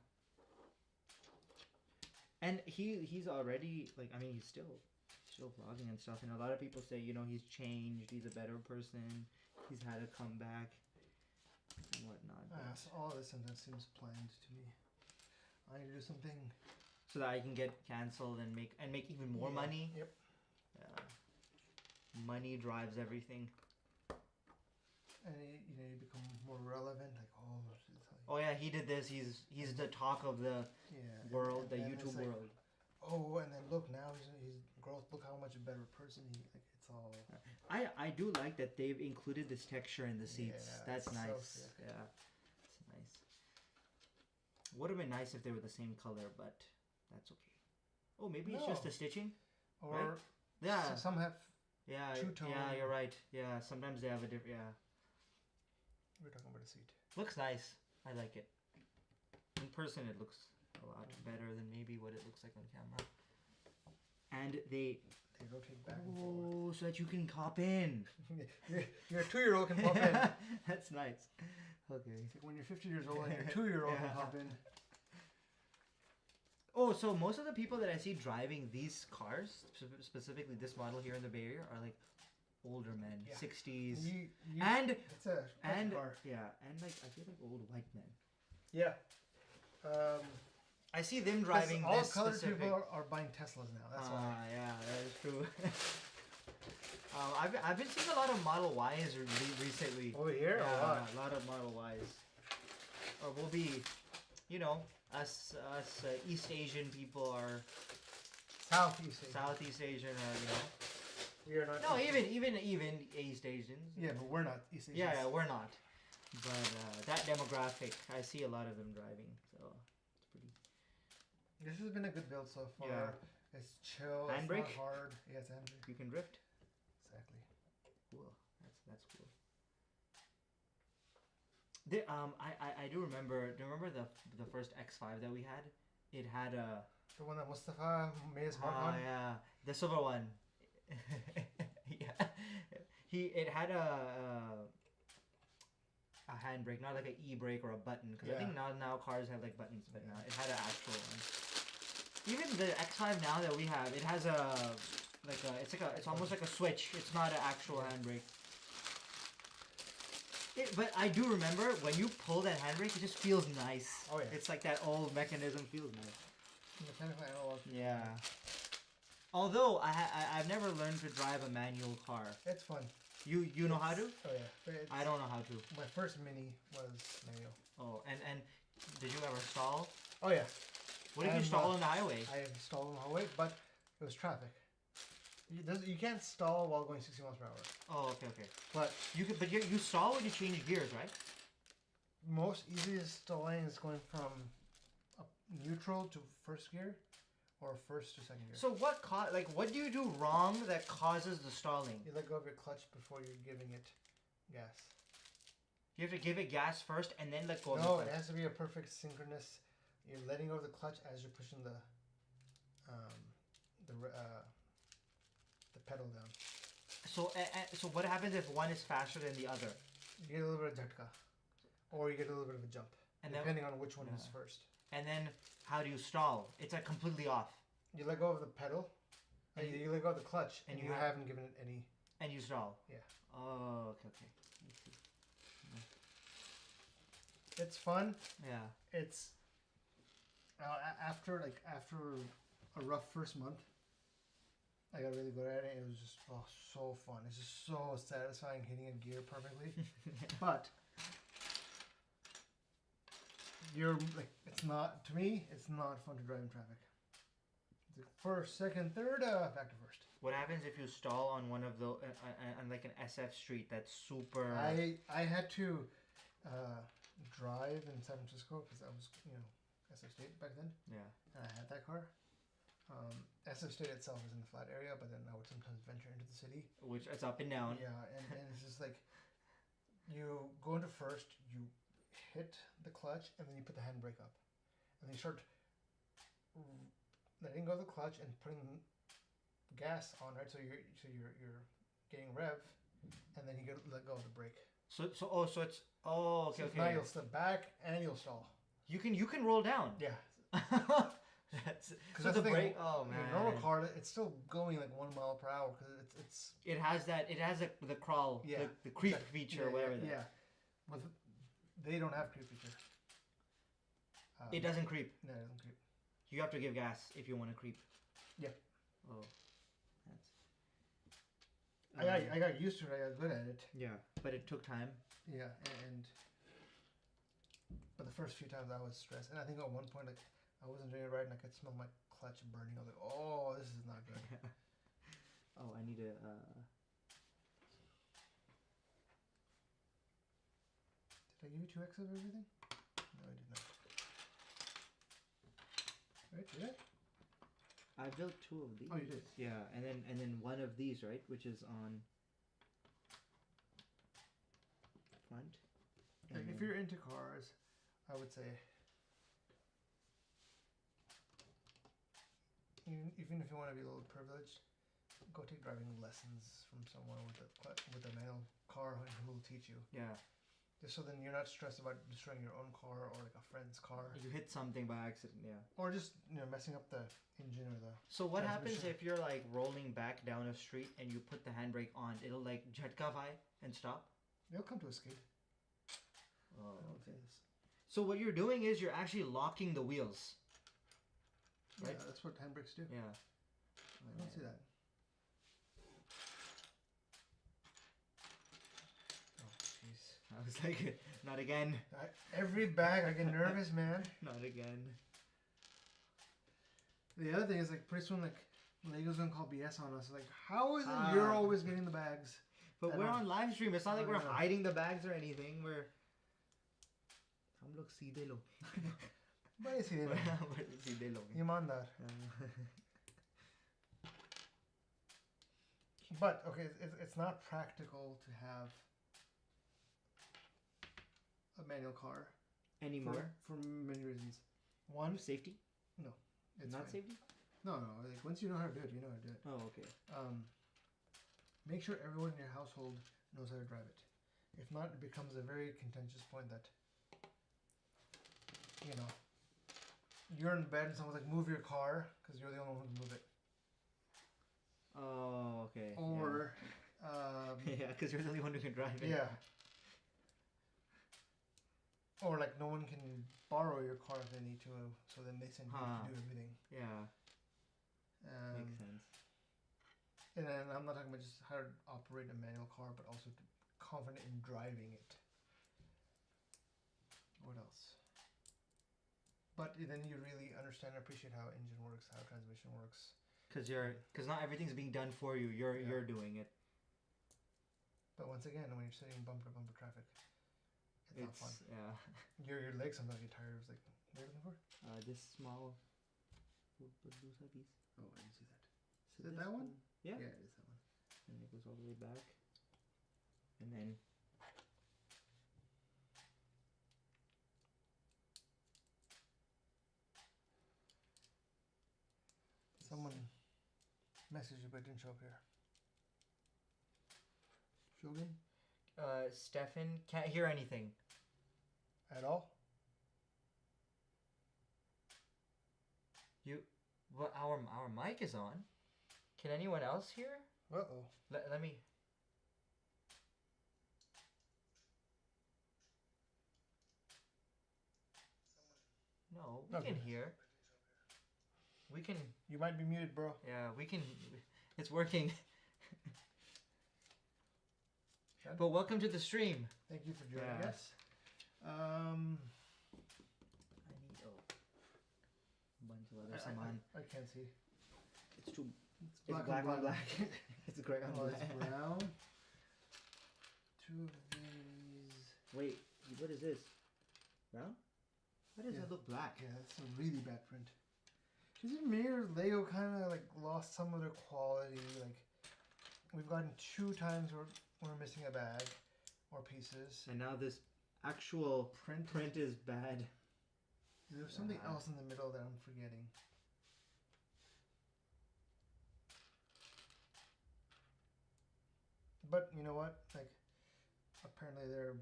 And he's already he's still vlogging and stuff, and a lot of people say he's changed, he's a better person, he's had a comeback and whatnot. So all this sometimes seems planned to me. I need to do something so that I can get canceled and make even more money. Yep. Yeah. Money drives everything. And you become more relevant. Like oh yeah, he did this. He's the talk of the world, the YouTube world. Oh, and then look now he's growth. Look how much a better person he it's all. I do like that they've included this texture in the seats. Yeah, that's nice. So Yeah, it's nice. Would have been nice if they were the same color, but that's okay. Oh, maybe it's just the stitching. Or right? Yeah, some have. Two-tone. Yeah, you're right. Yeah, sometimes they have a different. Yeah. We're talking about a seat. Looks nice. I like it. In person, it looks a lot better than maybe what it looks like on camera. And they rotate back and forth. So that you can hop in. your 2-year-old can hop in. That's nice. Okay. It's like when you're 50 years old and your 2-year-old can hop in. Oh, so most of the people that I see driving these cars, specifically this model here in the Bay Area, are like older men, 60s, and it's a car. and like I feel like old white men. Yeah. I see them driving. All colored people are buying Teslas now. That's why. Yeah, that is true. I've been seeing a lot of Model Ys recently. Oh, here? Yeah, a lot of Model Ys. or we'll be, you know, us East Asian people are Southeast Asian, or you know. We are not. No, even East Asians. Yeah, but we're not East Asians. Yeah, we're not. But that demographic, I see a lot of them driving, so it's pretty. This has been a good build so far. Yeah. It's chill. Handbrake? It's not hard. Yeah, it's handbrake. You can drift. Exactly. Cool. That's cool. I do remember. Do you remember the first X5 that we had? It had a. The one that Mustafa made his mark on. Yeah, the silver one. Yeah. It had a handbrake, not like an e-brake or a button. Because I think now cars have like buttons, but now it had an actual one. Even the X5 now that we have, it has it's almost like a switch. It's not an actual handbrake. But I do remember when you pull that handbrake, it just feels nice. Oh yeah. It's like that old mechanism feels nice. Mechanical analog. Yeah. Although I've never learned to drive a manual car. It's fun. You know how to? Oh yeah. But I don't know how to. My first Mini was manual. Oh, and did you ever stall? Oh yeah. What if you stall on the highway? I stalled on the highway, but it was traffic. You can't stall while going 60 miles per hour. Oh, okay. But you stall when you change gears, right? Most easiest stalling is going from neutral to first gear, or first to second gear. So what do you do wrong that causes the stalling? You let go of your clutch before you're giving it gas. You have to give it gas first and then let go of the clutch. clutch. No, it has to be a perfect synchronous. You're letting go of the clutch as you're pushing the pedal down. So what happens if one is faster than the other? You get a little bit of jhatka, or you get a little bit of a jump, depending on which one is first. And then how do you stall? It's like completely off. You let go of the pedal, and you let go of the clutch, and you haven't given it any. And you stall. Yeah. Oh, okay. It's fun. Yeah. It's after a rough first month, I got really good at it. It was just so fun. It's just so satisfying hitting a gear perfectly. But it's not, to me, it's not fun to drive in traffic. The first, second, third, factor first. What happens if you stall on one of the on like an SF street that's super? I had to drive in San Francisco because I was SF State back then. Yeah. And I had that car. SF State itself is in the flat area, but then I would sometimes venture into the city. Which it's up and down. Yeah, and it's just like you go into first, you hit the clutch, and then you put the handbrake up, and then you start letting go of the clutch and putting gas on, right? So you're getting rev, and then you let go of the brake. So okay. Now you'll step back and you'll stall. You can roll down. Yeah. So the brake. Oh man. A normal car, it's still going like 1 mile per hour because It has the crawl. Yeah. The creep feature, whatever. Yeah. They don't have creep feature. It doesn't creep. No, it doesn't creep. You have to give gas if you want to creep. Yeah. Oh. I got used to it. I got good at it. Yeah, but it took time. Yeah, but the first few times I was stressed, and I think at one point like I wasn't doing it right, and I could smell my clutch burning. I was like, "Oh, this is not good." Oh, I need to. Did I give you 2x of everything? No, I did not. Right? Did I? I built 2 of these. Oh, you did? Yeah, and then one of these, right, which is on front. Like if you're into cars, I would say even if you want to be a little privileged, go take driving lessons from someone with a manual car who will teach you. Yeah. Just so then you're not stressed about destroying your own car or like a friend's car. You hit something by accident, yeah. Or just messing up the engine or the. So what happens if you're like rolling back down a street and you put the handbrake on? It'll like jhatka and stop. It'll come to a skid. Oh, okay. So what you're doing is you're actually locking the wheels. Right? Yeah, that's what handbrakes do. Yeah. I don't see that. Oh, jeez. I was It's like, not again. Every bag, I get nervous, man. Not again. The other thing is, like, pretty soon, like, Lego's gonna call BS on us. Like, how is it you're always getting the bags? But we're on live stream. It's not like we're no. hiding the bags or anything. We're... हम लोग सीधे लोग. बड़े सीधे लोग. बड़े सीधे लोग. ईमानदार. But, okay, it's not practical to have a manual car. Anymore? For many reasons. One, safety? No. It's not fine. safety? No. Like, once you know how to do it, you know how to do it. Oh, okay. Make sure everyone in your household knows how to drive it. If not, it becomes a very contentious point that, you know, you're in bed and someone's like, move your car, because you're the only one who can move it. Oh, okay. Or, yeah, because you're the only one who can drive it. Yeah. Or, like, no one can borrow your car if they need to, so then they send you to do everything. Yeah. Makes sense. And then I'm not talking about just how to operate a manual car, but also to be confident in driving it. What else? But then you really understand and appreciate how engine works, how transmission works. Because not everything's being done for you. You're doing it. But once again, when you're sitting in bumper to bumper traffic, it's not fun. Yeah. Your legs sometimes get tired. It's like, what are you looking for? This small. Oh, I didn't see that. So is it that one? Yeah. Yeah, it is that one. And it goes all the way back. And then. Someone messaged you but didn't show up here. Shogun? Stefan, can't hear anything. At all? Well, our mic is on. Can anyone else hear? Uh-oh. Let me... No, we can hear. We can... You might be muted, bro. Yeah, we can... It's working. But welcome to the stream. Thank you for joining us. I need a bunch of other saman. I can't see. It's too... It's black on black. It's gray on black. It's brown. Two of these. Wait, what is this? Brown? Why does it look black? Yeah, that's a really bad print. Doesn't mirror Lego kind of like lost some of their quality? Like, we've gotten 2 times where we're missing a bag or pieces. And now this actual print is bad. There's something else in the middle that I'm forgetting. But you know what? Like, apparently they're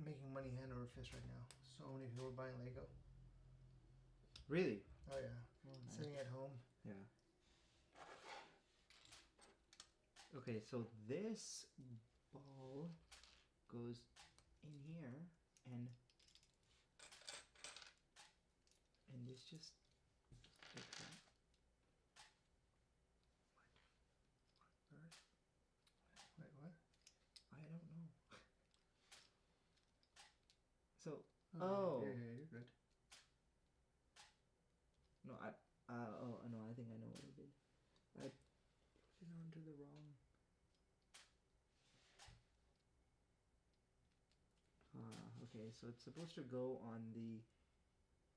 making money hand over fist right now. So many people are buying Lego. Really? Oh yeah. Sitting at home. Yeah. Okay, so this ball goes in here and this just like that. Wait, what? I don't know. So, Yeah, you're good. No, no, I think I know what I did. I put it onto the wrong. Okay, so it's supposed to go on the.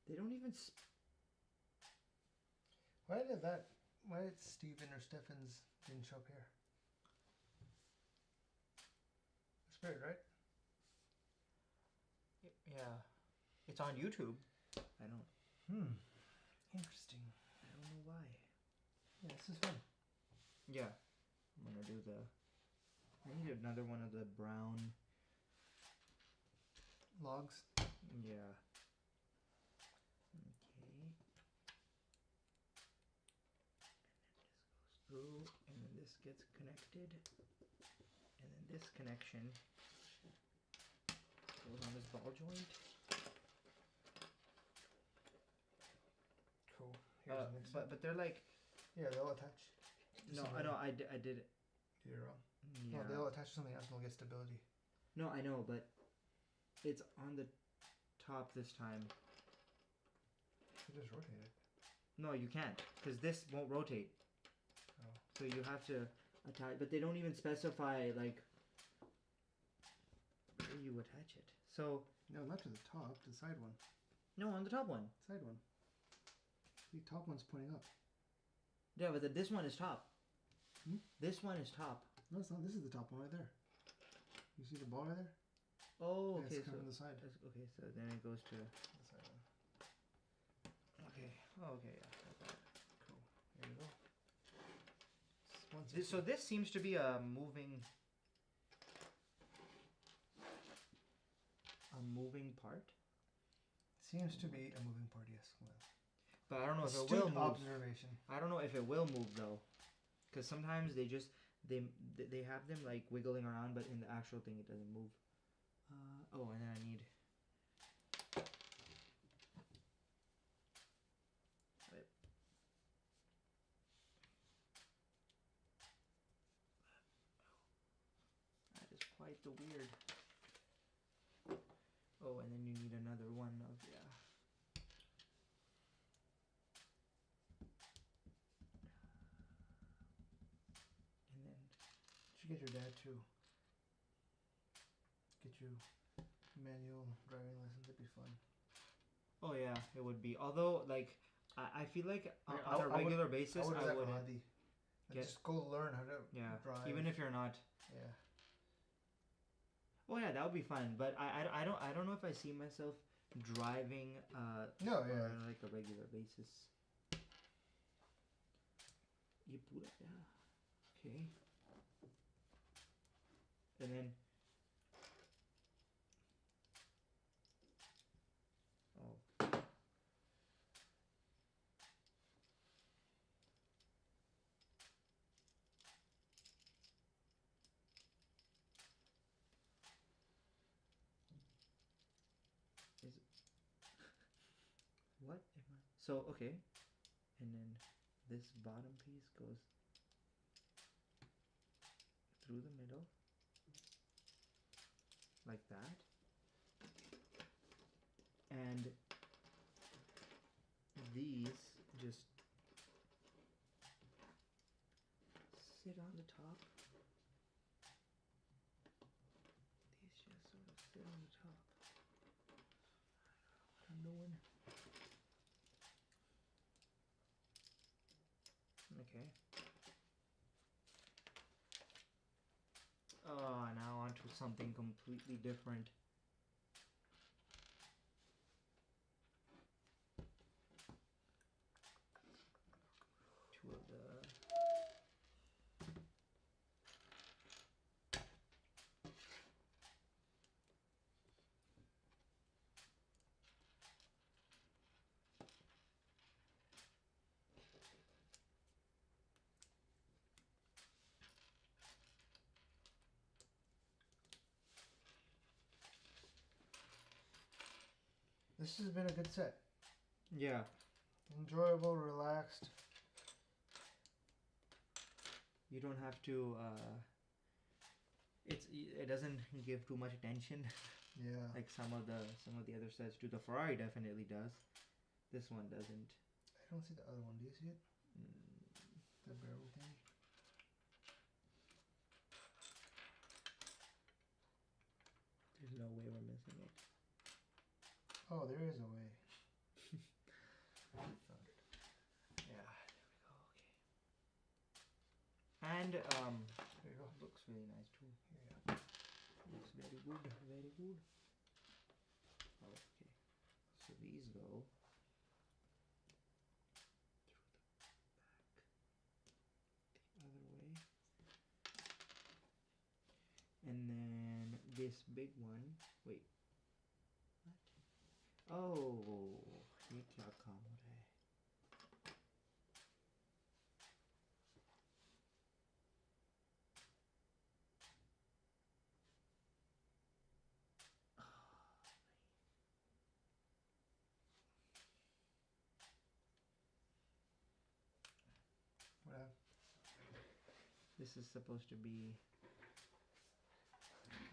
They don't even. Why did Steven or Stefan's didn't show up here? It's weird, right? Yeah, it's on YouTube. I don't. Interesting. I don't know why. Yeah, this is fun. Yeah, I'm gonna do the. I need another one of the brown. Logs. Yeah. Okay. And then this goes through, and then this gets connected, and then this connection goes on this ball joint. Cool. Here's the next one. But they're like. Yeah, they'll attach. No, I know. I did it. Did it wrong. Yeah. No, they'll attach to something else and they'll get stability. No, I know, but It's on the top this time. You just rotate it. No, you can't, because this won't rotate. Oh. So you have to attach, but they don't even specify like where you attach it. So No, not to the top, the side one. no, on the top one. Side one. The top one's pointing up. Yeah, but this one is top. Hmm? This one is top. No, it's not. This is the top one right there. You see the ball right there? Oh, Yeah, okay. it's So coming from the side. okay, so then it goes to. The side one. Okay. Oh, okay. Yeah. Got that. Cool. Here you go. So this seems to be a moving part. Seems to be a moving part, yes. Well, But I don't know if it astute will move. observation. I don't know if it will move though, because sometimes they just they have them like wiggling around, but in the actual thing it doesn't move. Oh, and then I need. That is quite the weird. Oh, and then you need another one of And then You should get your dad to get you manual driving license. It'd be fun. oh yeah, it would be. Although like I feel like on I a regular basis I would do I that for wouldn't. Hadi. Like, get- just go learn how to drive. Even if you're not. Yeah. Oh yeah, that would be fun. But I don't know if I see myself driving No, yeah. on like a regular basis. Yeah. Okay. And then. Oh. What am I? So, okay. And then this bottom piece goes through the middle. Like that. And these just sit on the top. These just sort of sit on the top. What I'm doing. Okay. Oh, now onto something completely different. Two of the. This has been a good set. Yeah. Enjoyable, relaxed. You don't have to. It doesn't give too much attention. Yeah. Like some of the other sets do. The Ferrari definitely does. This one doesn't. I don't see the other one. Do you see it? The barrel thing. There's no way we're missing it. Oh, there is a way. Yeah, there we go. Okay. And There you go. looks really nice too. Yeah. Looks very good, very good. Okay, so these go through the back the other way, and then this big one. Wait, what? Oh, ये क्या काम हो रहा है? What happened? This is supposed to be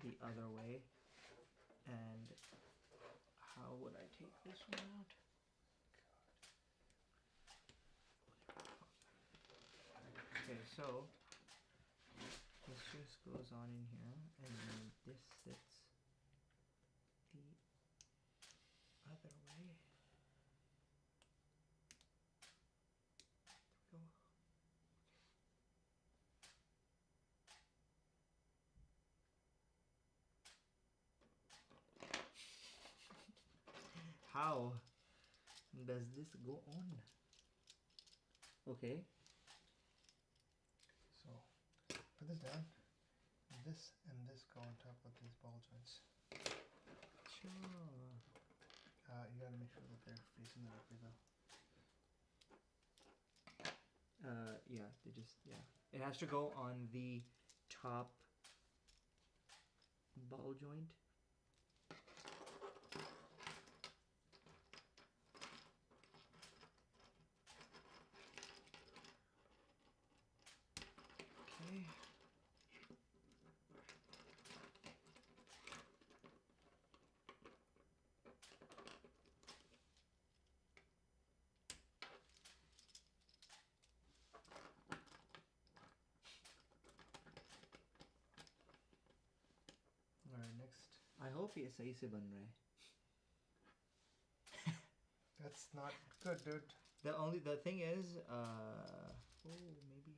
the other way. And how would I take this one out? Okay, so this just goes on in here, and then this sits the other way. There we go. How does this go on? Okay. So put this down. This and this go on top of these ball joints. Sure. You gotta make sure that they're facing the right way though. Yeah, they just, yeah. It has to go on the top ball joint. Okay. Alright, next. I hope ये सही से बन रहा है. That's not good, dude. The thing is, oh, maybe.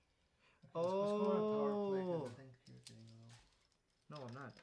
Okay, let's go on power play Oh. because I think you're getting a little. No, I'm not.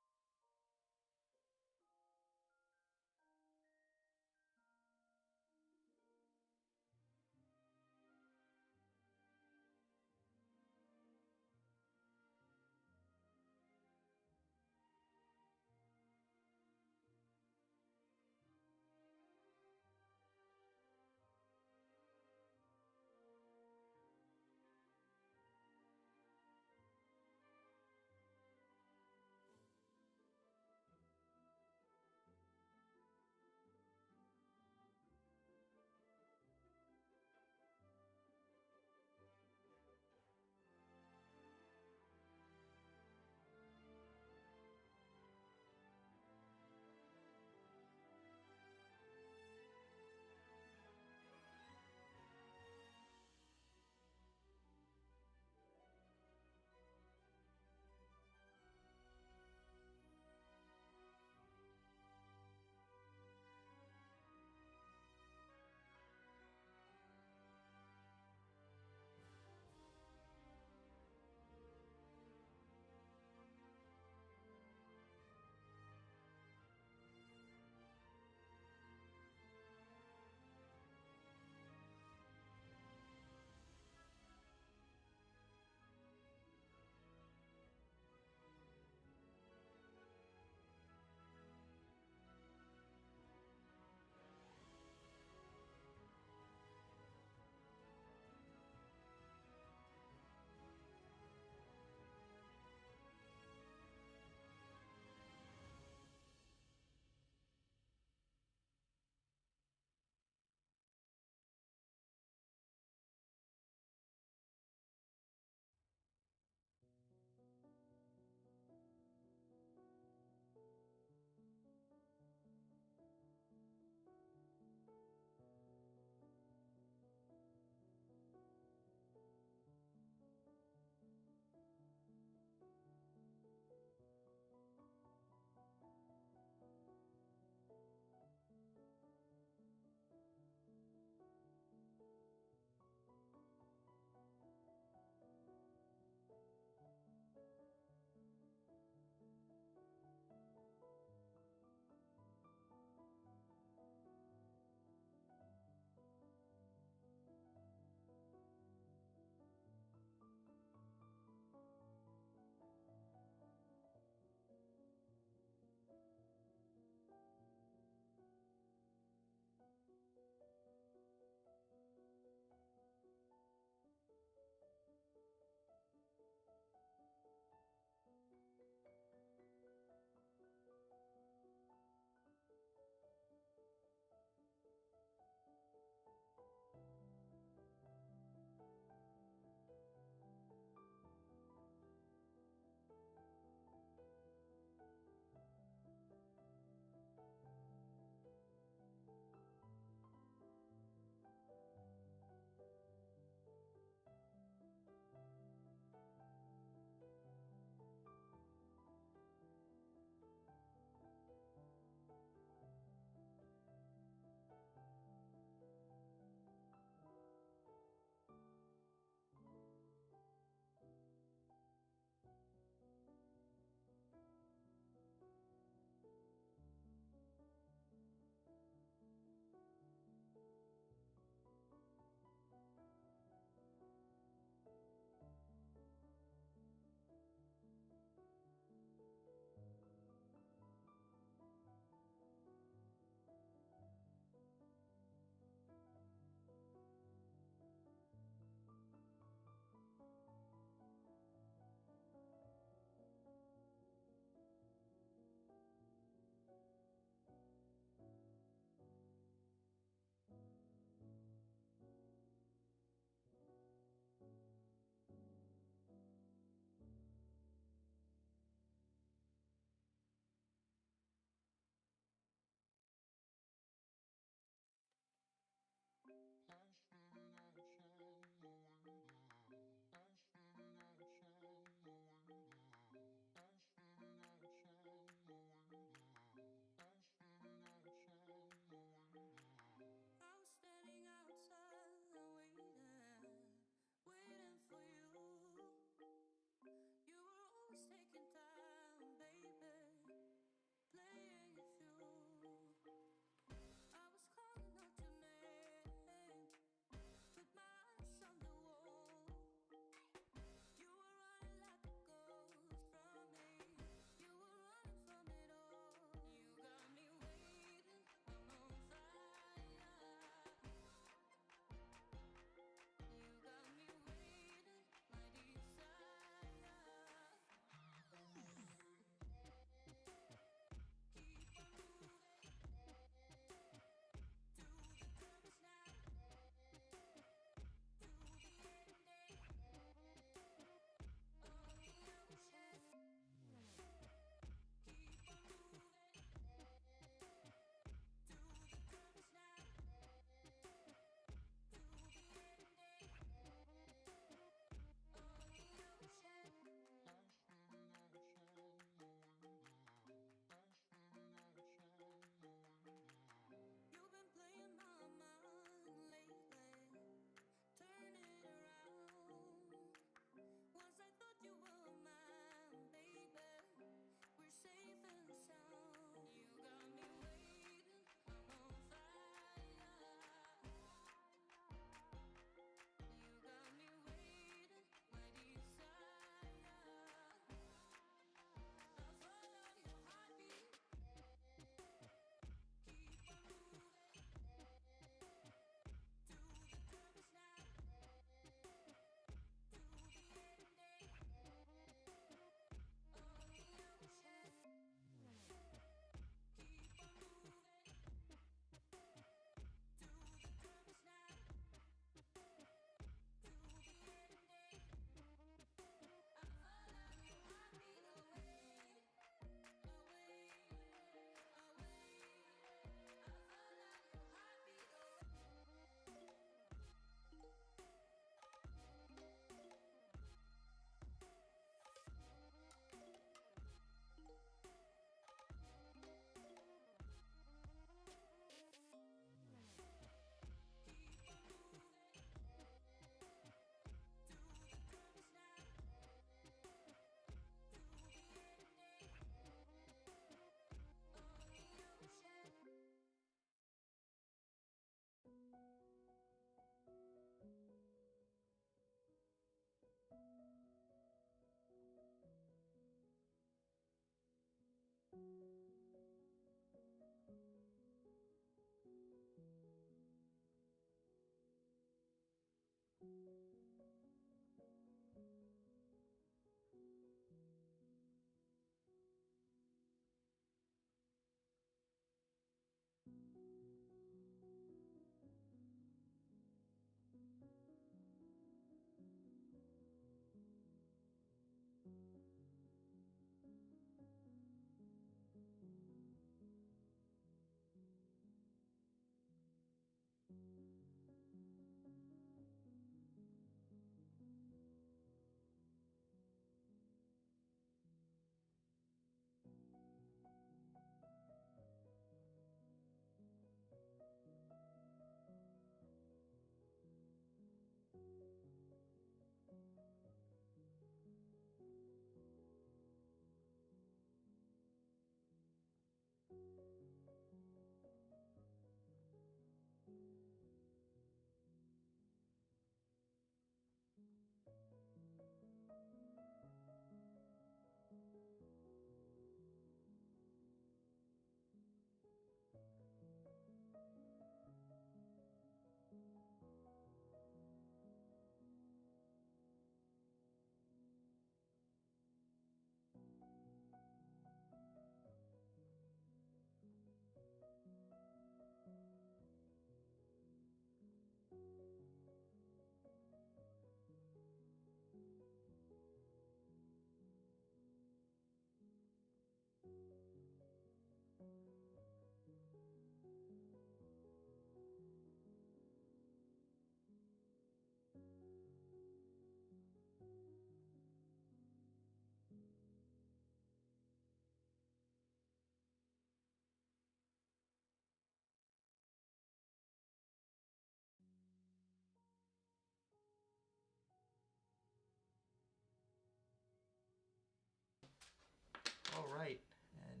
right, and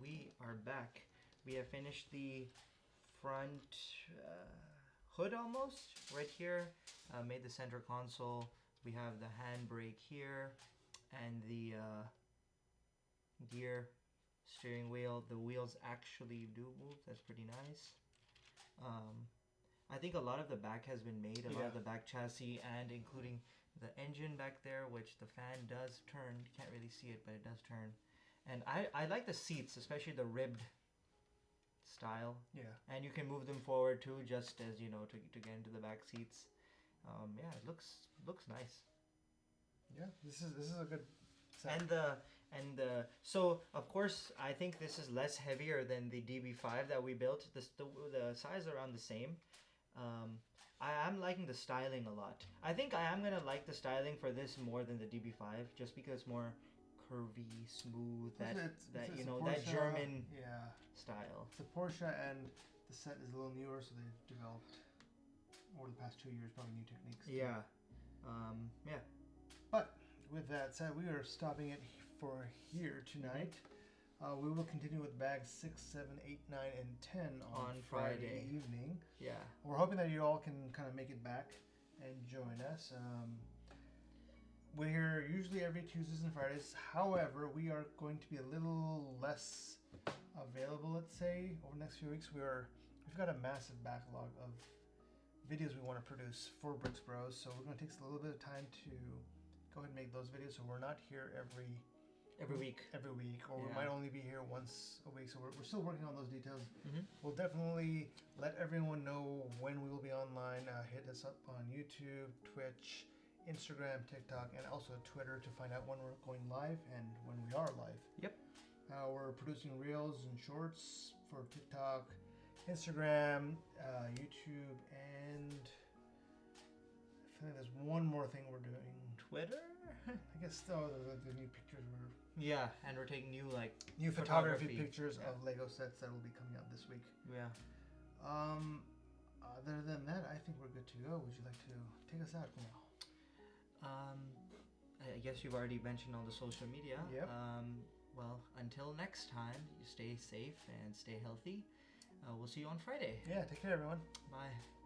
we are back. We have finished the front hood almost right here. Made the center console. We have the handbrake here, and the gear steering wheel. The wheels actually do move. That's pretty nice. I think a lot of the back has been made. A lot of the back chassis, and including the engine back there, which the fan does turn. You can't really see it, but it does turn. And I like the seats, especially the ribbed style. Yeah. And you can move them forward too, just as you know, to get into the back seats. Yeah, it looks nice. Yeah, this is a good set. And the so of course I think this is less heavier than the DB5 that we built. The size are around the same. I am liking the styling a lot. I think I am gonna like the styling for this more than the DB5, just because it's more curvy, smooth. That you know, that German style. It's a Porsche, and the set is a little newer, so they've developed over the past 2 years probably new techniques. Yeah. Yeah. But with that said, we are stopping it for here tonight. We will continue with bags 6, 7, 8, 9, and 10 on Friday evening. Yeah. We're hoping that you all can kind of make it back and join us. We're here usually every Tuesdays and Fridays. However, we are going to be a little less available, let's say, over the next few weeks. We've got a massive backlog of videos we want to produce for Brks Bros. So we're going to take a little bit of time to go ahead and make those videos. So we're not here every week, or we might only be here once a week. So we're still working on those details. We'll definitely let everyone know when we will be online. Hit us up on YouTube, Twitch, Instagram, TikTok, and also Twitter to find out when we're going live and when we are live. Yep. We're producing reels and shorts for TikTok, Instagram, YouTube, and I feel like there's one more thing we're doing. Twitter? I guess the new pictures were... Yeah, and we're taking new photography pictures of Lego sets that will be coming out this week. Yeah. Other than that, I think we're good to go. Would you like to take us out, Kumail? I guess you've already mentioned all the social media. Yep. Well, until next time, you stay safe and stay healthy. We'll see you on Friday. Yeah, take care, everyone. Bye.